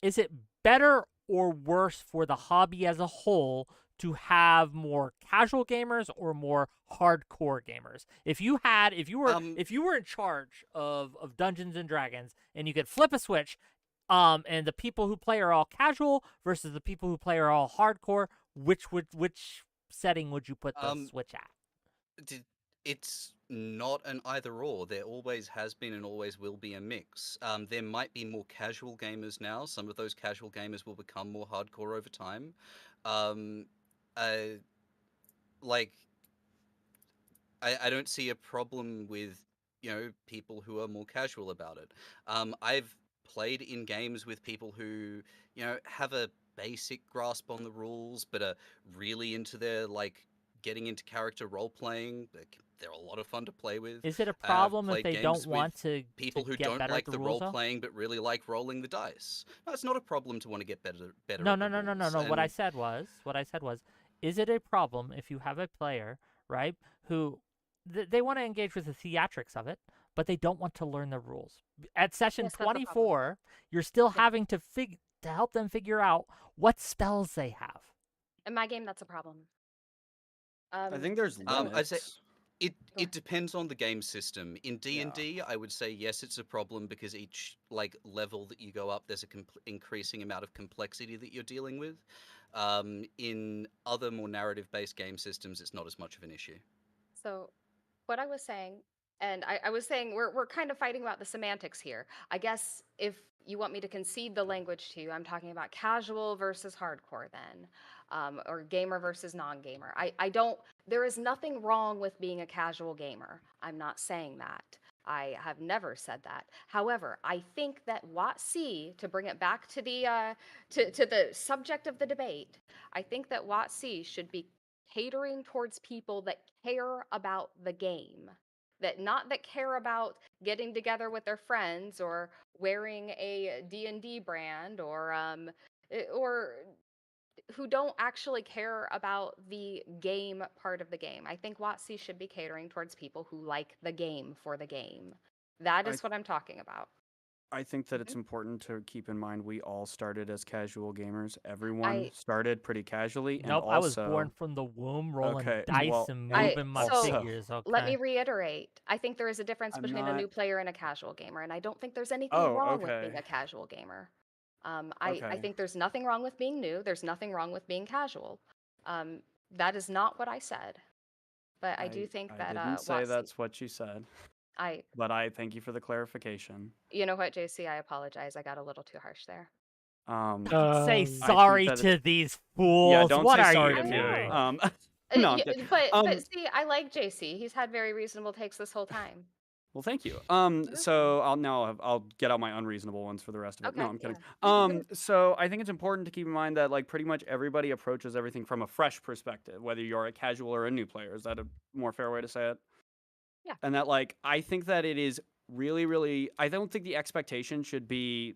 A: Is it better or worse for the hobby as a whole to have more casual gamers or more hardcore gamers? If you were in charge of Dungeons and Dragons and you could flip a switch, and the people who play are all casual versus the people who play are all hardcore, which setting would you put the switch at?
G: It's not an either or. There always has been and always will be a mix. There might be more casual gamers now. Some of those casual gamers will become more hardcore over time. Um, like, I don't see a problem with, people who are more casual about it. I've played in games with people who, have a basic grasp on the rules, but are really into their, getting into character role playing. They're a lot of fun to play with.
A: Is it a
G: I've
A: problem if
G: played
A: they
G: games
A: don't
G: with
A: want to
G: people who
A: get
G: don't
A: better
G: like
A: at
G: the
A: rules,
G: role
A: though?
G: playing but really like rolling the dice? No, it's not a problem to want to get better
A: No,
G: at
A: no,
G: the
A: no, no, no,
G: rules.
A: no. What I
G: And
A: said was, is it a problem if you have a player, right, who they want to engage with the theatrics of it, but they don't want to learn the rules? At session
E: Yes, that's a problem.
A: 24, you're still
E: Yeah.
A: having to help them figure out what spells they have.
E: In my game, that's a problem.
F: I think there's
G: I'd say
F: limits.
G: it depends on the game system. In D&D, I would say yes, it's a problem because each level that you go up, there's a increasing amount of complexity that you're dealing with. In other more narrative-based game systems, it's not as much of an issue.
E: So, what I was saying, and I was saying we're kind of fighting about the semantics here. I guess if you want me to concede the language to you, I'm talking about casual versus hardcore then, or gamer versus non-gamer. I don't. There is nothing wrong with being a casual gamer. I'm not saying that. I have never said that. However, I think that WotC, to bring it back to the to the subject of the debate, I think that WotC should be catering towards people that care about the game, that care about getting together with their friends or wearing a D&D brand, or who don't actually care about the game part of the game. I think WotC should be catering towards people who like the game for the game. That
F: I
E: is what I'm talking about.
F: I think that it's
E: Mhm.
F: important to keep in mind we all started as casual gamers. Everyone
E: I
F: started pretty casually, and
A: Nope, I was born
F: also
A: from the womb, rolling
F: okay,
A: dice
F: well,
A: and
F: and
A: moving my
E: so
A: figures.
E: let me
A: Okay.
E: reiterate. I think there is a difference
F: I'm
E: between a new
F: not.
E: player and a casual gamer, and I don't think there's anything
F: Oh,
E: wrong with being
F: okay,
E: a casual gamer. I
F: okay.
E: think there's nothing wrong with being new. There's nothing wrong with being casual. Um, that is not what I said, but I do think
F: I
E: that
F: didn't say
E: WotC.
F: that's what you said,
E: I,
F: but I thank you for the clarification.
E: you know what, JC, I apologize. I got a little too harsh there.
F: Um,
A: Don't say
B: Um,
A: sorry
F: that
A: to these
F: yeah,
A: fools.
F: don't
A: What
F: say
A: are
F: sorry
A: you
F: to
E: I
F: me.
A: doing?
E: know.
F: No, I'm kidding.
E: But see, I like JC. He's had very reasonable takes this whole time.
F: Well, thank you.
E: You're welcome.
F: So I'll get out my unreasonable ones for the rest of it. No,
E: Okay,
F: I'm kidding.
E: yeah.
F: So I think it's important to keep in mind that pretty much everybody approaches everything from a fresh perspective, whether you're a casual or a new player. Is that a more fair way to say it?
E: Yeah.
F: And that I think that it is really, really. I don't think the expectation should be.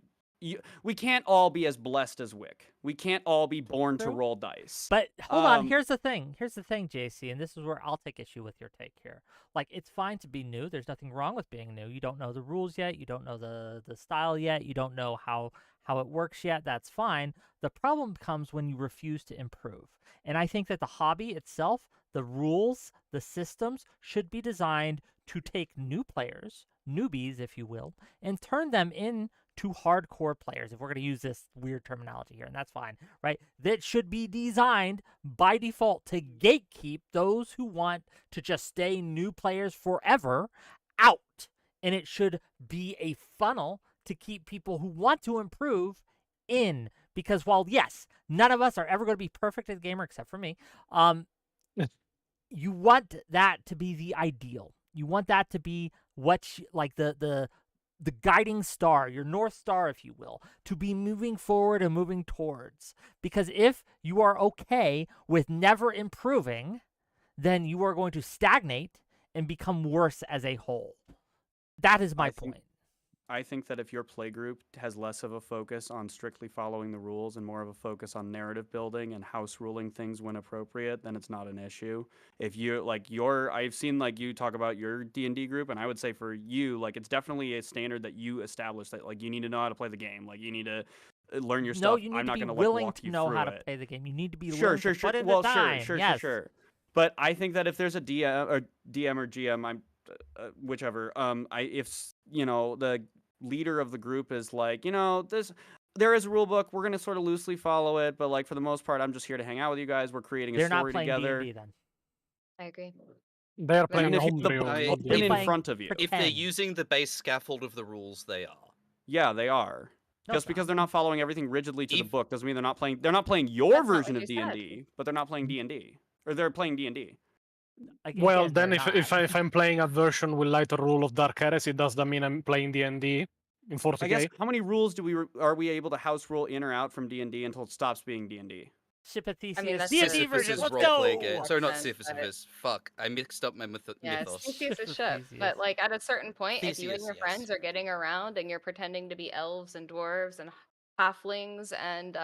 F: We can't all be as blessed as Wick. We can't all be born to
A: True.
F: roll dice.
A: But hold on,
F: Um,
A: here's the thing, JC, and this is where I'll take issue with your take here. It's fine to be new. There's nothing wrong with being new. You don't know the rules yet. You don't know the style yet. You don't know how it works yet. That's fine. The problem comes when you refuse to improve. And I think that the hobby itself, the rules, the systems should be designed to take new players, newbies, if you will, and turn them into hardcore players, if we're going to use this weird terminology here, and that's fine, right? That should be designed by default to gatekeep those who want to just stay new players forever out. And it should be a funnel to keep people who want to improve in. Because while, yes, none of us are ever going to be perfect as a gamer except for me, you want that to be the ideal. You want that to be what the guiding star, your North Star, if you will, to be moving forward and moving towards. Because if you are okay with never improving, then you are going to stagnate and become worse as a whole. That is my point.
F: I think that if your playgroup has less of a focus on strictly following the rules and more of a focus on narrative building and house ruling things when appropriate, then it's not an issue. If you I've seen you talk about your D&D group, and I would say for you, it's definitely a standard that you establish that you need to know how to play the game. You need to learn your
A: No,
F: stuff.
A: you need
F: I'm
A: to
F: not
A: be
F: going to
A: willing
F: walk
A: to
F: you
A: know
F: through
A: how to
F: it.
A: play the game. You need to be
F: Sure,
A: willing
F: sure,
A: to
F: sure.
A: put in
F: Well,
A: the time.
F: sure,
A: yes.
F: sure. But I think that if there's a DM or GM, I'm whichever. If the leader of the group is like, there is a rule book. We're gonna sort of loosely follow it, but like for the most part, I'm just here to hang out with you guys. We're creating a
A: They're not
F: story
A: playing
F: together.
A: D&D then.
E: I agree.
B: They're
E: I
F: I mean,
B: playing
F: if you have the
B: homebrew,
G: I-
B: not
F: book in
A: playing
F: front of you,
G: If they're
A: pretend.
G: using the base scaffold of the rules, they are.
F: yeah, they are.
A: No,
F: Just
A: it's
F: because
A: not.
F: they're not following everything rigidly to the
G: If-
F: book doesn't mean they're not playing. They're not playing your
E: That's not
F: version
E: what
F: of
E: you said.
F: D&D, but they're not playing D&D, or they're playing D&D.
B: Well,
A: Again,
B: then
A: they're
B: if
A: not.
B: I'm playing a version with lighter rule of Dark Heresy, does that mean I'm playing D&D in 40k?
F: I guess how many rules are we able to house rule in or out from D&D until it stops being D&D?
A: Shipathesius.
E: I mean, that's
A: D&D
E: true.
A: version.
G: Sisyphus's
A: Let's
G: roleplay
A: go.
G: game. Sorry, not
E: Makes sense, but-
G: Sisyphus. Fuck, I mixed up my
E: Yeah,
G: mythos.
E: Theseus is ship.
A: Theseus.
E: But like at a certain point, if you and
G: Theseus,
E: your
G: yes.
E: friends are getting around and you're pretending to be elves and dwarves and halflings and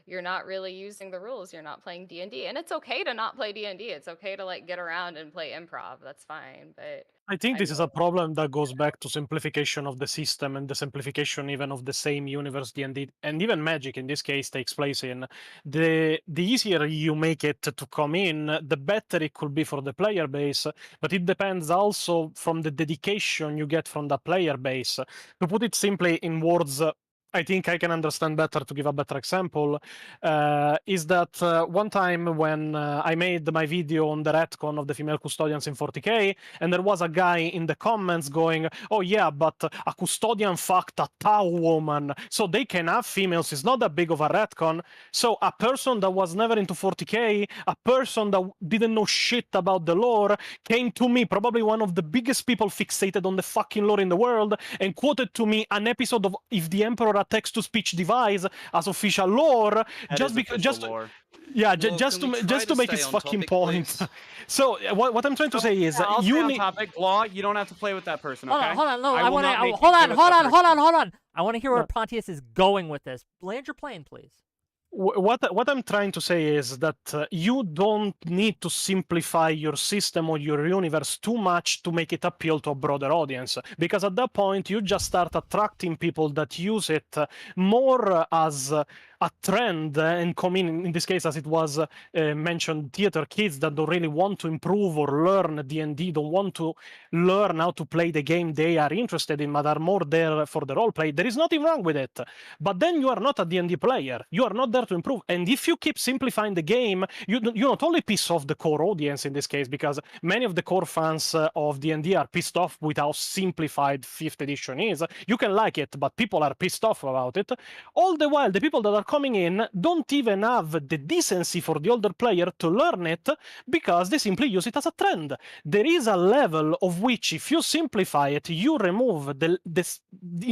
E: you're not really using the rules, you're not playing D&D. And it's okay to not play D&D. It's okay to like get around and play improv. That's fine. But
B: I think
E: I
B: this is
E: know-
B: a problem that goes back to simplification of the system and the simplification even of the same universe D&D and even Magic in this case takes place in. The easier you make it to come in, the better it could be for the player base, but it depends also from the dedication you get from the player base. To put it simply in words I think I can understand better to give a better example, is that one time when I made my video on the retcon of the female custodians in 40k, and there was a guy in the comments going, oh yeah, but a custodian fucked a Tau woman, so they can have females, it's not that big of a retcon. So a person that was never into 40k, a person that didn't know shit about the lore, came to me, probably one of the biggest people fixated on the fucking lore in the world, and quoted to me an episode of If the Emperor a text-to-speech device as official lore,
F: That
B: just
F: is
B: because,
F: official lore.
B: yeah,
G: Well,
B: just
G: can we
B: to
G: try
B: just
G: to
B: to make
G: stay
B: his
G: on
B: fucking
G: topic,
B: point.
G: please?
B: So what I'm trying to say is,
F: I'll
B: you
F: stay on
B: need.
F: topic. Law, you don't have to play with that person, okay?
A: Hold on. No,
F: I
A: I
F: will
A: want
F: not
A: to.
F: make you
A: Hold
F: play
A: on.
F: with
A: Hold
F: that
A: on.
F: person.
A: Hold on. I want to hear where
B: No.
A: Pontius is going with this. Land your plane, please.
B: What I'm trying to say is that you don't need to simplify your system or your universe too much to make it appeal to a broader audience, because at that point you just start attracting people that use it more as a trend and come in this case, as it was mentioned, theater kids that don't really want to improve or learn D&D, don't want to learn how to play the game they are interested in, but are more there for the role play. There is nothing wrong with it, but then you are not a D&D player. You are not there to improve. And if you keep simplifying the game, you not only piss off the core audience in this case, because many of the core fans of D&D are pissed off with how simplified 5th edition is. You can like it, but people are pissed off about it. All the while, the people that are coming in don't even have the decency for the older player to learn it, because they simply use it as a trend. There is a level of which, if you simplify it, you remove in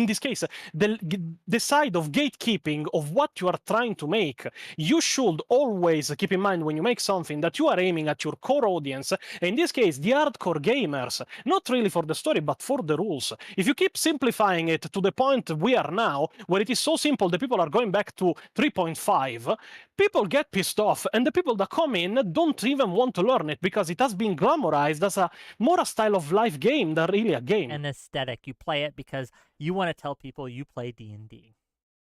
B: this case the side of gatekeeping of what you are trying to make. You should always keep in mind when you make something that you are aiming at your core audience, in this case the hardcore gamers, not really for the story but for the rules. If you keep simplifying it to the point we are now, where it is so simple the people are going back to 3.5, people get pissed off, and the people that come in don't even want to learn it because it has been glamorized as a more a style of life game than really a game.
A: An aesthetic. You play it because you want to tell people you play D&D.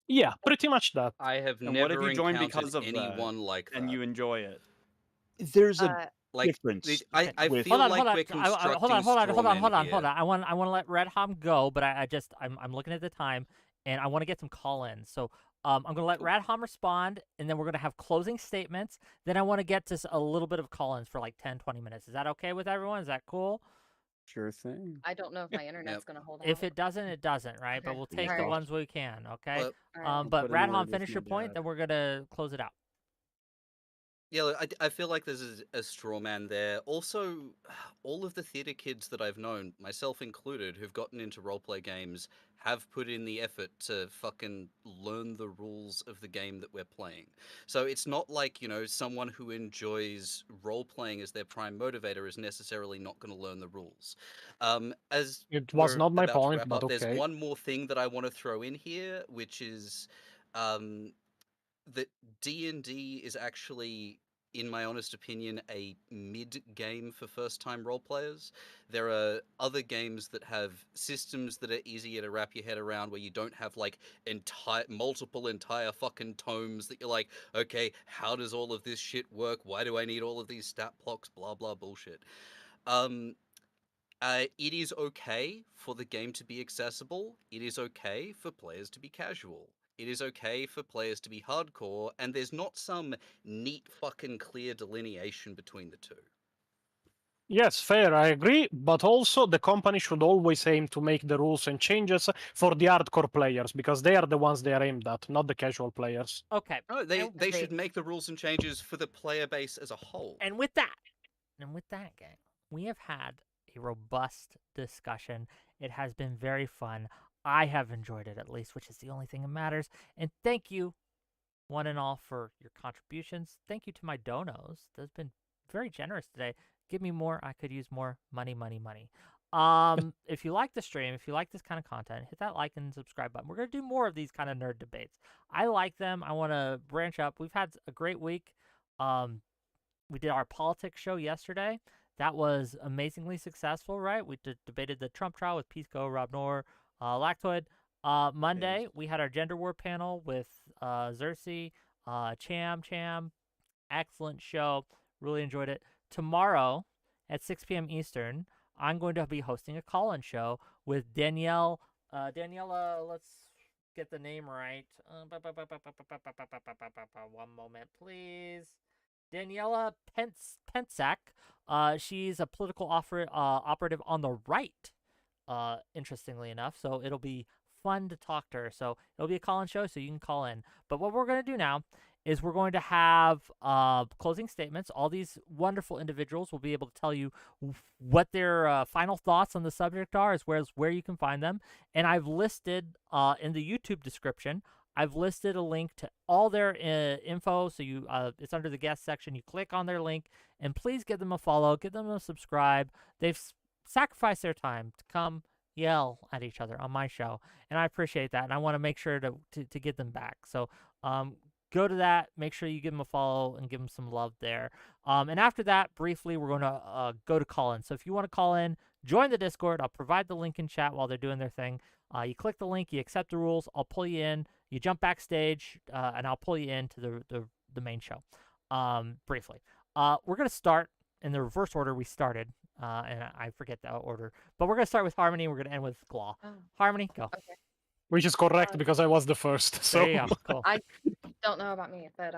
B: Yeah, pretty much that.
G: I have
F: And
G: never
F: what if you join
G: encountered
F: because of
G: anyone like that.
F: and you enjoy it?
D: There's a
G: like
D: difference.
G: I
D: with-
G: feel
A: Hold
G: like
A: on.
G: we're constructing
A: Hold on.
G: straw men here.
A: I want to let Red Hom go, but I'm looking at the time, and I want to get some call-ins. So I'm going to let Red Hom respond, and then we're going to have closing statements. Then I want to get to a little bit of call-ins for like 10, 20 minutes. Is that okay with everyone? Is that cool?
F: Sure thing.
E: I don't know if my internet's going to hold
A: If
E: out.
A: it doesn't, it doesn't, right? But
E: Okay.
A: we'll take the
E: Alright.
A: ones we can, okay?
G: Well,
E: Alright.
A: But
F: put in
A: Red
F: word
A: Hom,
F: with
A: finish
F: my
A: your point,
F: dad.
A: then we're going to close it out.
G: yeah, look, I feel like there's a straw man there. Also, all of the theater kids that I've known, myself included, who've gotten into roleplay games, have put in the effort to fucking learn the rules of the game that we're playing. So it's not like, someone who enjoys role-playing as their prime motivator is necessarily not going to learn the rules. As
B: It was
G: we're
B: not my
G: about to
B: point,
G: wrap
B: but
G: up, there's
B: okay.
G: one more thing that I want to throw in here, which is that D&D is actually in my honest opinion, a mid game for first time role players. There are other games that have systems that are easier to wrap your head around, where you don't have like multiple entire fucking tomes that you're like, okay, how does all of this shit work? Why do I need all of these stat blocks? Blah blah bullshit. Um, it is okay for the game to be accessible. It is okay for players to be casual. It is okay for players to be hardcore, and there's not some neat fucking clear delineation between the two.
B: Yes, fair, I agree. But also, the company should always aim to make the rules and changes for the hardcore players, because they are the ones they are aimed at, not the casual players.
A: Okay.
G: No,
A: and,
G: they should make the rules and changes for the player base as a whole.
A: and with that, gang, we have had a robust discussion. It has been very fun. I have enjoyed it at least, which is the only thing that matters. And thank you, one and all, for your contributions. Thank you to my donos. They've been very generous today. Give me more. I could use more money. If you like the stream, if you like this kind of content, hit that like and subscribe button. We're going to do more of these kind of nerd debates. I like them. I want to branch up. We've had a great week. We did our politics show yesterday. That was amazingly successful, right? We debated the Trump trial with Pisco, Rob Noor, Lactoid. Monday, we had our gender war panel with Xerxes, Cham. Excellent show. Really enjoyed it. Tomorrow at 6 p.m. Eastern, I'm going to be hosting a call-in show with Danielle. Daniela, let's get the name right. One moment, please. Daniela Pensac. She's a political operative on the right, interestingly enough. So it'll be fun to talk to her. So it'll be a call-in show, so you can call in. But what we're going to do now is we're going to have closing statements. All these wonderful individuals will be able to tell you what their final thoughts on the subject are, as well as where you can find them. And I've listed in the YouTube description, I've listed a link to all their info. So you, it's under the guest section. You click on their link, and please give them a follow, give them a subscribe. They've sacrificed their time to come yell at each other on my show, and I appreciate that. And I want to make sure to get them back. So go to that. Make sure you give them a follow and give them some love there. And after that, briefly, we're going to go to call-in. So if you want to call in, join the Discord. I'll provide the link in chat while they're doing their thing. You click the link, you accept the rules, I'll pull you in. You jump backstage, and I'll pull you into the main show briefly. We're going to start in the reverse order we started, and I forget the order. But we're going to start with Harmony. We're going to end with Glaw.
E: Oh,
A: Harmony, go.
E: okay.
B: Which is correct, because I was the first. So
A: There you go. Cool.
E: I don't know about me, but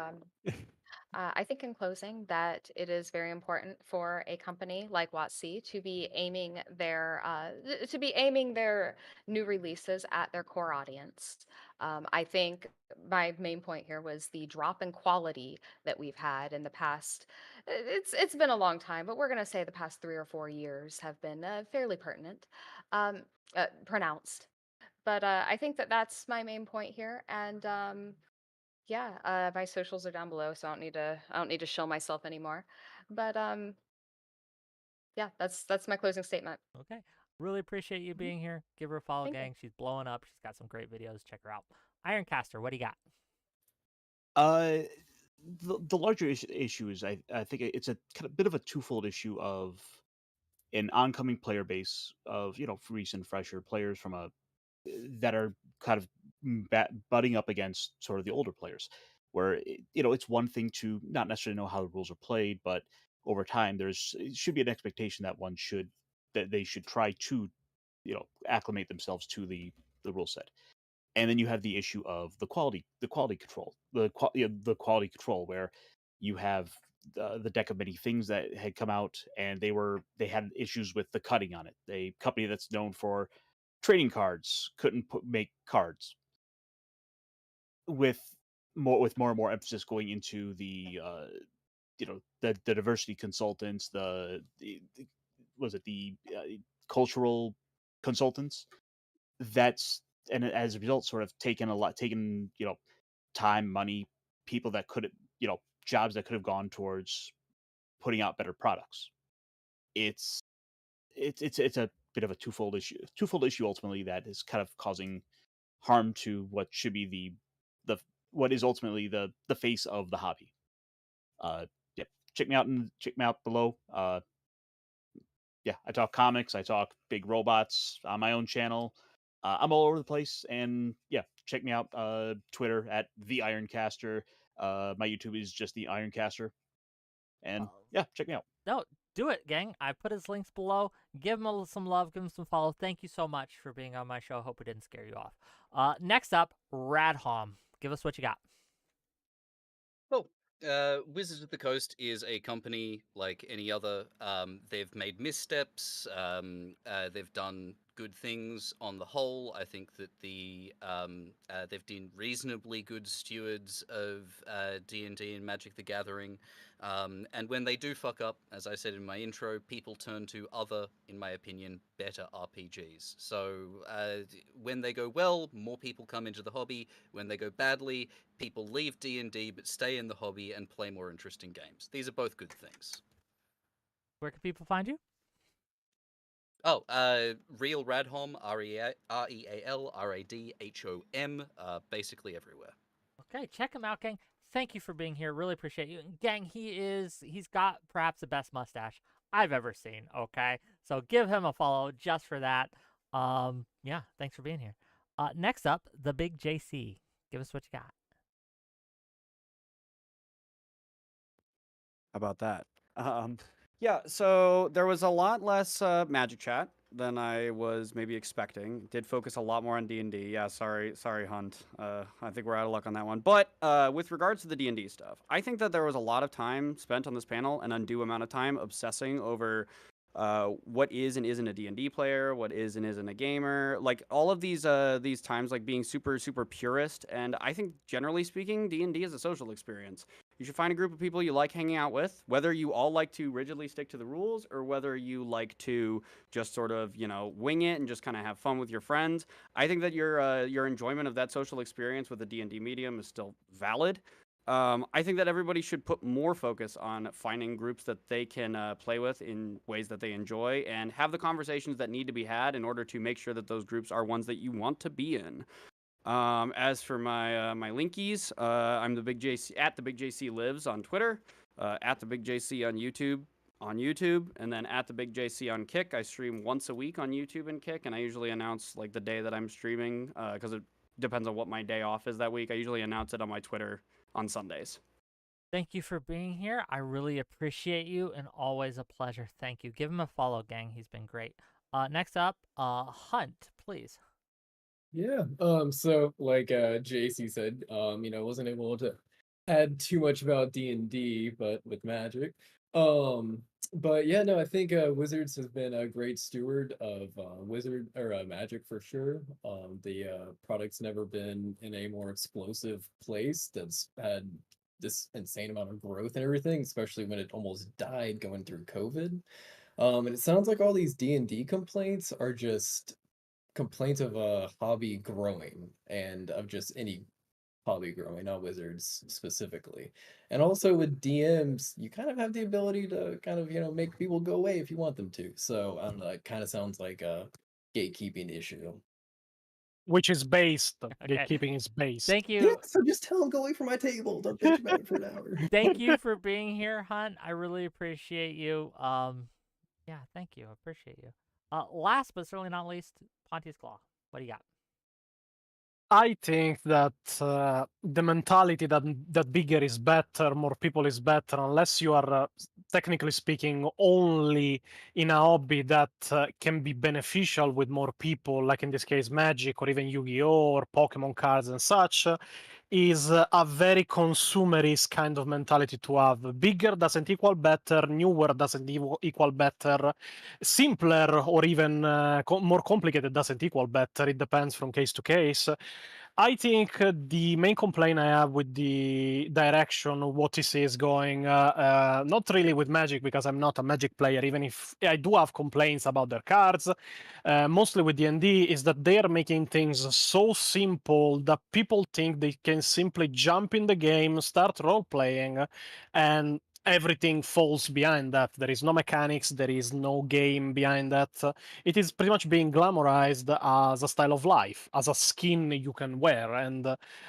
E: I think in closing that it is very important for a company like WotC to be aiming their new releases at their core audience. I think my main point here was the drop in quality that we've had in the past. It's been a long time, but we're gonna say the past 3 or 4 years have been fairly pronounced. But I think that that's my main point here, and yeah, my socials are down below, so I don't need to show myself anymore. But yeah, that's my closing statement.
A: Okay. Really appreciate you being here. Give her a follow,
E: Thank you.
A: gang. She's blowing up. She's got some great videos. Check her out. Ironcaster, what do you got?
D: The larger issue is I think it's a kind of bit of a twofold issue of an oncoming player base of recent fresher players from a that are kind of butting up against sort of the older players, where it's one thing to not necessarily know how the rules are played, but over time it should be an expectation that they should try to acclimate themselves to the rule set. And then you have the issue of the quality control, the quality control, where you have the deck of many things that had come out, and they had issues with the cutting on it. A company that's known for trading cards couldn't make cards, with more and more emphasis going into the the diversity consultants, the was it the cultural consultants. And as a result, sort of taken time, money, people that could jobs that could have gone towards putting out better products. It's a bit of a twofold issue ultimately, that is kind of causing harm to what should be the what is ultimately the face of the hobby. Yep. check me out below. Yeah, I talk comics, I talk big robots on my own channel. I'm all over the place, and yeah, check me out. Twitter at the Ironcaster. My YouTube is just the Ironcaster, and yeah, check me out.
A: No, do it, gang. I put his links below. Give him some love. Give him some follow. Thank you so much for being on my show. Hope it didn't scare you off. Next up, Radhom. Give us what you got.
G: Well, Wizards of the Coast is a company like any other. They've made missteps. They've done good things on the whole. I think that they've been reasonably good stewards of D&D and Magic the Gathering. And when they do fuck up, as I said in my intro, people turn to other, in my opinion, better RPGs. So when they go well, more people come into the hobby. When they go badly, people leave D&D but stay in the hobby and play more interesting games. These are both good things.
A: Where can people find you?
G: Oh, Real Radhom, RealRadhom, basically everywhere.
A: Okay, check him out, gang. Thank you for being here. Really appreciate you. And gang, he's got perhaps the best mustache I've ever seen, okay? So give him a follow just for that. Yeah, thanks for being here. Next up, the Big JC. Give us what you got.
F: How about that? Yeah, so there was a lot less Magic chat than I was maybe expecting. Did focus a lot more on D&D. Yeah, sorry, Hunt. I think we're out of luck on that one. But with regards to the D&D stuff, I think that there was a lot of time spent on this panel, an undue amount of time obsessing over what is and isn't a D&D player, what is and isn't a gamer, like all of these times like being super purist. And I think generally speaking, D&D is a social experience. You should find a group of people you like hanging out with, whether you all like to rigidly stick to the rules or whether you like to just sort of, wing it and just kind of have fun with your friends. I think that your enjoyment of that social experience with the D&D medium is still valid. I think that everybody should put more focus on finding groups that they can play with in ways that they enjoy and have the conversations that need to be had in order to make sure that those groups are ones that you want to be in. As for my linkies, I'm the Big JC at the Big JC Lives on Twitter, at the Big JC on YouTube, and then at the Big JC on Kick. I stream once a week on YouTube and Kick, and I usually announce like the day that I'm streaming because it depends on what my day off is that week. I usually announce it on my Twitter on Sundays.
A: Thank you for being here. I really appreciate you and always a pleasure. Thank you. Give him a follow, gang. He's been great. Next up, Hunt, please.
C: Yeah. So like JC said, wasn't able to add too much about D&D, but with Magic. But yeah, no, I think Wizards has been a great steward of Magic for sure. The product's never been in a more explosive place that's had this insane amount of growth and everything, especially when it almost died going through COVID. And it sounds like all these D&D complaints are just complaints of a hobby growing and of just any hobby growing, not Wizards specifically. And also with DMs, you kind of have the ability to kind of, make people go away if you want them to. So I don't know, it kind of sounds like a gatekeeping issue.
B: Which is based.
A: Okay.
B: Gatekeeping is based.
A: Thank you.
C: Yeah, so just tell them go away from my table. Don't bitch about it for an hour.
A: Thank you for being here, Hunt. I really appreciate you. Yeah, thank you. I appreciate you. Last but certainly not least, Pontius Claw. What do you got?
B: I think that the mentality that bigger is better, more people is better, unless you are, technically speaking, only in a hobby that can be beneficial with more people, like in this case Magic or even Yu-Gi-Oh! Or Pokemon cards and such, is a very consumerist kind of mentality to have. Bigger doesn't equal better, newer doesn't equal better, simpler or even more complicated doesn't equal better. It depends from case to case. I think the main complaint I have with the direction WotC is going, not really with Magic because I'm not a Magic player, even if I do have complaints about their cards, mostly with D&D, is that they are making things so simple that people think they can simply jump in the game, start role-playing, and everything falls behind that. There is no mechanics, there is no game behind that. It is pretty much being glamorized as a style of life, as a skin you can wear. And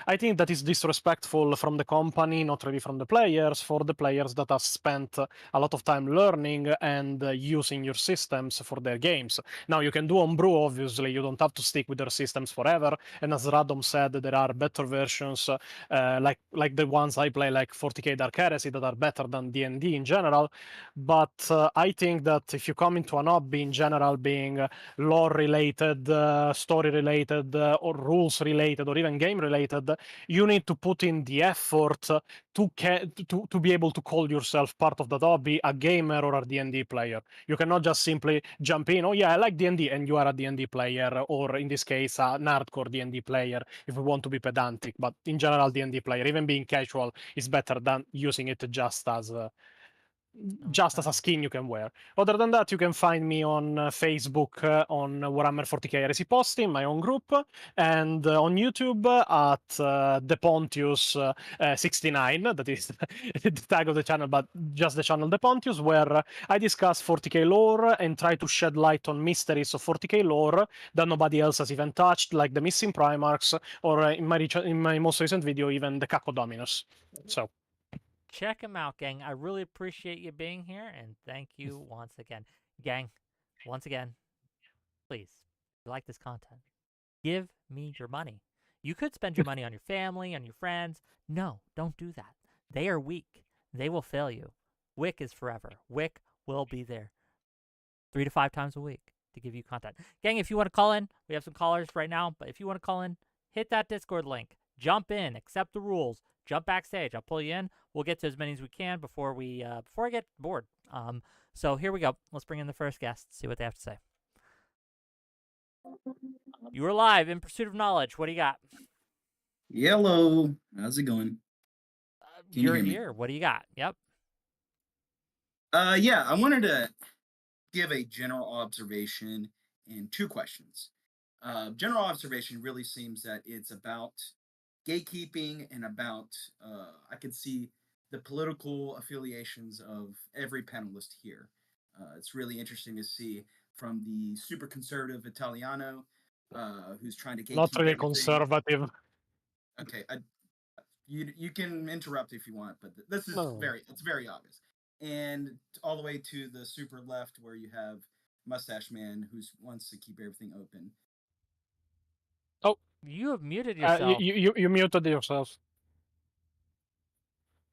B: I think that is disrespectful from the company, not really from the players, for the players that have spent a lot of time learning and using your systems for their games. Now, you can do homebrew, obviously, you don't have to stick with their systems forever. And as Radom said, there are better versions, like the ones I play, like 40k Dark Heresy, that are better than D&D in general. But I think that if you come into an hobby in general being lore related, story related, or rules related, or even game related, you need to put in the effort to be able to call yourself part of that hobby, a gamer or a D&D player. You cannot just simply jump in, oh yeah, I like D&D, and you are a D&D player, or in this case, an hardcore D&D player, if we want to be pedantic. But in general, D&D player, even being casual, is better than using it just as a skin you can wear. Other than that, you can find me on Facebook on Warhammer 40k Heresy Posting, my own group, and on YouTube at the Pontius 69. That is the tag of the channel, but just the channel The Pontius, where I discuss 40k lore and try to shed light on mysteries of 40k lore that nobody else has even touched, like the missing Primarchs, or in my most recent video, even the Caco Dominus. So.
A: Check him out, gang. I really appreciate you being here, and thank you once again. Gang, once again, please, if you like this content, give me your money. You could spend your money on your family, on your friends. No, don't do that. They are weak. They will fail you. WotC is forever. WotC will be there 3 to 5 times a week to give you content. Gang, if you want to call in, we have some callers right now, but if you want to call in, hit that Discord link. Jump in, accept the rules, jump backstage. I'll pull you in. We'll get to as many as we can before I get bored. So here we go. Let's bring in the first guest, see what they have to say. You are live in Pursuit of Knowledge. What do you got?
H: Hello. How's it going? Can you
A: You're
H: hear me?
A: here. What do you got? Yep.
H: Yeah, I wanted to give a general observation and 2 questions. General observation really seems that it's about gatekeeping and about, I can see the political affiliations of every panelist here. It's really interesting to see from the super conservative Italiano, who's trying to gatekeep
B: Not really
H: everything.
B: conservative.
H: Okay, you can interrupt if you want, but this is
B: No.
H: it's very obvious. And all the way to the super left where you have Mustache Man who wants to keep everything open.
A: You have muted yourself.
B: You muted yourself.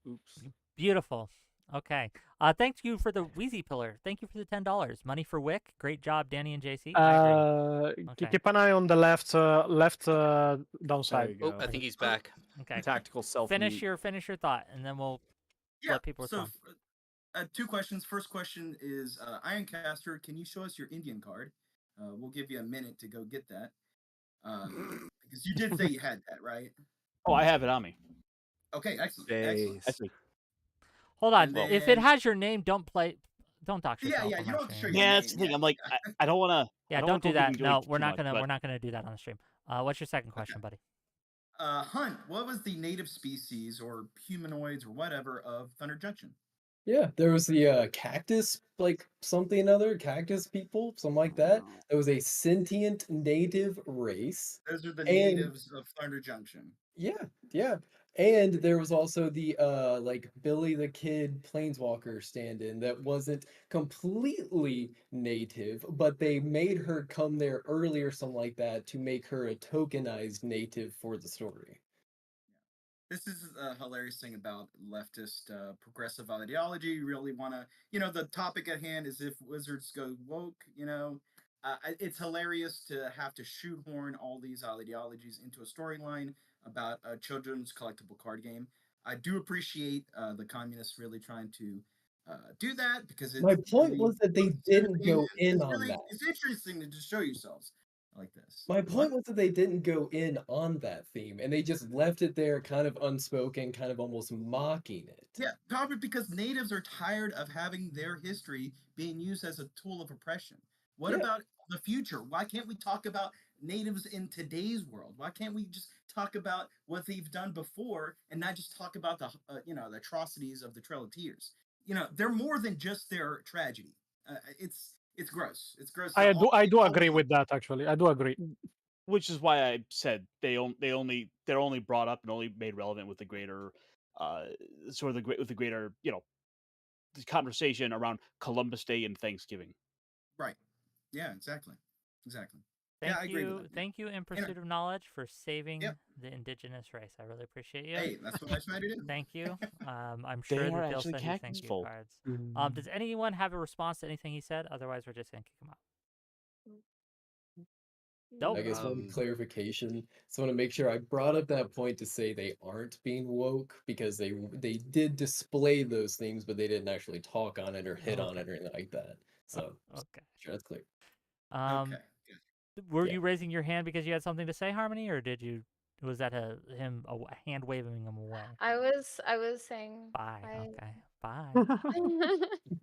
F: Oops.
A: Beautiful. Okay. Thank you for the Wheezy Pillar. Thank you for the $10. Money for WotC. Great job, Danny and JC. I agree. Okay.
B: Keep an eye on the left
F: There
B: downside.
F: you go.
G: I think he's back.
A: Okay.
F: Tactical self.
A: Finish your thought, and then we'll let people respond.
H: 2 questions. First question is, Ironcaster, can you show us your Indian card? We'll give you a minute to go get that. Because you did say you had that, right?
D: Oh, I have it on me.
H: Okay, excellent. Excellent.
D: That's me.
A: Hold on.
H: And
A: If it
H: then-
A: has your name, don't dox yourself.
H: Yeah,
A: on
H: you
A: our
H: don't have to show
A: stream.
H: your
D: Yeah,
H: name.
D: that's the thing.
H: Yeah,
D: I'm like, I don't want to.
A: Yeah, don't do that. No, we're not gonna do that on the stream. What's your second question, buddy?
H: Hunt, what was the native species or humanoids or whatever of Thunder Junction?
C: Yeah, there was the cactus, like something other, cactus people, something like that. There was a sentient native race.
H: Those are the
C: And-
H: natives of Thunder Junction.
C: Yeah. And there was also the like Billy the Kid Planeswalker stand-in that wasn't completely native, but they made her come there early or something like that to make her a tokenized native for the story.
H: This is a hilarious thing about leftist progressive ideology. You really want to, the topic at hand is if wizards go woke, it's hilarious to have to shoehorn all these ideologies into a storyline about a children's collectible card game. I do appreciate the communists really trying to do that because
C: My point was that they didn't go in on that.
H: It's interesting to just show yourselves like this.
C: My point was that they didn't go in on that theme, and they just left it there kind of unspoken, kind of almost mocking it.
H: Yeah, probably because natives are tired of having their history being used as a tool of oppression. What about the future? Why can't we talk about natives in today's world? Why can't we just talk about what they've done before and not just talk about the the atrocities of the Trail of Tears? they're more than just their tragedy. It's gross. It's gross.
B: I do
H: all
B: agree
H: the-
B: with that. Actually, I do agree.
D: Which is why I said they're only brought up and only made relevant with the greater, with the greater, the conversation around Columbus Day and Thanksgiving.
H: Right. Yeah. Exactly. Exactly.
A: Thank
H: I agree with
A: you.
H: that.
A: Thank you, In Pursuit of Knowledge, for saving the indigenous race. I really appreciate you.
H: Hey, that's what I try to do.
A: Thank you. I'm
D: They
A: sure
D: are
A: that they'll
D: actually
A: send you thank
D: cactus
A: you
D: folk.
A: cards. Does anyone have a response to anything he said? Otherwise, we're just gonna kick him out. Nope.
C: I guess one
G: Um,
C: clarification. So I want to make sure I brought up that point to say they aren't being woke because they did display those things, but they didn't actually talk on it or hit on
A: Okay.
C: it or anything like that. So
A: Okay.
C: sure that's clear.
A: Um,
H: Okay. Good.
A: were
C: Yeah.
A: you raising your hand because you had something to say, Harmony, or was that a hand waving him away?
E: I was saying
A: Bye.
E: bye.
A: Okay. Bye.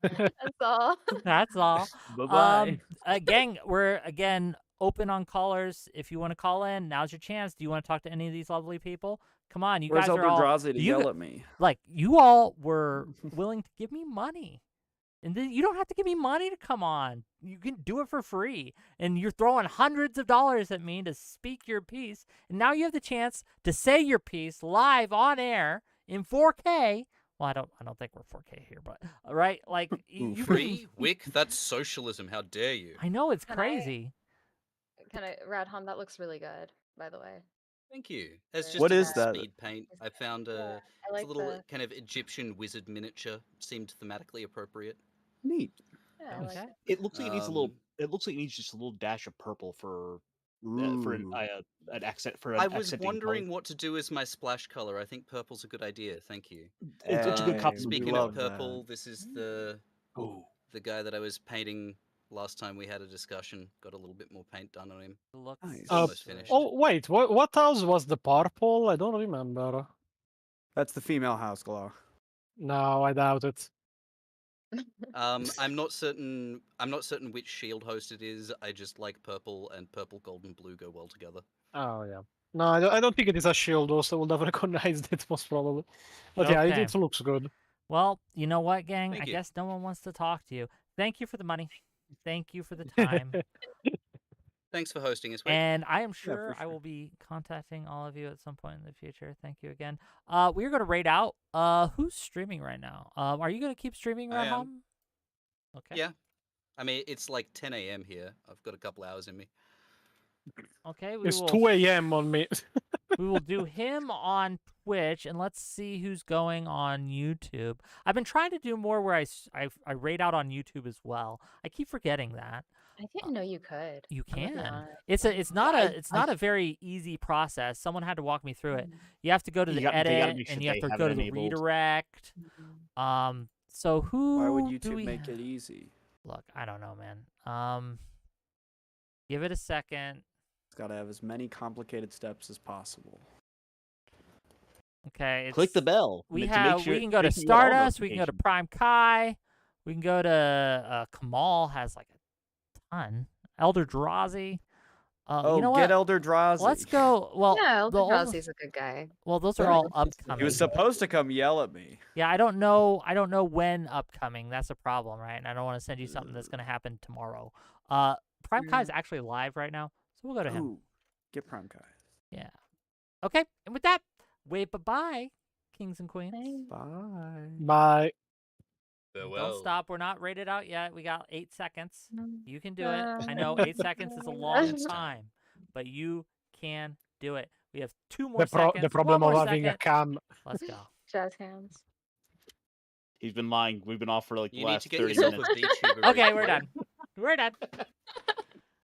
E: That's all.
A: That's all.
D: Bye-bye.
A: Gang, we're again open on callers. If you want to call in, now's your chance. Do you want to talk to any of these lovely people? Come on, you
F: Where's
A: guys are
F: Elder
A: all
F: Drazi to
A: you
F: yell
A: g-
F: at me?
A: like you all were willing to give me money. And then you don't have to give me money to come on. You can do it for free. And you're throwing hundreds of dollars at me to speak your piece. And now you have the chance to say your piece live on air in 4K. Well, I don't think we're 4K here, but right? Like you
G: Free? Wick? That's socialism. How dare you?
A: I know it's
E: Can I-
A: crazy.
E: Kind of Radham, that looks really good, by the way.
G: Thank you. It's just
E: What
G: a
F: is
G: little
F: that?
G: speed paint. I found
E: Yeah, I
G: it's
E: like
G: a little
E: the
G: kind of Egyptian wizard miniature. Seemed thematically appropriate.
F: Neat.
E: yeah, I like
A: Okay.
E: it.
D: It looks like it needs a little.
G: Um,
D: It looks like it needs just a little dash of purple for
F: Ooh.
D: an accent for an
G: I was
D: accenting
G: wondering
D: color.
G: what to do as my splash color. I think purple's a good idea. Thank you.
D: It's a good
F: Hey,
D: cop.
F: we
G: Speaking
F: love
G: of
F: that.
G: purple, this is the guy that I was painting last time we had a discussion. Got a little bit more paint done on him.
A: Looks
F: Nice.
G: Almost finished.
B: Oh wait, what house was the purple? I don't remember.
F: That's the female house glow.
B: No, I doubt it.
G: I'm not certain. I'm not certain which shield host it is. I just like purple, and purple, gold, and blue go well together.
B: Oh yeah. No, I don't think it is a shield, though, so I would have recognized it most probably. But yeah,
A: Okay.
B: it looks good.
A: Well, you know what, gang?
G: Thank
A: I
G: you.
A: guess no one wants to talk to you. Thank you for the money. Thank you for the time.
G: Thanks for hosting us, Wick.
A: And I am sure
F: for
A: I
F: sure.
A: will be contacting all of you at some point in the future. Thank you again. We're gonna raid out. Who's streaming right now? Are you gonna keep streaming,
G: I am.
A: Raham? Okay.
G: Yeah. I mean, it's like 10 a.m. here. I've got a couple hours in me.
A: Okay. We
B: It's
A: will
B: 2 a.m. on me.
A: we will do him on Twitch, and let's see who's going on YouTube. I've been trying to do more where I raid out on YouTube as well. I keep forgetting that.
E: I didn't know you could.
A: You
E: I'm looking
A: can.
E: on it.
A: It's not
E: Yeah,
A: not a very easy process. Someone had to walk me through it. You have to go to
D: You
A: the
D: got- they gotta
A: edit,
D: make sure
A: and you have
D: they
A: to
D: have
A: go
D: it
A: to the
D: enabled.
A: redirect. So who?
F: Why would
A: do
F: YouTube
A: we
F: make
A: have?
F: it easy?
A: Look, I don't know, man. Give it a second.
F: It's got to have as many complicated steps as possible.
A: Okay.
D: Click the
A: it's-
D: bell.
A: We
D: to
A: have.
D: make sure,
A: we can go to
D: make sure you get all
A: Stardust. We can go to
D: notifications.
A: Prime Kai. We can go to Kamal has like a ton. Elder Drazi.
F: Oh,
A: you know
F: get
A: what?
F: Elder Drazi.
A: Let's go. Well,
E: Yeah, Elder
A: the only-
E: Drowsy's a good guy.
A: well, those are
C: Yeah,
A: all
C: it's
A: upcoming.
F: He was supposed to come yell at me.
A: Yeah, I don't know when upcoming. That's a problem, right? And I don't want to send you something that's going to happen tomorrow. Prime Kai is actually live right now, so we'll go to him.
F: Ooh, get Prime Kai.
A: Yeah. Okay, and with that, wave bye-bye, kings and queens.
E: Thanks.
F: Bye.
B: Bye.
A: Don't stop. We're not rated out yet. We got 8 seconds. You can do it. I
E: Uh,
A: know 8 seconds is a long
G: It's time.
A: time, but you can do it. We have 2 more
B: The
A: seconds.
B: problem
A: one
B: of
A: more
B: having a
A: second.
B: cam.
A: Let's go.
E: Jazz hands.
D: He's been lying. We've been off for like the
G: You need
D: last
G: to get
D: 30
G: yourself
D: minutes.
G: a VTuber.
A: Okay,
G: ready
A: we're
G: to
A: done. We're done.